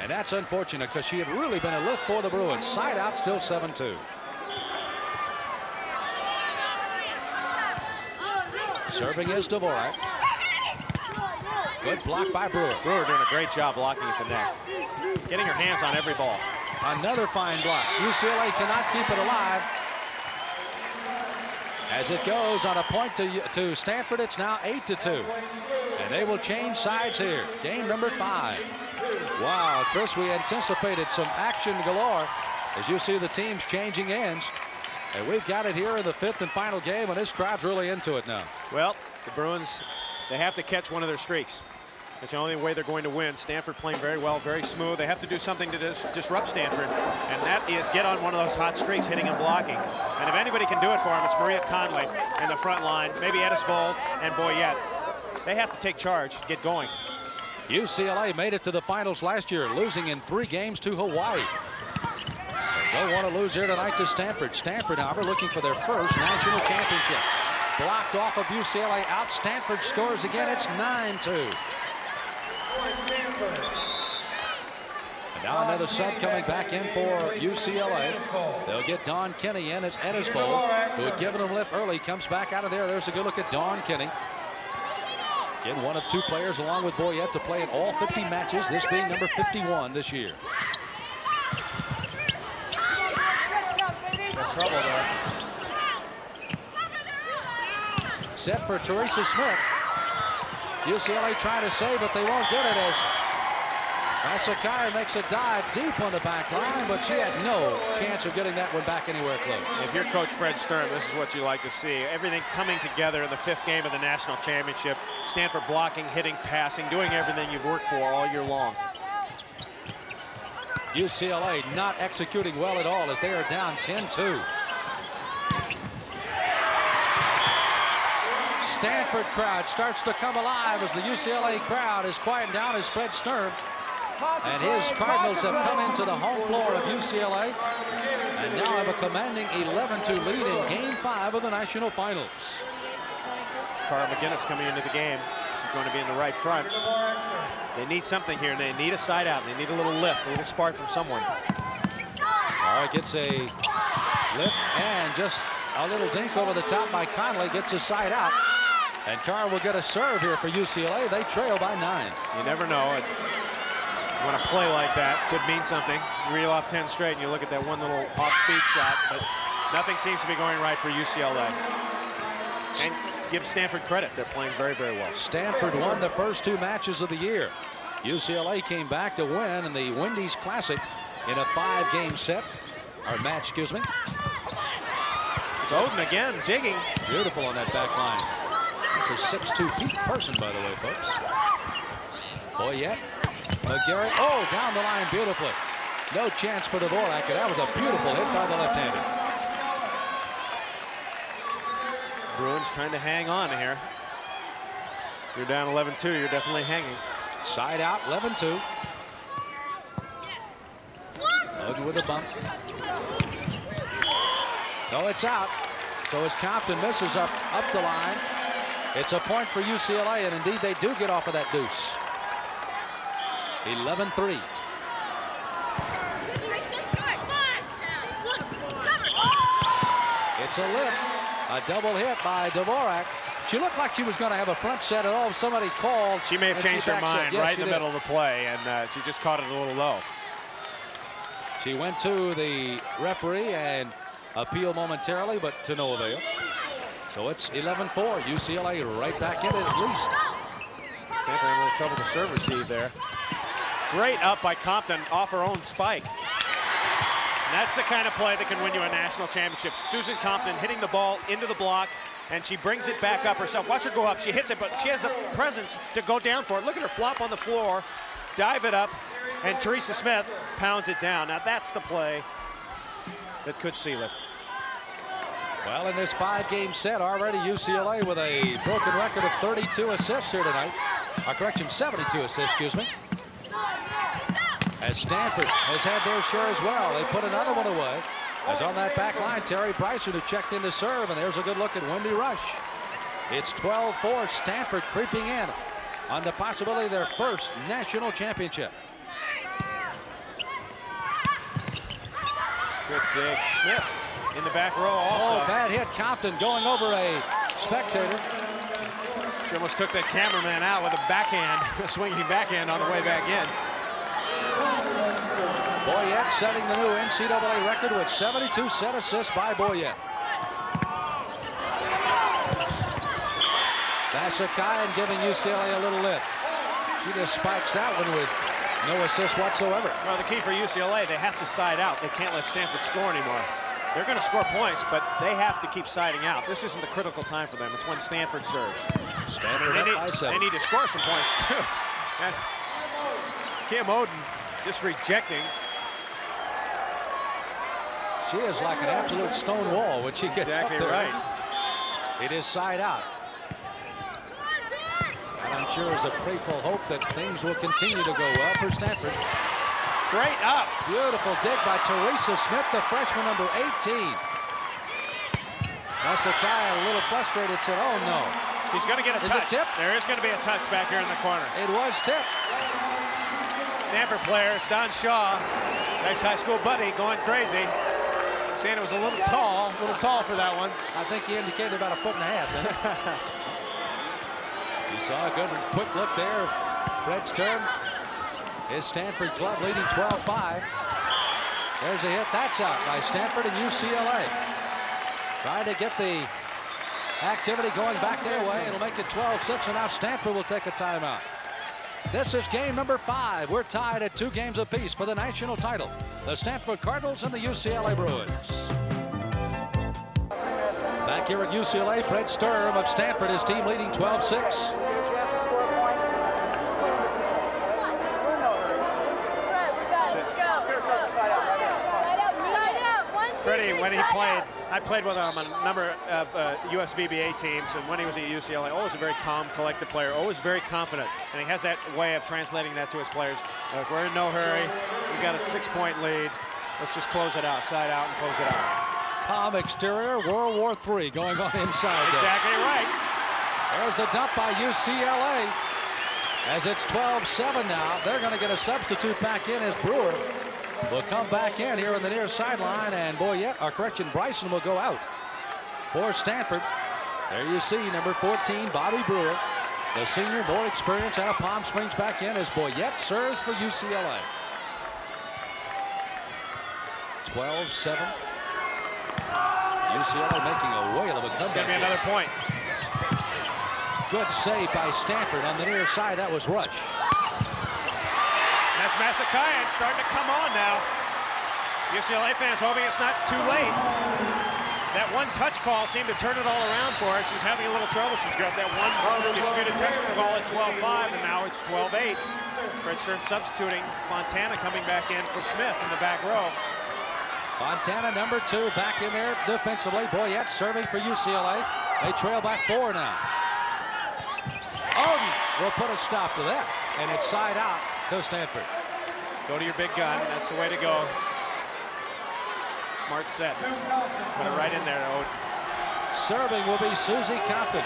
And that's unfortunate because she had really been a lift for the Bruins. Side out, still 7-2. Serving is Dvorak. Good block by Brewer. Brewer doing a great job blocking at the net. Getting her hands on every ball. Another fine block. UCLA cannot keep it alive. As it goes on a point to Stanford, it's now 8-2. And they will change sides here. Game number 5. Wow, Chris, we anticipated some action galore as you see the teams changing ends. And we've got it here in the 5th and final game, and this crowd's really into it now. Well, the Bruins, they have to catch one of their streaks. It's the only way they're going to win. Stanford playing very well, very smooth. They have to do something to disrupt Stanford, and that is get on one of those hot streaks, hitting and blocking. And if anybody can do it for them, it's Maria Conley in the front line, maybe Edisbol and Boyette. They have to take charge, get going. UCLA made it to the finals last year, losing in 3 games to Hawaii. They don't want to lose here tonight to Stanford. Stanford, however, looking for their first national championship. Blocked off of UCLA out. Stanford scores again. It's 9-2. And now another sub coming back in for UCLA. They'll get Dawn Kenny in as Edisbol, who had given them a lift early, comes back out of there. There's a good look at Dawn Kenny. Again, one of 2 players along with Boyette to play in all 50 matches, this being number 51 this year. Trouble there. Set for Teresa Smith. UCLA trying to save, but they won't get it as Sakai makes a dive deep on the back line, but she had no chance of getting that one back anywhere close. If you're Coach Fred Sturm, this is what you like to see. Everything coming together in the 5th game of the national championship. Stanford blocking, hitting, passing, doing everything you've worked for all year long. UCLA not executing well at all as they are down 10-2. Stanford crowd starts to come alive as the UCLA crowd is quieting down as Fred Sturm and his Cardinals have come into the home floor of UCLA and now have a commanding 11-2 lead in Game 5 of the national finals. It's Cara McGinnis coming into the game. She's going to be in the right front. They need something here. They need a side out. They need a little lift, a little spark from someone. All right, gets a lift and just a little dink over the top by Conley, gets a side out. And Cara will get a serve here for UCLA. They trail by 9. You never know. When a play like that could mean something. You reel off 10 straight and you look at that one little off-speed shot, but nothing seems to be going right for UCLA. And give Stanford credit. They're playing very, very well. Stanford won the first 2 matches of the year. UCLA came back to win in the Wendy's Classic in a 5-game set, or match, excuse me. It's Oden again, digging. Beautiful on that back line. It's a 6'2" peak person, by the way, folks. Boyette, Mcgarrett, oh, down the line beautifully. No chance for Dvorak, and that was a beautiful hit by the left-hander. Bruins trying to hang on here. You're down 11-2, you're definitely hanging. Side out, 11-2. Oden with a bump. No, it's out. So as Compton misses up the line, it's a point for UCLA, and indeed they do get off of that deuce. 11-3. It's a lift, a double hit by Dvorak. She looked like she was going to have a front set at all. Somebody called. She may have changed her mind right in the middle of the play, and she just caught it a little low. She went to the referee and appealed momentarily, but to no avail. So it's 11-4. UCLA right back in it at least. Stanford having a little trouble to serve receive there. Great up by Compton off her own spike. And that's the kind of play that can win you a national championship. Susan Compton hitting the ball into the block, and she brings it back up herself. Watch her go up. She hits it, but she has the presence to go down for it. Look at her flop on the floor, dive it up, and Teresa Smith pounds it down. Now that's the play that could seal it. Well, in this 5-game set, already UCLA with a broken record of 32 assists here tonight. Correction, 72 assists, excuse me. As Stanford has had their share as well. They put another one away. As on that back line, Terry Bryson, who checked in to serve, and there's a good look at Wendy Rush. It's 12-4, Stanford creeping in on the possibility of their first national championship. Good dig. Smith in the back row also. Oh, bad hit. Compton going over a spectator. She almost took that cameraman out with a backhand, a swinging backhand on the way back in. Boyette setting the new NCAA record with 72 set assists by Boyette. Banikowski giving UCLA a little lift. She just spikes that one with no assist whatsoever. Well, the key for UCLA, they have to side out. They can't let Stanford score anymore. They're going to score points, but they have to keep siding out. This isn't the critical time for them. It's when Stanford serves. Stanford they need to score some points, too. And Kim Oden just rejecting. She is like an absolute stone wall when she gets exactly up there. Right. It is side out. And I'm sure there's a playful hope that things will continue to go well for Stanford. Great up. Beautiful dig by Teresa Smith, the freshman, number 18. Banikowski, a little frustrated, said, oh no. He's going to get a touch. It tip? There is going to be a touch back here in the corner. It was tipped. Stanford player, Don Shaw, nice high school buddy, going crazy. Saying it was a little tall for that one. I think he indicated about 1.5 feet, didn't he? You saw a good quick look there. Fred's turn. His Stanford club leading 12-5. There's a hit. That's out by Stanford and UCLA. Trying to get the activity going back their way. It'll make it 12-6, and now Stanford will take a timeout. This is game number 5. We're tied at 2 games apiece for the national title. The Stanford Cardinals and the UCLA Bruins. Back here at UCLA, Fred Sturm of Stanford, his team leading 12-6. Freddie, when he played, I played with him on a number of USVBA teams, and when he was at UCLA, always a very calm, collected player, always very confident, and he has that way of translating that to his players. Look, we're in no hurry. We've got a 6-point lead. Let's just close it out, side out, and close it out. Calm exterior, World War III going on inside. Exactly right. There's the dump by UCLA. As it's 12-7 now, they're going to get a substitute back in as Brewer will come back in here on the near sideline, and Bryson will go out for Stanford. There you see number 14, Bobby Brewer, the senior, more experience out of Palm Springs, back in as Boyette serves for UCLA. 12-7. UCLA making a whale of a comeback. It's going to be another point. Good save by Stanford on the near side. That was Rush. That's Banikowski starting to come on now. UCLA fans hoping it's not too late. That one touch call seemed to turn it all around for her. She's having a little trouble. She's got that one disputed touch call at 12-5, and now it's 12-8. Fred Sturm substituting. Fontana coming back in for Smith in the back row. Fontana, number 2, back in there defensively. Boyette serving for UCLA. They trail by 4 now. Oden will put a stop to that, and it's side out to Stanford. Go to your big gun. That's the way to go. Smart set. Put it right in there, Oden. Serving will be Susie Compton.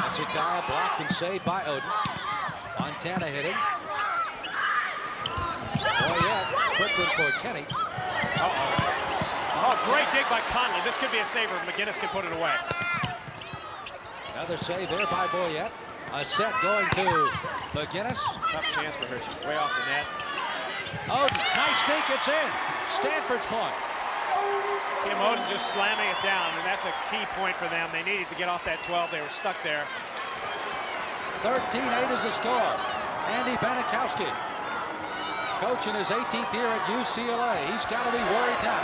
Banikowski blocked and saved by Oden. Fontana hitting. Boyette, quick one for Kenny. Oh, great dig by Conley. This could be a saver. McGinnis can put it away. Another save there by Boyette. A set going to McGinnis. Tough chance for her. She's way off the net. Oden, nice sneak, it's in. Stanford's point. Kim Oden just slamming it down, and that's a key point for them. They needed to get off that 12. They were stuck there. 13-8 is the score. Andy Banikowski, coach in his 18th year at UCLA. He's got to be worried now.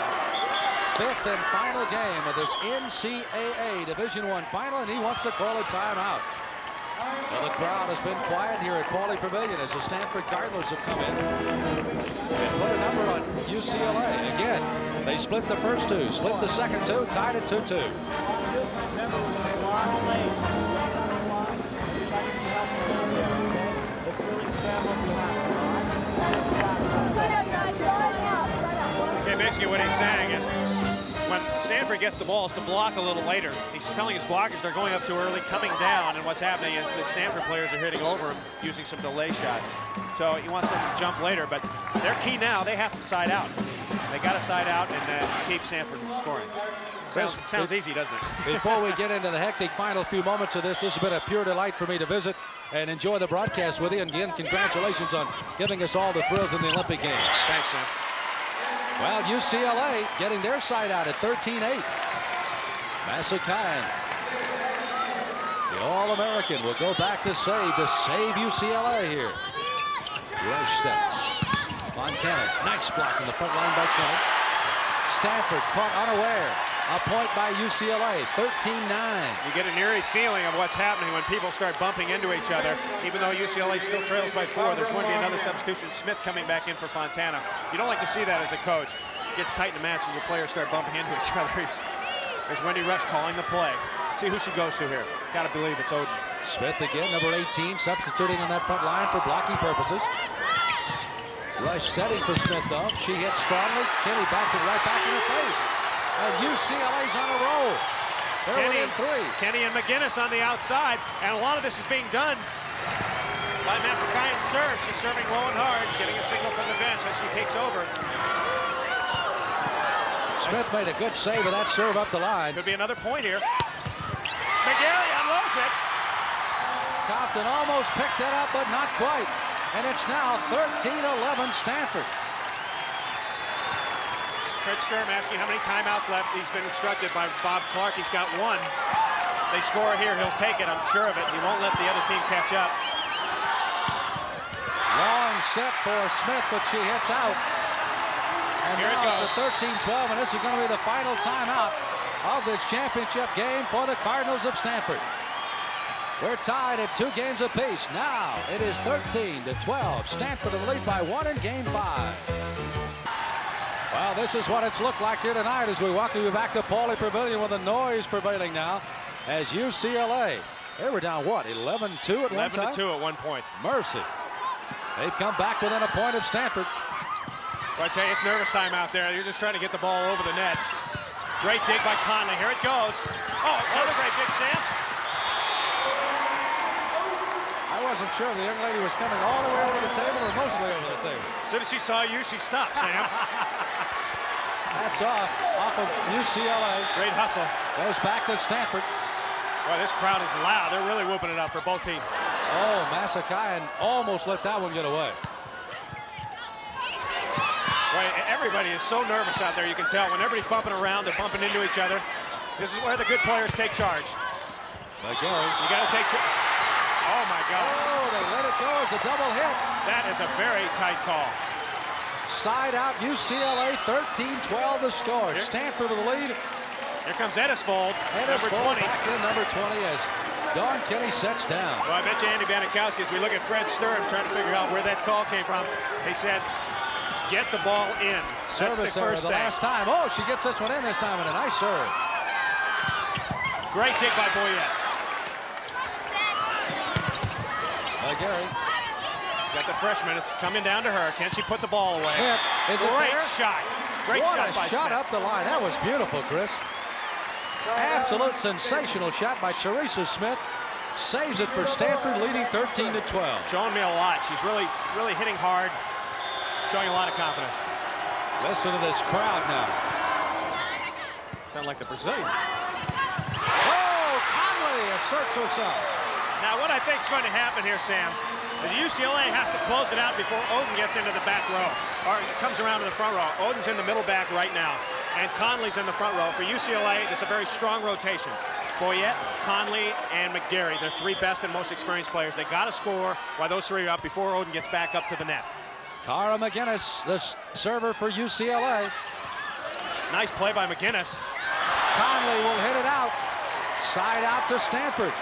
5th and final game of this NCAA Division I final, and he wants to call a timeout. Well, the crowd has been quiet here at Pauley Pavilion as the Stanford Cardinals have come in and put a number on UCLA. Again, they split the first two, split the second two, tied at 2-2. Okay, basically what he's saying is when Stanford gets the ball, it's to block a little later. He's telling his blockers they're going up too early, coming down, and what's happening is the Stanford players are hitting over him using some delay shots. So he wants them to jump later, but their key now, they have to side out. They got to side out and keep Stanford from scoring. Sounds easy, doesn't it? Before we get into the hectic final few moments of this has been a pure delight for me to visit and enjoy the broadcast with you. And again, congratulations on giving us all the thrills in the Olympic Games. Thanks, Sam. Well, UCLA getting their side out at 13-8. Masakayan, the All-American, will go back to save UCLA here. Rush sets. Fontana, nice block in the front line by Conley. Stanford caught unaware. A point by UCLA, 13-9. You get an eerie feeling of what's happening when people start bumping into each other. Even though UCLA still trails by 4, there's going to be another substitution. Smith coming back in for Fontana. You don't like to see that as a coach. It gets tight in a match and your players start bumping into each other. There's Wendy Rush calling the play. Let's see who she goes to here. Got to believe it's Oden. Smith again, number 18, substituting on that front line for blocking purposes. Rush setting for Smith, though. She hits strongly. Kenny backs it right back in her face. And UCLA's on a roll. They're within 3. Kenny and McGinnis on the outside, and a lot of this is being done by Masakayan's serve. She's serving low and hard, getting a signal from the bench as she takes over. Smith made a good save with that serve up the line. Could be another point here. Mcgarrett unloads it. Compton almost picked it up, but not quite. And it's now 13-11 Stanford. Fred Sturm asking how many timeouts left. He's been instructed by Bob Clark. He's got 1. They score here, he'll take it, I'm sure of it. He won't let the other team catch up. Long set for Smith, but she hits out. And here now it goes. It's a 13-12, and this is going to be the final timeout of this championship game for the Cardinals of Stanford. We're tied at 2 games apiece. Now it is 13-12. Stanford in the lead by 1 in game 5. Well, this is what it's looked like here tonight as we welcome you back to Pauley Pavilion with the noise prevailing now as UCLA, they were down, what, 11-2 at one time? 11-2 at one point. Mercy. They've come back within a point of Stanford. Well, I tell you, it's nervous time out there. You're just trying to get the ball over the net. Great dig by Conley. Here it goes. Oh, another great dig, Sam. I wasn't sure the young lady was coming all the way over the table or mostly over the table. As soon as she saw you, she stopped, Sam. That's off of UCLA. Great hustle. Goes back to Stanford. Boy, this crowd is loud. They're really whooping it up for both teams. Oh, Masakayan almost let that one get away. Boy, everybody is so nervous out there. You can tell when everybody's bumping around, they're bumping into each other. This is where the good players take charge. Mcgarrett. You got to take charge. Oh, my God. Oh, they let it go as a double hit. That is a very tight call. Side out UCLA, 13-12 the score. Here. Stanford with the lead. Here comes Edisbol, number 20. Back in number 20 as Don Kenny sets down. Well, I bet you Andy Banikowski, as we look at Fred Sturm trying to figure out where that call came from, he said, get the ball in. Service That's the first the thing. last time. Oh, she gets this one in this time, and a nice serve. Great dig by Boyette. Mcgarrett. Got the freshman. It's coming down to her. Can she put the ball away? Smith, is it Great there? shot. Great What shot a by shot Smith. up the line. That was beautiful, Chris. Absolute sensational shot by Theresa Smith. Saves it for Stanford, leading 13-12. Showing me a lot. She's really hitting hard. Showing a lot of confidence. Listen to this crowd now. Sound like the Brazilians. Oh, Conley asserts herself. Now, what I think is going to happen here, Sam, is UCLA has to close it out before Oden gets into the back row, or comes around to the front row. Oden's in the middle back right now, and Conley's in the front row. For UCLA, it's a very strong rotation. Boyette, Conley, and Mcgarrett, they're 3 best and most experienced players. They got to score while those 3 are up before Oden gets back up to the net. Cara McGinnis, the server for UCLA. Nice play by McGinnis. Conley will hit it out. Side out to Stanford.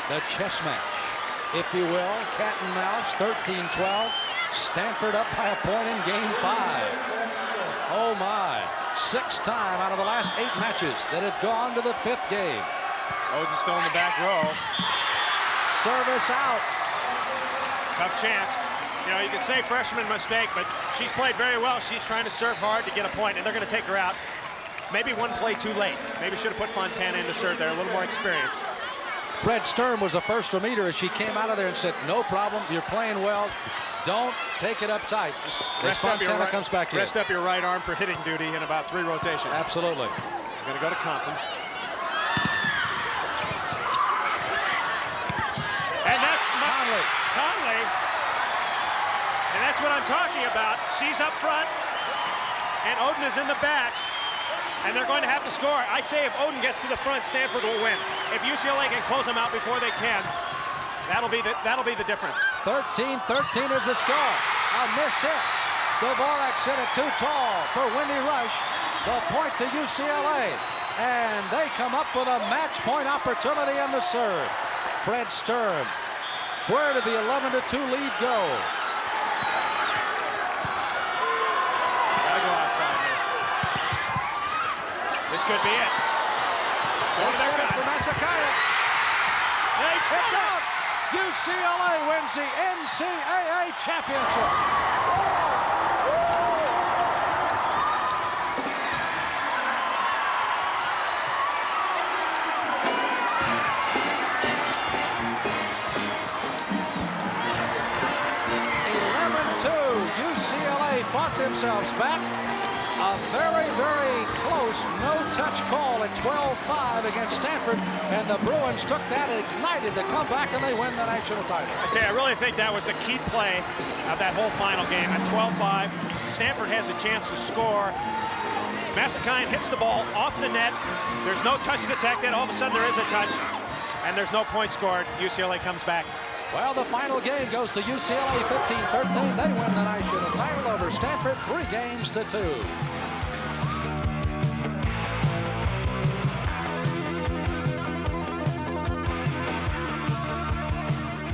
The chess match. if you will. Cat and mouse, 13-12. Stanford up by a point in game 5. Oh my, 6th time out of the last 8 matches that have gone to the 5th game. Oden still in the back row. Service out. Tough chance. You know, you could say freshman mistake, but she's played very well. She's trying to serve hard to get a point, and they're going to take her out. Maybe one play too late. Maybe should have put Fontana in to serve there, a little more experience. Fred Sturm was the first to meet her as she came out of there and said, no problem, you're playing well. Don't take it up tight. Rest up your right, comes back in. Rest up your right arm for hitting duty in about 3 rotations. Absolutely. We're going to go to Compton. And that's Conley. And that's what I'm talking about. She's up front, and Oden is in the back, and they're going to have to score. I say if Oden gets to the front, Stanford will win. If UCLA can close them out before they can, that'll be the difference. 13-13 is the score. A miss hit. Dvorak hit it too tall for Wendy Rush. The point to UCLA. And they come up with a match point opportunity on the serve. Fred Sturm. Where did the 11-2 lead go? Gotta go outside here. This could be it. They set it for Mcgarrett. It's out. UCLA wins the NCAA championship. UCLA fought themselves back. A very, very close no-touch call at 12-5 against Stanford, and the Bruins took that, ignited the comeback, and they win the national title. I tell you, I really think that was a key play of that whole final game. At 12-5, Stanford has a chance to score. Mcgarrett hits the ball off the net. There's no touch detected. All of a sudden, there is a touch, and there's no point scored. UCLA comes back. Well, the final game goes to UCLA 15-13. They win the national title over Stanford 3 games to 2.